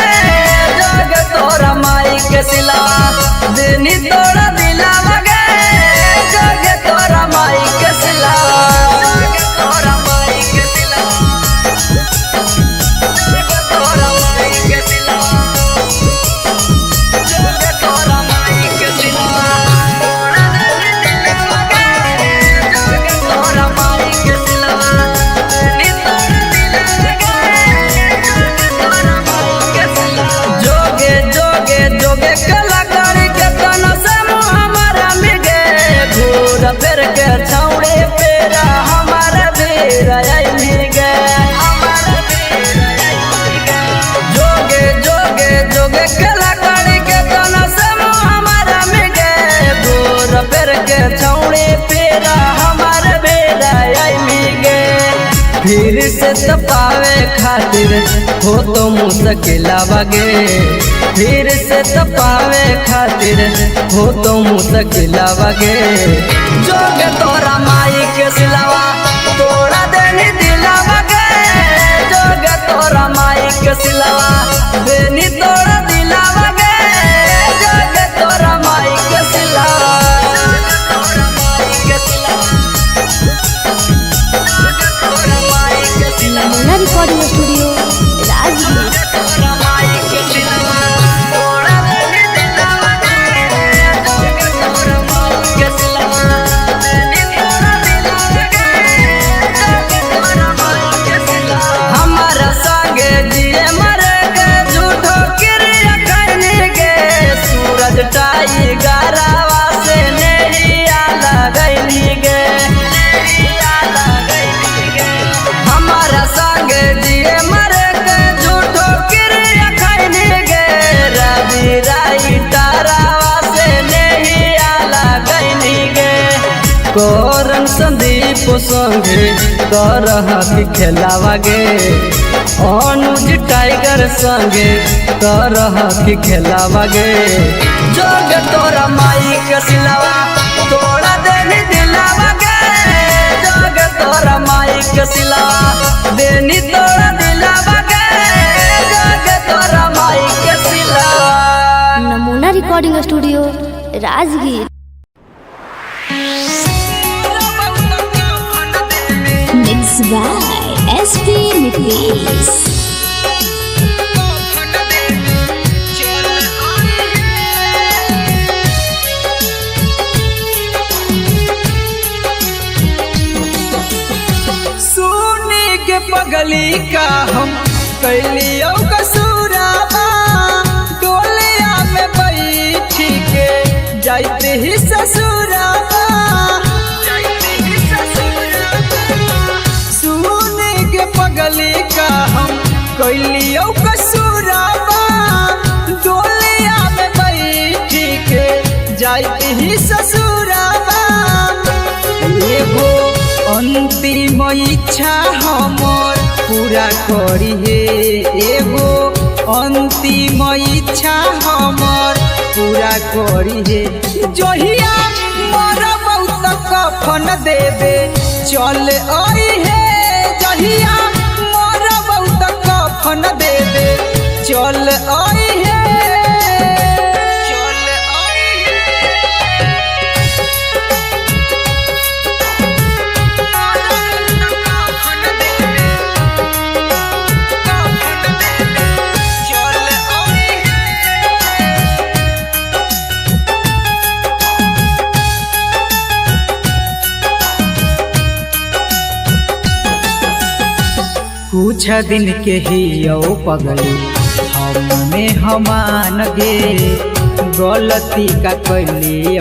जोगे तोरा माई के सिलावा देनी तोड़ा दिलावा गे। जोगे तोरा माई के सिलावा, जोगे तोरा माई के सिलावा, जोगे तोरा माई के सिलावा, जोगे तोरा माई के सिलावा तोड़ा देनी दिलावा गे, जोगे तोरा माई के सिलावा देनी तोड़ा दिलावा गे, जोगे तोरा माई के सिलावा। जोगे जोगे जोगे कलाकारी के तना से हमारा मिगे, घूर फिर के छौड़े पेरा हमारे भीर आई मिगे, हमारे भीर आई मिगे। जोगे जोगे जोगे कलाकारी के तना से हमारा मिगे, घूर फिर के छौड़े पेरा हमारे भीर आई मिगे। फिर से तपावे खातिर हो तो मुश्किला बगे, फिर से तपावे खातिर हो तो मुश्किला बगे। जोगे तोरा माई के सिलावा तोड़ा देनी दिलावा गे, जोगे तोरा माई के सिलावा देनी तोड़ा दिलावा गे। जोगे तोरा माई के सिलावा, जोगे तोरा माई के सिलावा, जोगे तोरा माई के सिलावा। Recording studio Rajgir. हमारा संगे जिए मरे के झूठो क्रिया करने के सूरज टाइगरवा से नैया लगैली गे। हमारा संगे जिए मरे के झूठो क्रिया करने के रवि राइटरवा से नैया लगैली गे। कोरन संदीप संगे करह खेलावा गे। अनुज टाइगर संगे करह खेलावा गे। जोग तोरा माई के सिलावा तोड़ा देनी दिलावा गे। जोग तोरा माई के सिलावा देनी तोड़ा दिलावा गे। जोग तोरा माई के सिलावा। नमूना recording studio Rajgir. Mixed by SP Nicolaus. सोने के पगली का हम कैलियो कसूराबा। डोलिया में बैठी के जाते ही ससुराबा। सोने के पगली का हम कैलियो कसूराबा। डोलिया में बैठी के जाते ही ससुराबा। एगो अंतिम इच्छा हमर पूरा करी हे। एगो अंतिम इच्छा हमर पूरा करी हे। जहिया मरब त कफन देबे चल आई हे। जहिया मरब त कफन देबे चल आई हे। कुछ दिन के ही यो पगली हमने हमान गे। गलती का कैली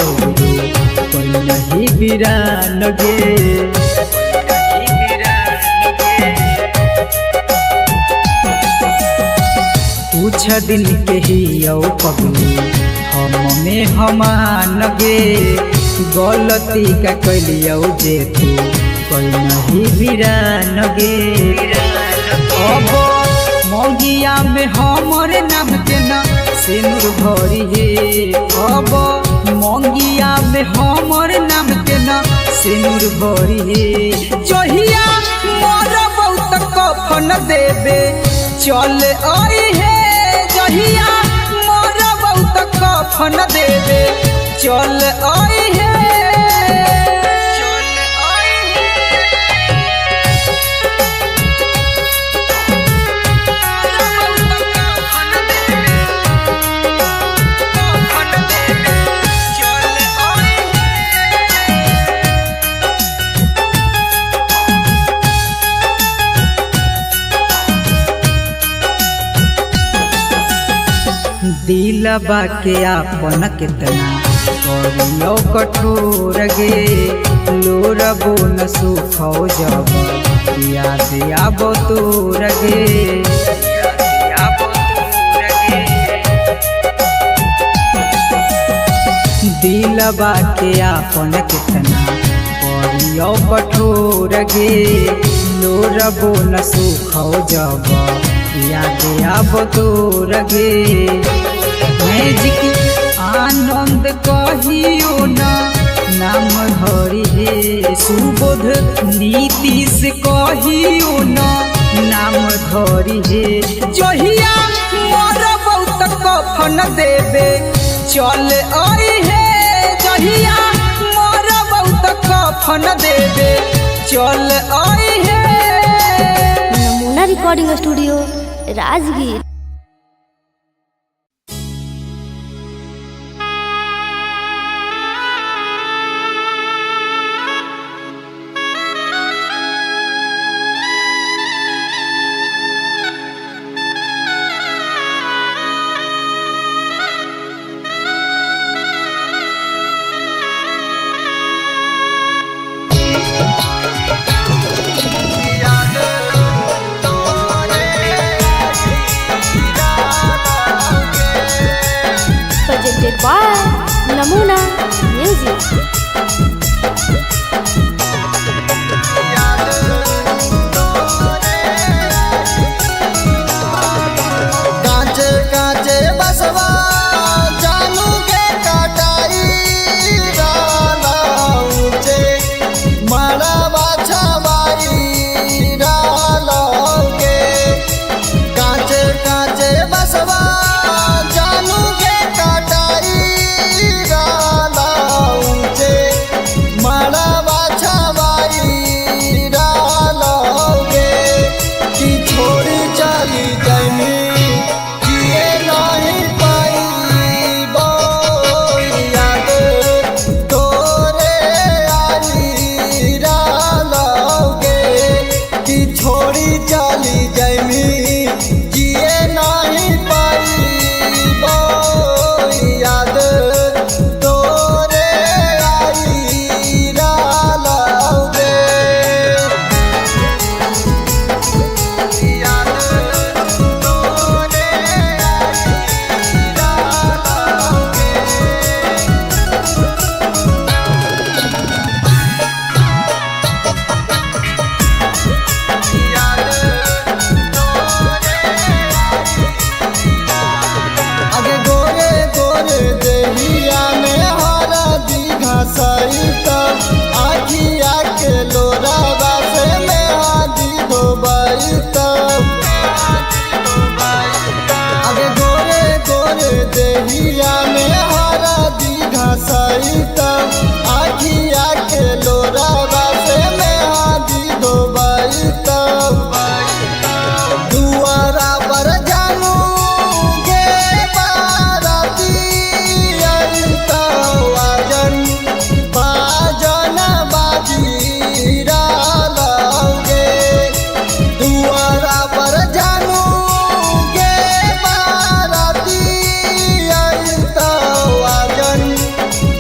कोई नहीं बिरान गे। कुछ दिन के ही यो पगली हमने हमान गे। गलती का कैली जे तू कोई नहीं बिरान गे। अब मौगिया में हमर नाम के ना सिंदूर भरी हे। अब मौगिया में हमर नाम के ना सिंदूर भरी हे। जहिया मरब त कफन देबे चल आई हे। जहिया मरब त कफन देबे चल आई हे। दिलबा के आपन कितना करियो कठोर गे। लोरबो न सुखो जब याद आबो तोर गे। दिलबा के आपन कितना करियो कठोर गे। लोरबो न सुखो जब याद आबो तोर गे। मैजिक आनंद कहियो ना नाम हरि हे। सुबोध नीतीश कहियो ना नाम धरि हे। जहिया मरब त कफन देबे चल आई हे। जहिया मरब त कफन देबे चल आई हे। नमूना recording recording studio Rajgir. Presented by Namuna Music। कांचे कांचे बसवा जानू के कटाई डाला ऊंचे मड़वा छवाई डाला के कांचे कांचे बसवा जानू के कटाई डाला ऊंचे मड़वा छवाई डाला के कि छोड़ी चली जानी जिए नहीं पाई याद तोरे आई डालोगे कि छोड़ी चली जानी जिए नहीं पाई याद तोरे आई डालोगे आगे गोरे गोरे देहिया में हरा दीघा सहिता आखिया के लोरावा से में आदि धोबाइता आगे गोरे गोरे देहिया में हरा दीघा सहिता आखिया के लोरावा से में आदि धोबाइता दुआरा पर जानू के बाराती आइता वाजन बाजन बाजी डालोगे दुआरा पर जानू के बाराती आइता वाजन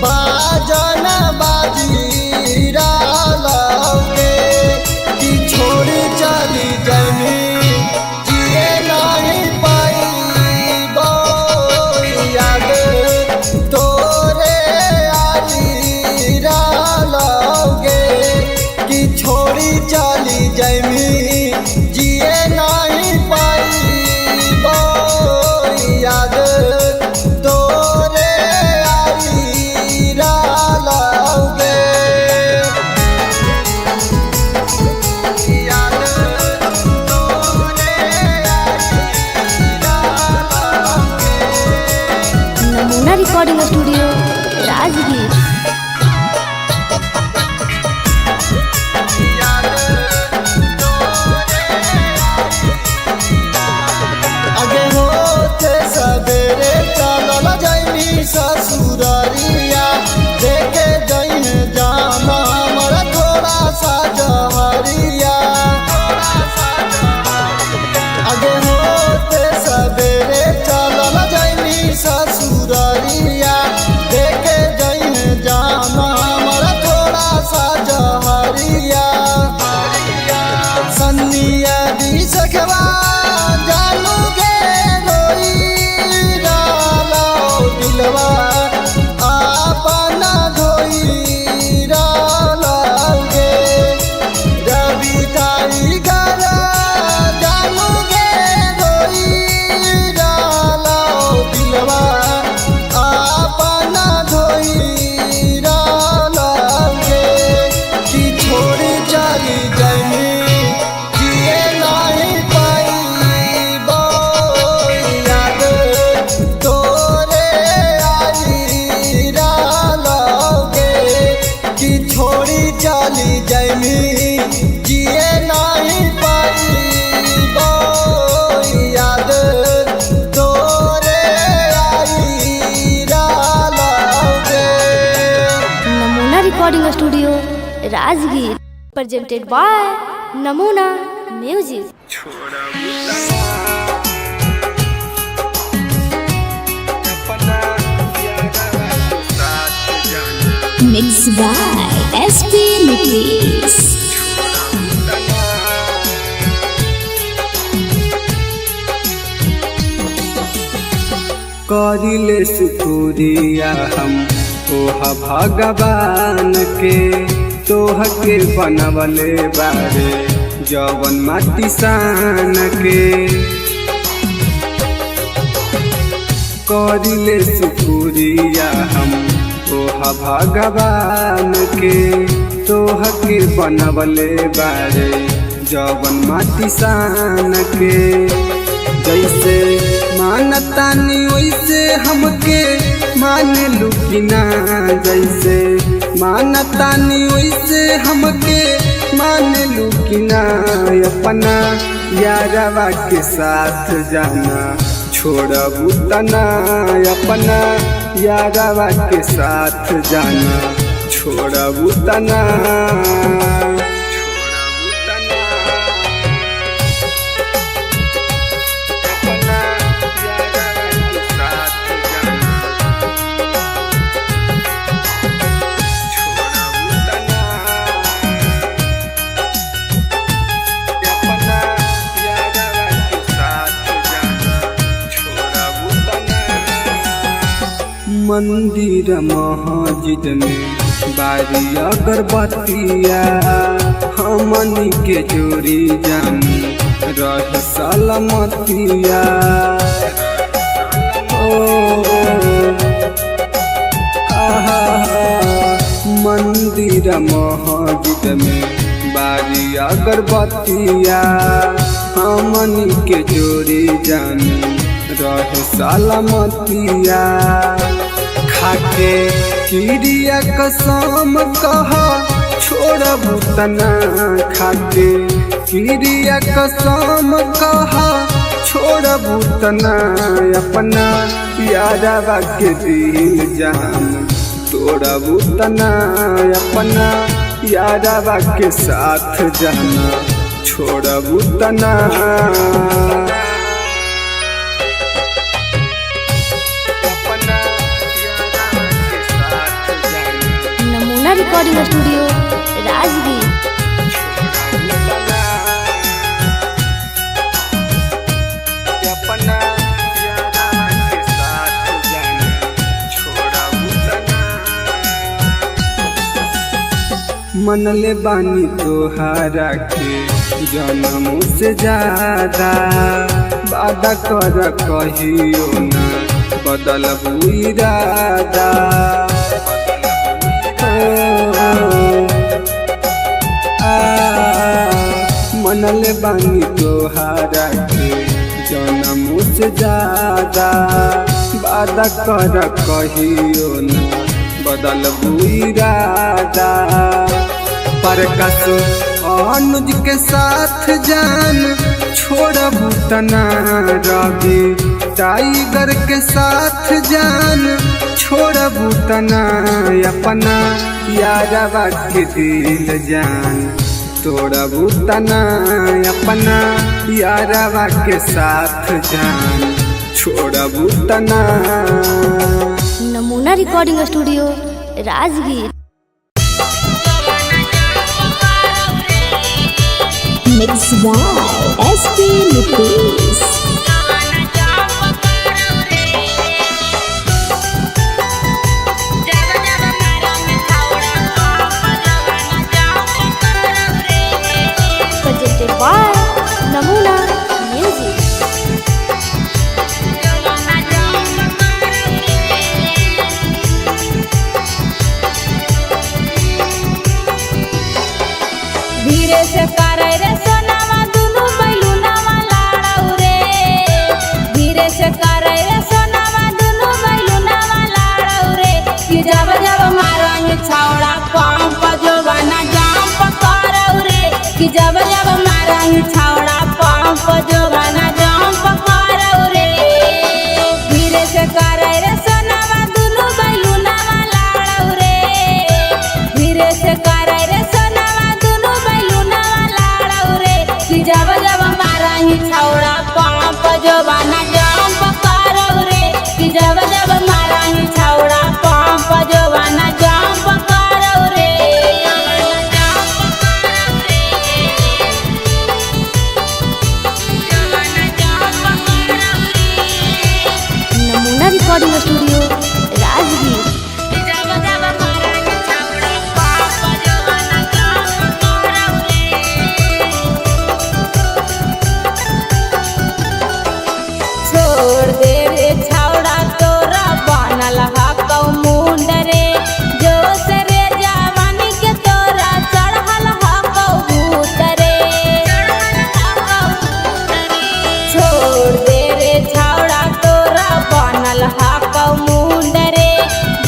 बाजन बाजी डालोगे कि छोड़ी चली जानी जिए नहीं पाई याद तोरे आई डालोगे कि छोड़ी चली जानी जिए नहीं पाई याद तोरे आई डालोगे नमूना रिकॉर्डिंग स्टूडियो राजगीर। आगे होते सवेरे चलल जाइनी ससुरारिया देखे जइने जामा हमारा थोड़ा सा जहरिया आगे होते सवेरे चलल जाइनी ससुरारिया देखे जइने जामा हमारा थोड़ा सा जहरिया सन्निया दी सखवा जानू के रोई डालो दिलवा आपना धोई डालोगे रवि ताई घर जानू के रोई डालो दिलवा आपना धोई डालोगे कि छोड़ी चली जानी जिए नहीं पाई Rajgir presented by Namuna Music. Mixed by SP Nikis. करिले शुक्रिया हम तोहा भगवान के तोह के बनवले बारे जवन माटी सान के करिले शुक्रिया हम तोहा भगवान के तोह के बनवले बारे जवन माटी सान के जैसे मानतानी वैसे हमके मान लू कि ना जैसे मानतानी वैसे हमके मान लू कि ना अपना यारवा के साथ जाना छोड़बू तना अपना यारवा के साथ जाना छोड़बू तना मंदिर मस्जिद में बारी अगरबत्तिया हमनी के जोड़ी जान रह सलामतिया मंदिर मस्जिद में बारी अगरबत्तिया हमनी के जोड़ी जान रह सलामतिया खाके किरिया कसम कहा छोड़बू तना खाके किरिया कसम कहा छोड़बू तना अपना यारवा के दिल जान तोड़बू तना अपना यारवा के साथ जाना छोड़बू तना रिकॉर्डिंग स्टूडियो राजगीर। मनले बानी तोहारा के जन्मों से ज्यादा वादा कर कहियो ना बदलबू इरादा मनले बानी तोहारा के जन्मों से ज्यादा वादा कर कहियो ना बदलबू इरादा प्रकाश अनुज के साथ जान छोड़बू तना रवि टाइगर के साथ जान छोड़बू तना अपना यारवा के दिल जान तोड़बू तना अपना यारवा के साथ जान छोड़बू तना। Namuna recording studio Rajgir. Mixed by SP Nikis. Presented by Namuna Music. धीरे से करे रे सोनावा दुनु बैलुनावा लाड़ौ रे धीरे से करे रे सोनावा दुनु बैलुनावा लाड़ौ रे कि जब जब मारंग छौड़ा पंप जो बना जाम पकड़ौ रे कि जब जब मारंग जवाना जंप करौ रे कि जब जब माराही छौड़ा पंप जवाना जंप करौ रे नमूना रिकॉर्डिंग स्टूडियो राजगीर। छोड़ दे रे छौड़ा तोरा बनल हकौ मुंड रे जोश रे जवानी के तोरा चढ़ल हकौ भूत रे छोड़ दे रे छौड़ा तोरा बनल हकौ मुंड रे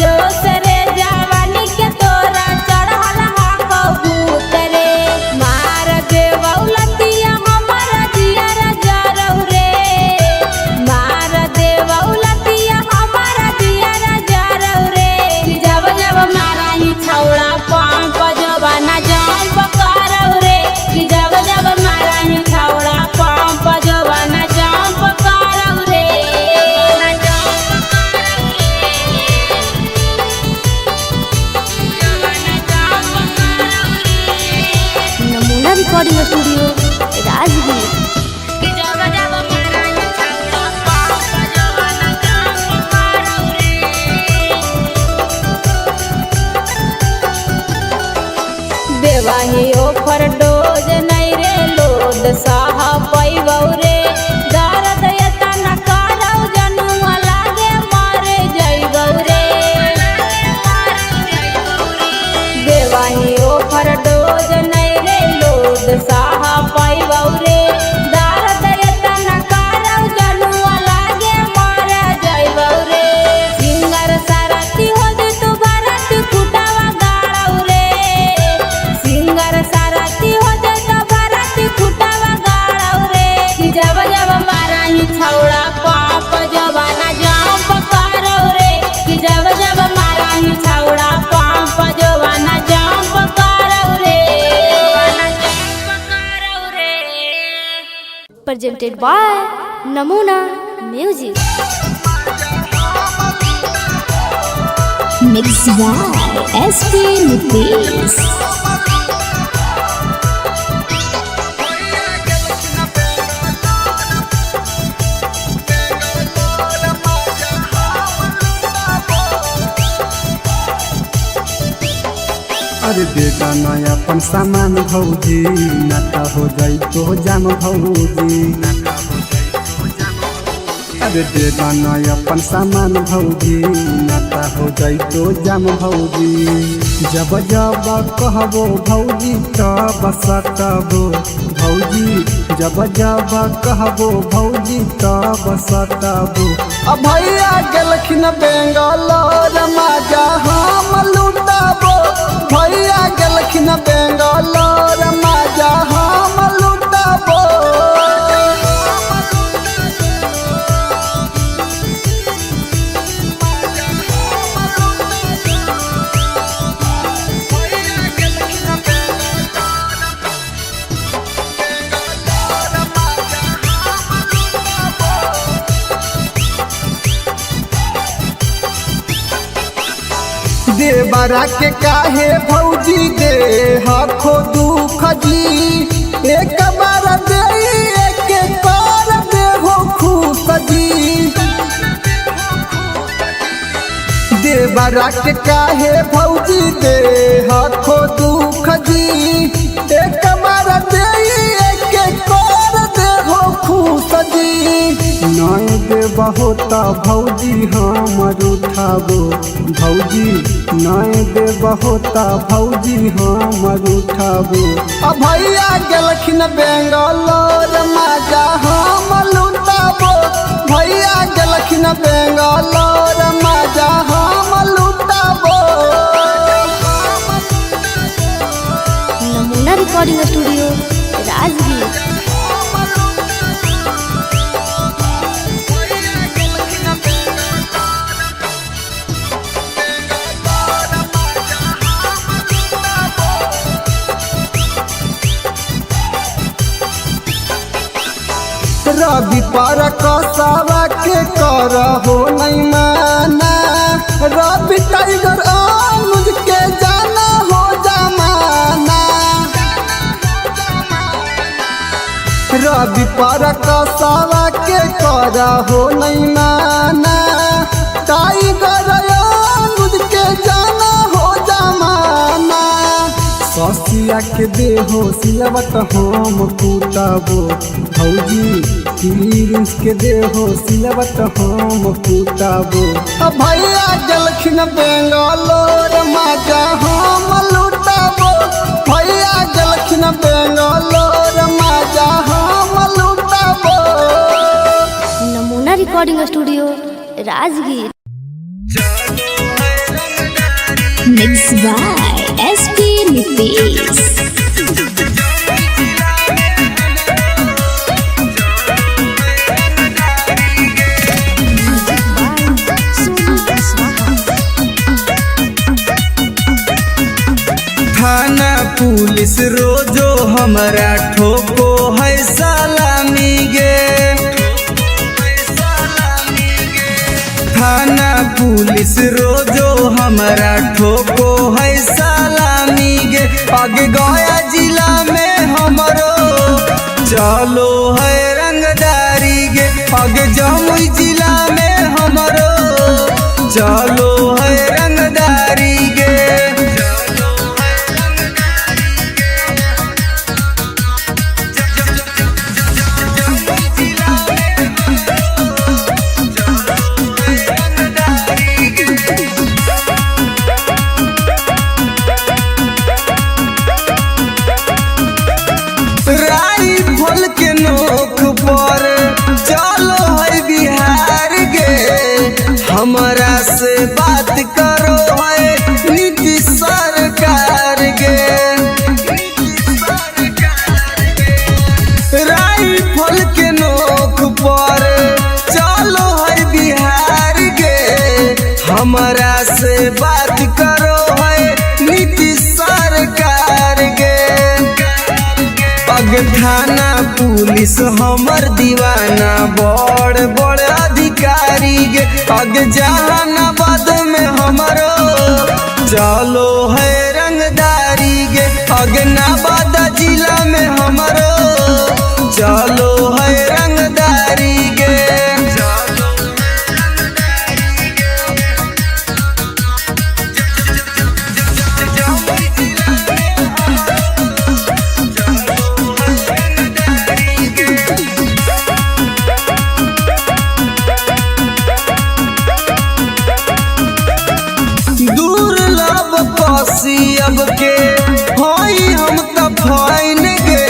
जोश रे जवानी के तोरा चढ़ल हकौ भूत रे मार देवौ लतिया हमर जियर जरौ रे मार देवौ लतिया हमर जियर जरौ रे जब जब माराही छौड़ा पंप जवाना जंप करौ रे कि जब जब माराही छौड़ा पंप जवाना जंप करौ रे नमूना रिकॉर्डिंग स्टूडियो राजगीर। कि जब जब माराही छौड़ा पंप जवाना जंप करौ रे देवाही ओफर डोज नहीं रे लोद साह पैबौ रे दर्द एतना करौ जनुआ लागे मारे जइबौ रे देवाही ओफर डोज नहीं रे लोद साह पैबौ रे दर्द एतना करौ जनुआ लागे मारे जइबौ रे सिंगर सारथी हो जे तू भरत कुटावा गाड़ौ रे सिंगर सारथी हो जे तो भरत कुटावा गाड़ौ रे कि जब जब माराही छौड़ा पाप जवाना जंप करौ रे कि जब जब माराही छौड़ा पाप जवाना जंप करौ रे presented by Namuna music. Mix by SP Nitish. अरे बेटा नया अपन सामान भौजी नाता हो जाई तो जाम भौजी अरे बेटा नया अपन सामान भौजी नाता हो जाई तो जाम भौजी जब जब कहबो भौजी तब सटबो भौजी जब जब कहबो भौजी तब सटबो अब भैया गेलखिन बेंगलोर मजा हम लुटाबो भैया गेलखिन बेंगलोर मजा हम लुटाबो देवरा के काहे भौजी दे हखो दुख जी एक बार दे एक कर दे हो खुश जी देवरा के काहे भौजी दे हखो दुख जी एक बार दे एक कर दे हो खुश जी नय दे बहुत भौजी हमर उठाबो भौजी नय दे बहुत भौजी हमर उठाबो अब भैया गेलखिन बेंगलोर मजा हम लुटाबो भैया गेलखिन बेंगलोर मजा हम लुटाबो नमूना रिकॉर्डिंग स्टूडियो राजगीर। रवि पर कसावा के कर हो नहीं माना, रवि टाइगर अनुज के जाना हो जमाना, रवि पर कसावा के कर हो नहीं माना, टाइगर अनुज के जाना हो जमाना। ससिया के देहो सिलवट हम कुटाबो भौजी, प्रिंस के देहो सिलवट हम कुटाबो। भैया जलखिन बेंगलोर मजा हम लुटाबो, भैया जलखिन बेंगलोर मजा हम लुटाबो। नमूना recording studio Rajgir. Mixed by SP Nitish. थाना पुलिस रोजो हमरा ठोको है सलामी गे, थाना पुलिस रोजो हमरा ठोको है सलामी गे। आगे गया जिला में हमरो चलो है रंगदारी गे, आगे जमुई जिला में हमरो चलो है रंगदारी गे। राइफल के नोक पर चलो है बिहार गे, हमरा से बात करो है नीतीश सरकार गे। राइफल के नोक पर चलो है बिहार गे, हमरा से बात करो है नीतीश सरकार गे। अग थाना पुलिस हमर दीवाना बड़ बड़ अधिकारी गे, अग जहानाबाद में हमरो चलो है रंगदारी गे, अग नवादा जिला में हमरो चलो है रंगदारी गे। दुर्लभ कसियब के हई हम त फाइन गे,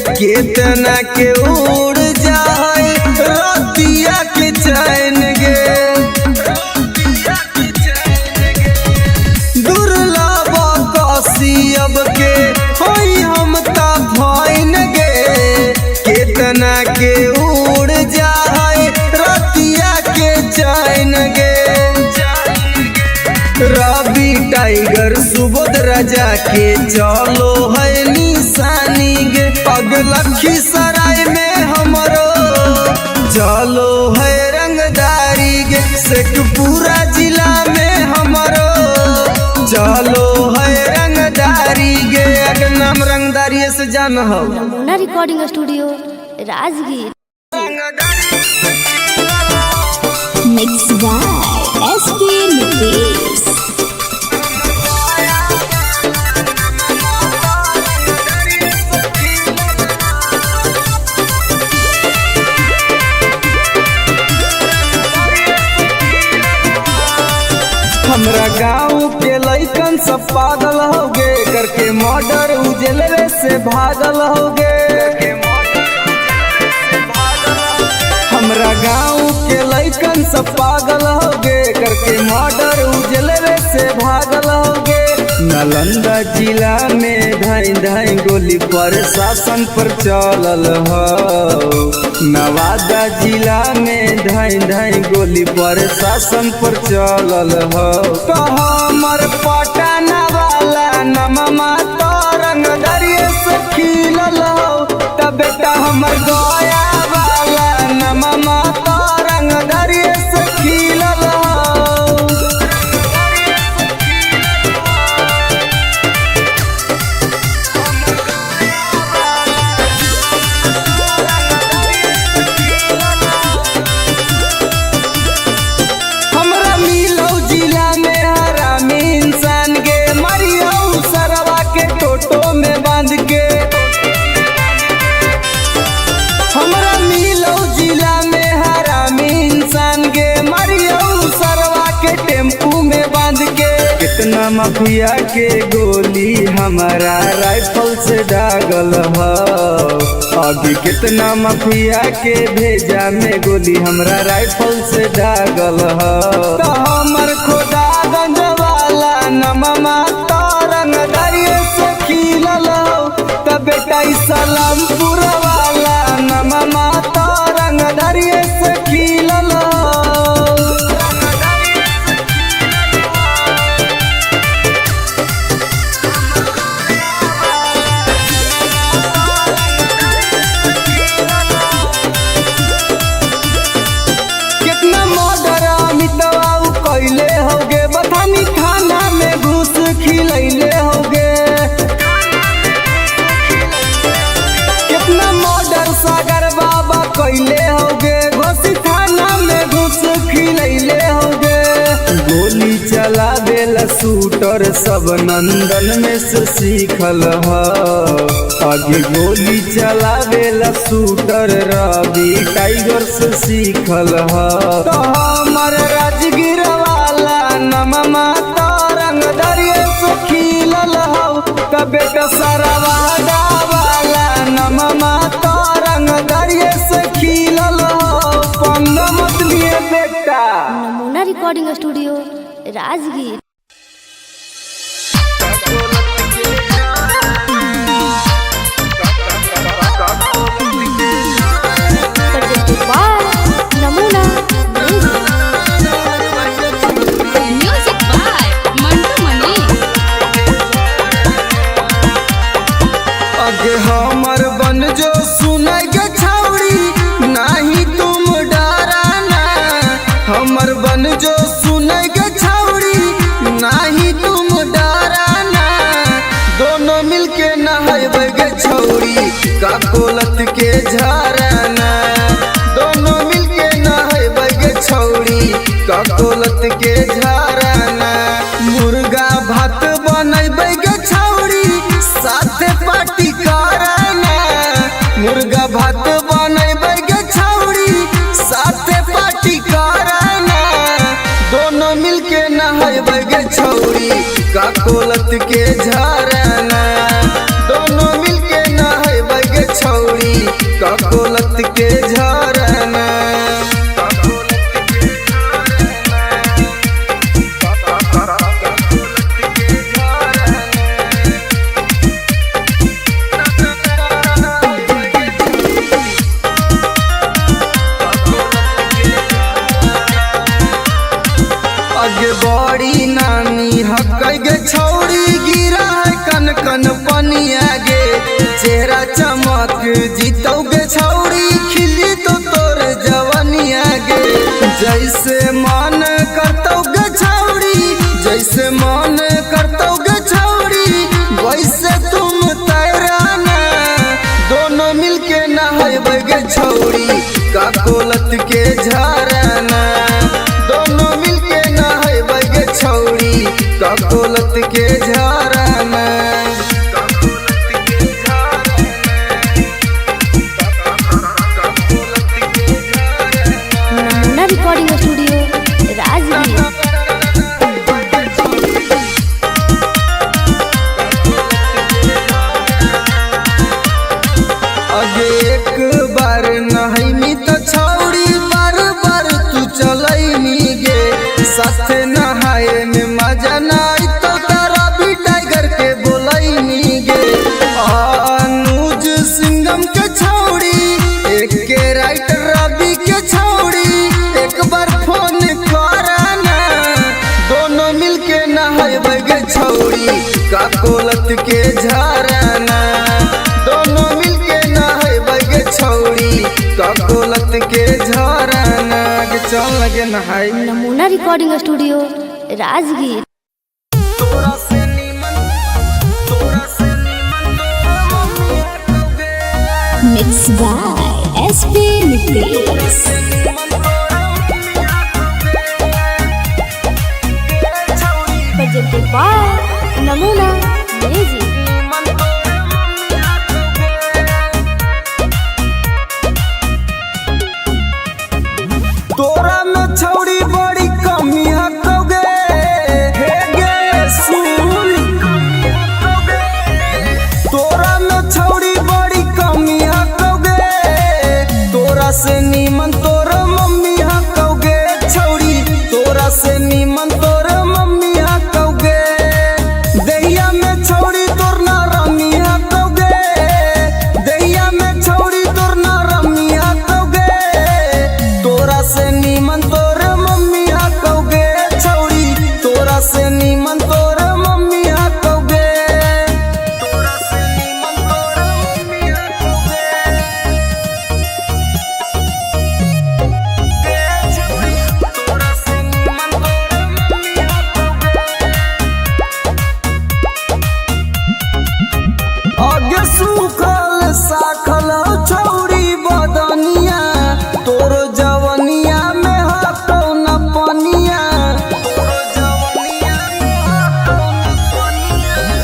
केतना के उड़ जाए रतिया के चैन गे। दुर्लभ कसियब के हई हम त फाइन गे, केतना के उड़ जाए रतिया के चैन गे। रवि टाइगर सुबोध राजा के चलो है निशानी गे, अग लखीसराय में हमरो चलो है रंगदारी गे, शेखपुरा जिला में हमरो चलो है रंगदारी गे। अगर नाम रंगदारी से जान हो। नमूना recording studio Rajgir. Mixed by SP Nitish. हमरा गाँव के लइकन सब पागल होगे, करके मर्डर उजलवे से भागल होगे। हमरा गाँव के लइकन सब पागल होगे, करके मर्डर उजलवे से भागल होगे। नालंदा जिला में धाई धाई गोली प्रशासन पर चलल हो, नवादा जिला में धाई धाई गोली प्रशासन पर चलल हो। तो हमर पटना वाला नममा तो रंगदरिये से खिलल हो, तब बेटा हमर गया वाला माफिया के गोली हमारा राइफल से दागल ह। अभी कितना माफिया के भेजा में गोली हमरा राइफल से दागल ह। तो हमर खोदा गंज वाला नममा तरंग दरिये से खिलल त बेटा सलामपुर वाला नममा तरंग दरिये से खिलल। कैले होगे बथानी थाना में घुस खिलैले होगे। कितना मर्डर सागर बाबा कैले होगे घोसी थाना में घुस खिलैले होगे। गोली चलावेला शूटर सब नंदन में से सीखल ह। आगे गोली चलावेला शूटर रवि टाइगर से सीखल ह। तो हमर राजगीर वाला नममा तरंग दरिये से खिलल हो त बेटा सरवादा वाला नममा तरंग दरिये से खिलल हो। पंग मत लिए बेटा। नमूना रिकॉर्डिंग स्टूडियो राजगीर। नमूना म्यूजिक बाय मंटू मनी। आगे हमर बन जो सुनेगे छौड़ी नहीं तुम डराना। हमर बन जो सुनेगे छौड़ी नहीं तुम डराना। दोनों मिलके नहाएगे छौड़ी का कोलत के झरना। दोनों मिलके नहाएगे छौड़ी का कोलत के झरना। मुर्गा भात बनैबेगे छौड़ी साथे पार्टी कराना। मुर्गा भात बनैबेगे छौड़ी साथे पार्टी कराना। दोनों मिलके नहाएगे छौड़ी का कोलत के झरना। दोनों मिलके नहाएगे छौड़ी का कोलत के झरना। आगे बड़ी नानी हकैगे छौड़ी गिरा है कन कन पनिया गे। चेहरा चमक जीतोगे छौड़ी खिली तो तोर जवनिया गे। जैसे मन करतोगे छौड़ी जैसे मन करतोगे छौड़ी वैसे तुम तैराना। दोनों मिलके नहाएगे छौड़ी का कोलत के झरना। दोनों मिलके नहाएगे छौड़ी का कोलत के झरना। नमूना रिकॉर्डिंग स्टूडियो राजगीर। आगे एक बार नहाइनी तो छौड़ी बार बार तू चलैनी गे। साथे नहाए में मजा नाई तो तारा भी टाइगर के बोलैनी गे। अनुज सिंगम के छौड़ी एक के राइटर रवि के छौड़ी एक बार फोन कराना। दोनों मिलके नहाएगे छौड़ी का कोलत के झरना। दोनों मिलके नहाएगे छौड़ी का कोलत के झरना। चल लगे नहाई। Namuna recording studio Rajgir. Mixed by SP Nitis. presented by Namuna music. तोरा में छौड़ी बड़ी कमी हकोगे। हे गे सुन से नीमन तोर मम्मी हकौगे छौरी, तोरा से नीमन तोर मम्मी हकौगे। दैया में छौरी तोर ना रमी हकौगे, दैया में छौरी तोर ना रमी हकौगे। तोरा से नीमन तोर मम्मी हकौगे छौरी, तोरा से नीमन तोर मम्मी हकौगे। तोरा से नीमन तोर मम्मी हकौगे। आगे सूखल साखल छौरी बदनिया, तोरो जवनिया में हटौ न पनिया।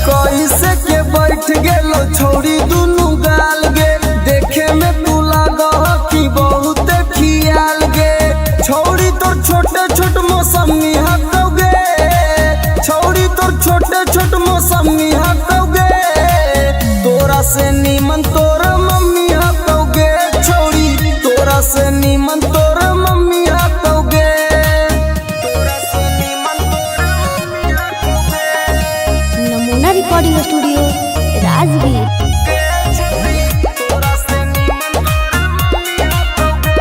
कैसे के बैठ गेलो छौरी दुनू गाल गे, देखे में तू लागह कि बहुत खियाल गे। छौरी तोर छोटे छोट मौसमी हकौगे, छौरी तोर छोटे छोट मौसमी हकौगे। तोरा से नीमन तोर मम्मी हकौगे छौरी, तोरा से नीमन तोर मम्मी हकौगे। तोरा से नीमन तोर मम्मी हकौगे। नमूना रिकॉर्डिंग स्टूडियो राजगीर। तोरा से नीमन तोर मम्मी हकौगे।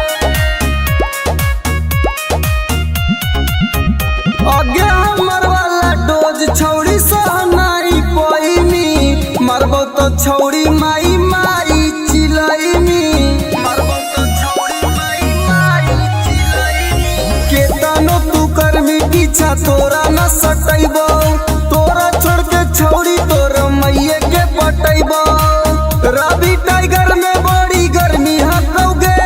आगे हमर वाला डोज छौरी सहनाई पैनी, मरबो तो छौरी माई माई चिलैनी, मरबो तो छौरी माई माई चिलैनी। केतनो तू करबी पीछा तोरा न सटैबो, तोरा छोड़ के छौरी तोर मैये के पटैबो। रवि टाइगर में बड़ी गर्मी हकौगे,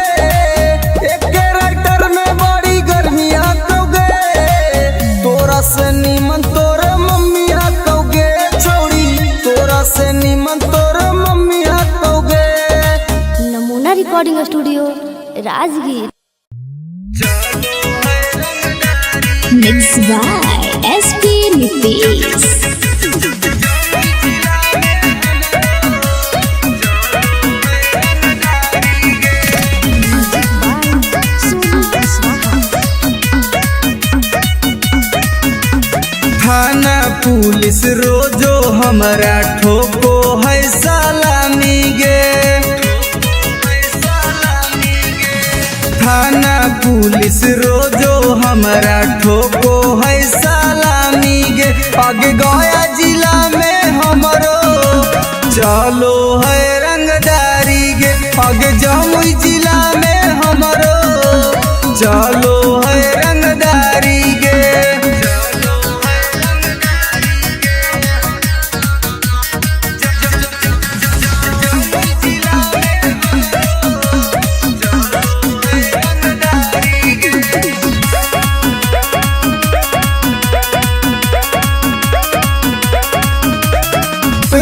एके राइटर में बड़ी गर्मी हकौगे। तोरा से नीमन तोर मम्मी हकौगे छौरी, तोरा से नीमन तोर मम्मी हकौगे। नमूना recording studio Rajgir. Mixed by SP Nitish. थाना पुलिस रोजो हमरा ठोको है सलामी गे, थाना पुलिस रोजो हमरा ठोको है सलामी गे। आगे गया जिला में हमरो चलो है रंगदारी गे, आगे जमुई जिला में हमरो चलो है रंगदारी गे।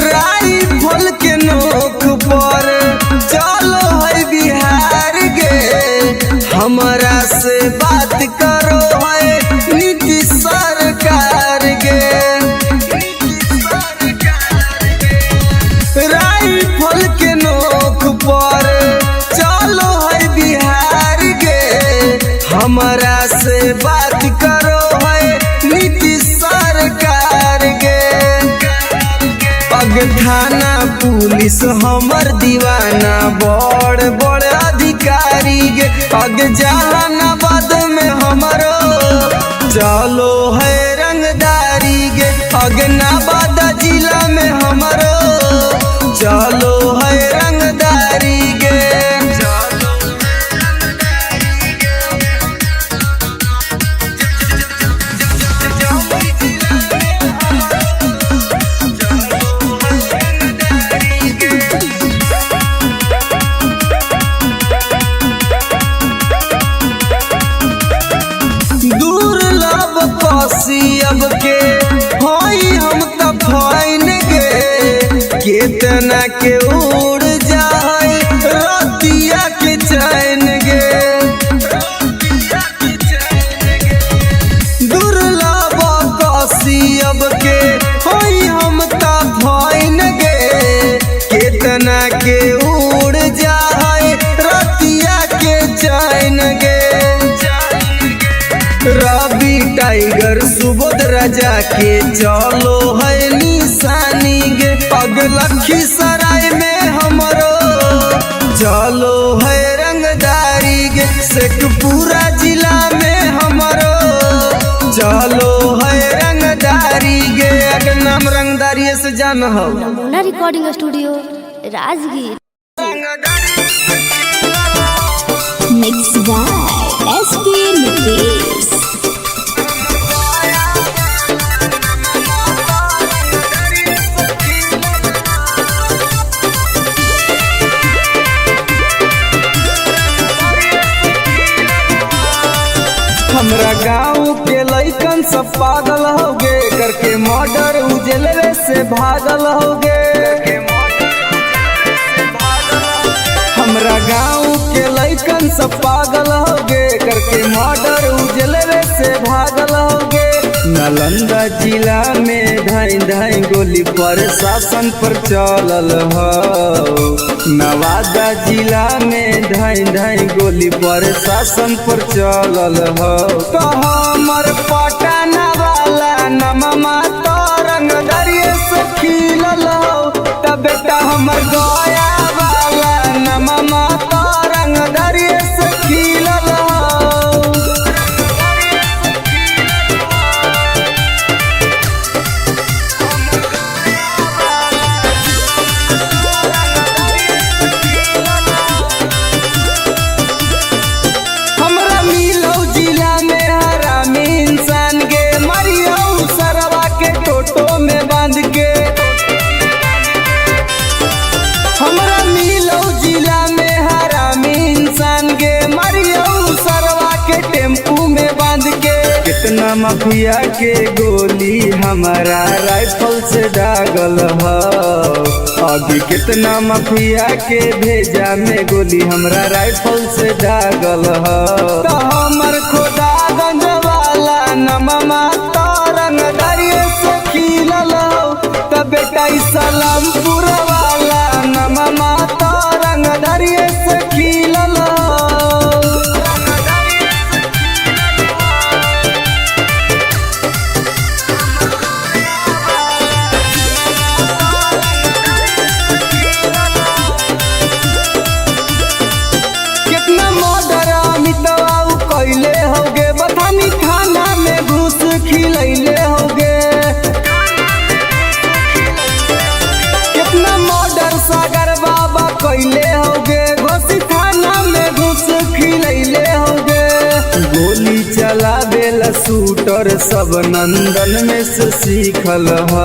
राइफल के नोक पर चलो है बिहार गे, हमरा से बात करो है नीतीश सरकार गे। राइफल के नोक पर चलो है बिहार गे, हमरा से बात करो है नीतीश सरकार गे। पग थाना पुलिस हमर दीवाना, बड़ बड़ अधिकारी गे। पग जहानाबाद में हमरो चलो है रंगदारी गे, पग नवादा जिला में हमरो चलो है रंगदारी गे। दुर्लभ कसियब के होई हम त फाइन गे, केतना के उड़ जाए रतिया के चैन गे। दुर्लभ कसियब के होई हम त फाइन गे, केतना के उड़ जाए रतिया के चैन टाइगर सुबोध राजा के चलो है निशानी गे। पगलखी सराय में हमरो चलो है रंगदारी गे। शेखपुरा जिला में हमरो चलो है रंगदारी गे। अगर नाम रंगदारी से जान हो। नमूना recording studio Rajgir. Mixed by SP Nitish. हमरा गाँव के लइकन सब पागल होगे करके मर्डर उजलवे से भागल होगे। हमरा गाँव के लइकन सब पागल होगे करके मर्डर उजलवे से भागल होगे। नालंदा जिला में धाई धाई गोली प्रशासन पर चलल हो। नवादा जिला में धाई धाई गोली प्रशासन पर चलल हो। तो हमर पटना वाला नममा तो रंगदारिये से खिलल हो। तब बेटा हमर गया वाला नममा तो रंगदारिये से खिलल हो। कितना माफिया के गोली हमारा राइफल से दागल हो। अभी कितना माफिया के भेजा में गोली हमरा राइफल से दागल हो। तो हमर खुदागंज वाला नममा तो रंगदारिये से खिलल हो। तो बेटा सलामपुर वाला नममा तो रंगदारिये से खिलल हो। गोली चलावेला शूटर सब नंदन में से सीखल हो।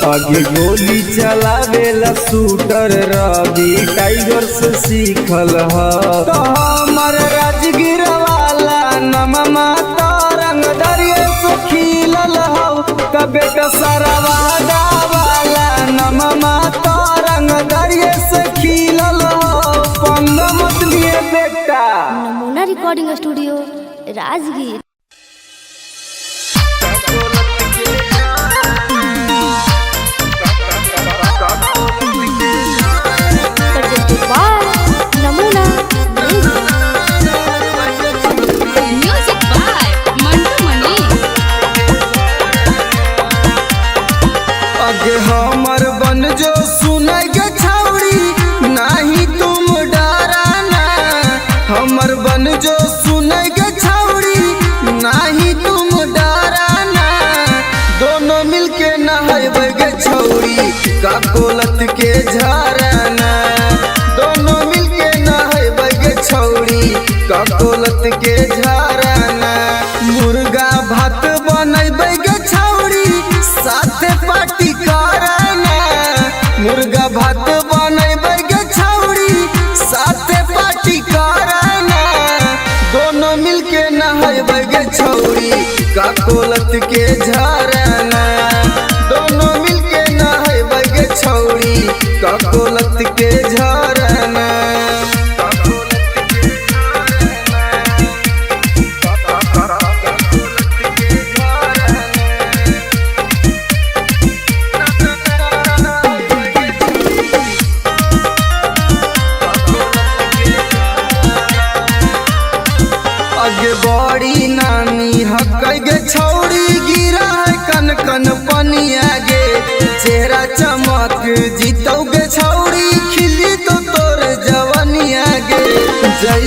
आगे गोली चलावेला शूटर रवि टाइगर से सीखल हो। तो हमर राजगीर वाला नममा तो रंगदारिये से खिलल हो। कबे का सरवादा वाला नममा तो रंगदारिये से खिलल हो। पंग मत लिए बेटा। नमूना रिकॉर्डिंग स्टूडियो राजगीर। नमूना म्यूजिक बाय मंटू मनी। आगे हमर बन जो सुनेगे छौड़ी नहीं तुम डराना। हमर बन जो सुनेगे छौड़ी नहीं तुम डराना। दोनों मिलके नहाएगे छौड़ी का कोलत के झराना। दोनों मिलके नहाएगे छौड़ी का कोलत के झराना। मुर्गा भात बनैबेगे छौड़ी साथे पार्टी कराना। मुर्गा भात बनैबेगे छौड़ी साथे पार्टी कराना। दोनों मिलके नहाएगे छौड़ी का कोलत के झराना। दोनों मिलके नहाएगे छौड़ी का कोलत के झराना। आगे बड़ी नामी हक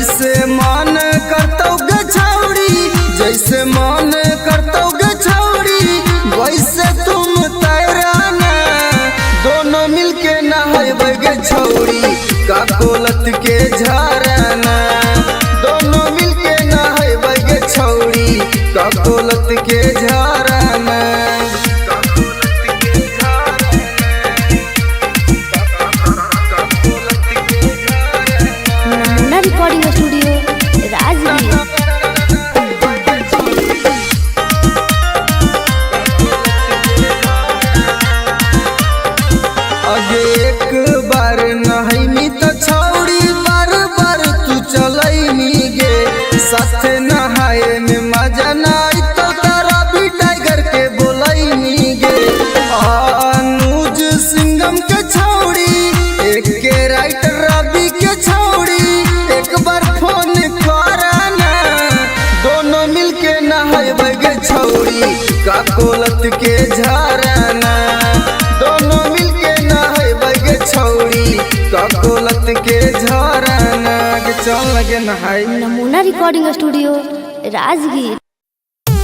जैसे मन करतौ गे छौड़ी, जैसे मन करतौ गे छौड़ी, वैसे तुम तैराना। दोनों मिलके नहाएबै गे छौड़ी, काकोलत के झरना। दोनों मिलके नहाएबै गे छौड़ी, काकोलत के झरना। नमूना रिकॉर्डिंग स्टूडियो राजगीर। अगे एक बार नहैनी त छौड़ी, बार बार तू चलैनी गे। साथे नहाए में मजा नाई तो तारा भी टाइगर के बोलैनी गे। अनुज सिंघम के छौड़ी, एक के राइटर रवि के छौड़ी, एक बार फोन कराना। दोनों मिलके नहाएबै गे छौड़ी, काकोलत के झरना। दोनों मिलके नहाएबै गे छौड़ी, काकोलत के झरना। के चल लगे नहाई। Namuna recording studio Rajgir.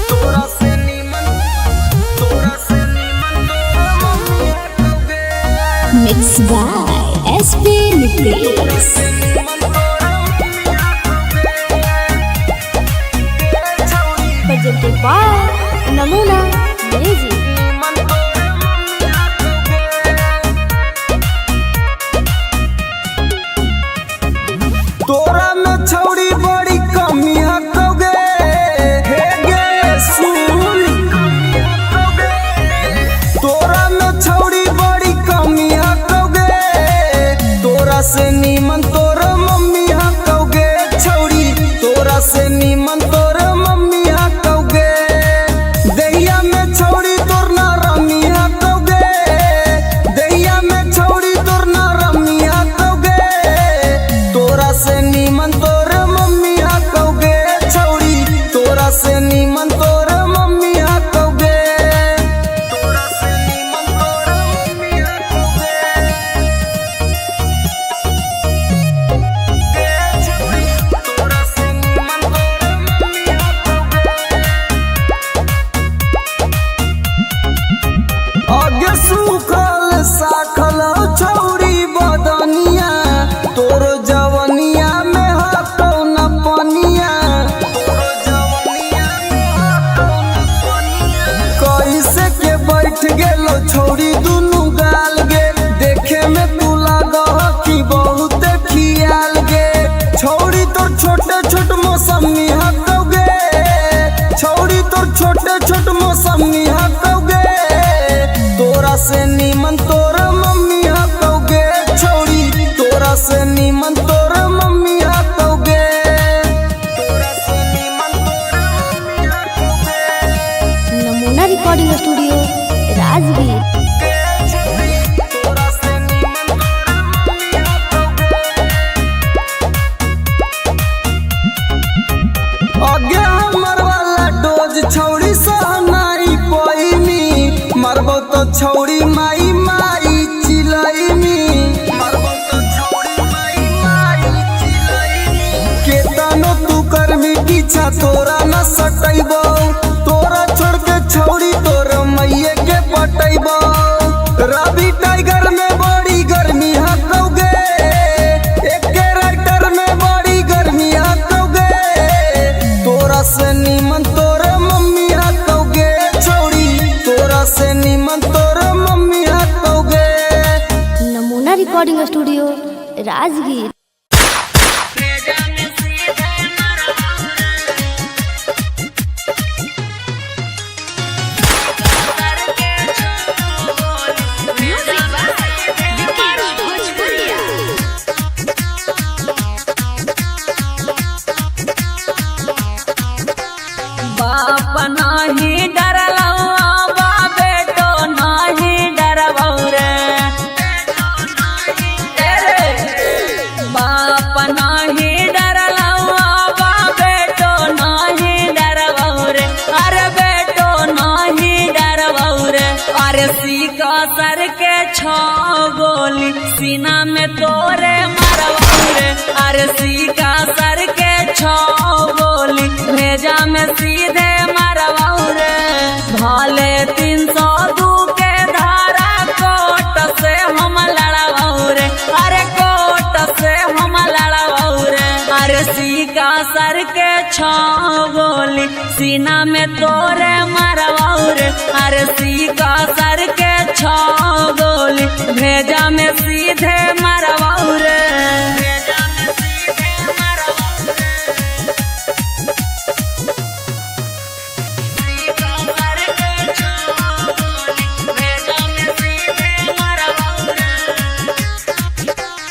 तोरा से नीमन, तोरा से नीमन Mixed by SP Nitish. presented by Namuna music. तोरा में छौड़ी बड़ी कमी हकोगे। हे गे सुन, तोरा में छौड़ी बड़ी कमी हकोगे। तोरा से नीमन तोर मम्मी हकोगे छौड़ी, तोरा से नीमन तोर मम्मी हकोगे। दहिया में छौड़ी तोर ना रमी हकोगे। दहिया में छौड़ी तोर ना रमी हकोगे। तोरा से नीमन तोर मम्मी हकोगे छौड़ी, तोरा से नीमन तोर मम्मी हकोगे। तोरा से नीमन तोर मम्मी हकोगे। तोरा से नीमन तोर मम्मी हकोगे। आगे सूखल साखल छौड़ी बदनिया, तोर जवनिया में हटौ न पनिया। कैसे के बैठ गेलो छौड़ी दुनू गाल गे। देखे में तू लागह कि बहुत खियाल गे। छौड़ी तोर छोटे छोट मौसमी हकोगे। छौड़ी तोर छोटे छोट मौसमी हकोगे। तोरा से नीमन तोर मम्मी हकोगे छौड़ी, तोरा से नीमन तोर मम्मी हकोगे। तोरा से नीमन तोर मम्मी हकोगे। Namuna recording studio Rajgir. तोरा से नीमन तोर मम्मी हकोगे। आगे हमर वाला डोज छौड़ी सहनाई पैनी। मरबो तो छौड़ी माई माई चिलैनी। मरबो तो छौड़ी माई माई चिलैनी। केतनो तू करबी पीछा तोरा न सटैबो। तोरा छोड़ के छौड़ी तोर मैये के पटैबो। रवि टाइगर में बड़ी गर्मी हकोगे। एक के राइटर में बड़ी गर्मी हकोगे। तोरा से नीमन तोर मम्मी हकोगे छौड़ी, तोरा से नीमन तोर मम्मी हकोगे। Namuna recording studio Rajgir. बाप नाही डरलौ बा बेटो नाही डरबौ रे। बाप नाही डरलौ बा बेटो नाही डरबौ रे। अरे बेटो नाही डरबौ रे। अरे सीका सर के छो गोली सीना में तोरे मारबौ रे। अरे सीका सर सीका सर के छाव गोली सीना में तोरे मरवाऊ रे। अरे सीका सर के छाव गोली भेजा में सीधे मरवाऊ रे।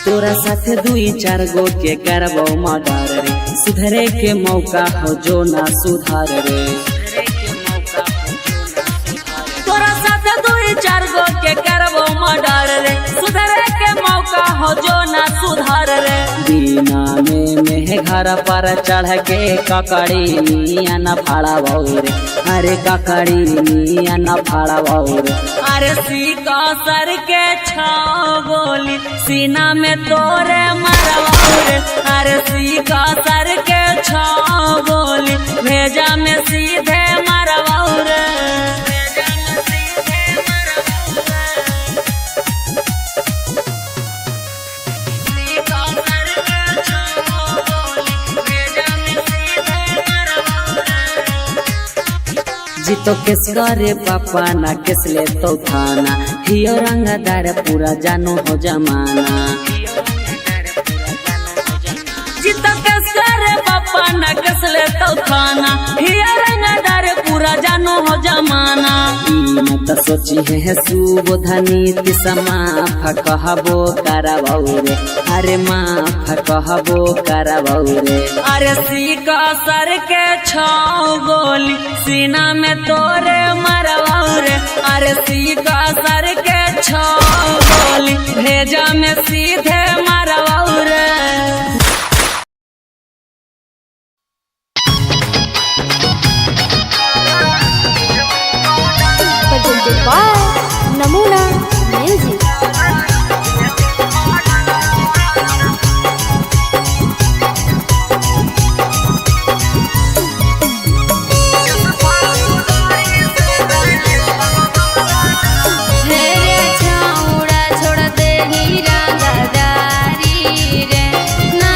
तोरा साथे दुई चार गो के करबो मर्डर रे। सुधरे के मौका हो जो ना सुधार रे। तोरा साथे दुई चार गो के करबो मर्डर रे। सुधरे के मौका हो जो ना सुधार रे। दीना में घर पर चढ़ के ककड़ी मिया न फाड़ा बहु रे। अरे ककड़ी मिया न फाड़ा बहु रे। अरे सीका सर के छाव गोली सीना में तोरे मरवाऊ रे। अरे सीका सर के छाव गोली भेजा में सीधे मरवाऊ रे। जीतो किस करे पापा ना किस ले तो थाना हियो रंगदार पूरा जानो हो जमाना। जीतो किस करे पापा ना किस ले तो थाना हियो रंगदार पूरा जानो हो जमाना। मत सोची है सुबोधनी तिसमा फकहबो करबौ रे। अरे माफ कहबो करबौ रे। अरे सीका सर के छाव गोली सीना में तोरे मरवाऊ रे। अरे सीका सर के छाव गोली भेजा में सीधे मरवाऊ रे। presented by Namuna Music. छोड़ दे ही रंगदारी रे। ना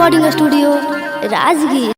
रिकॉर्डिंग स्टूडियो राजगीर।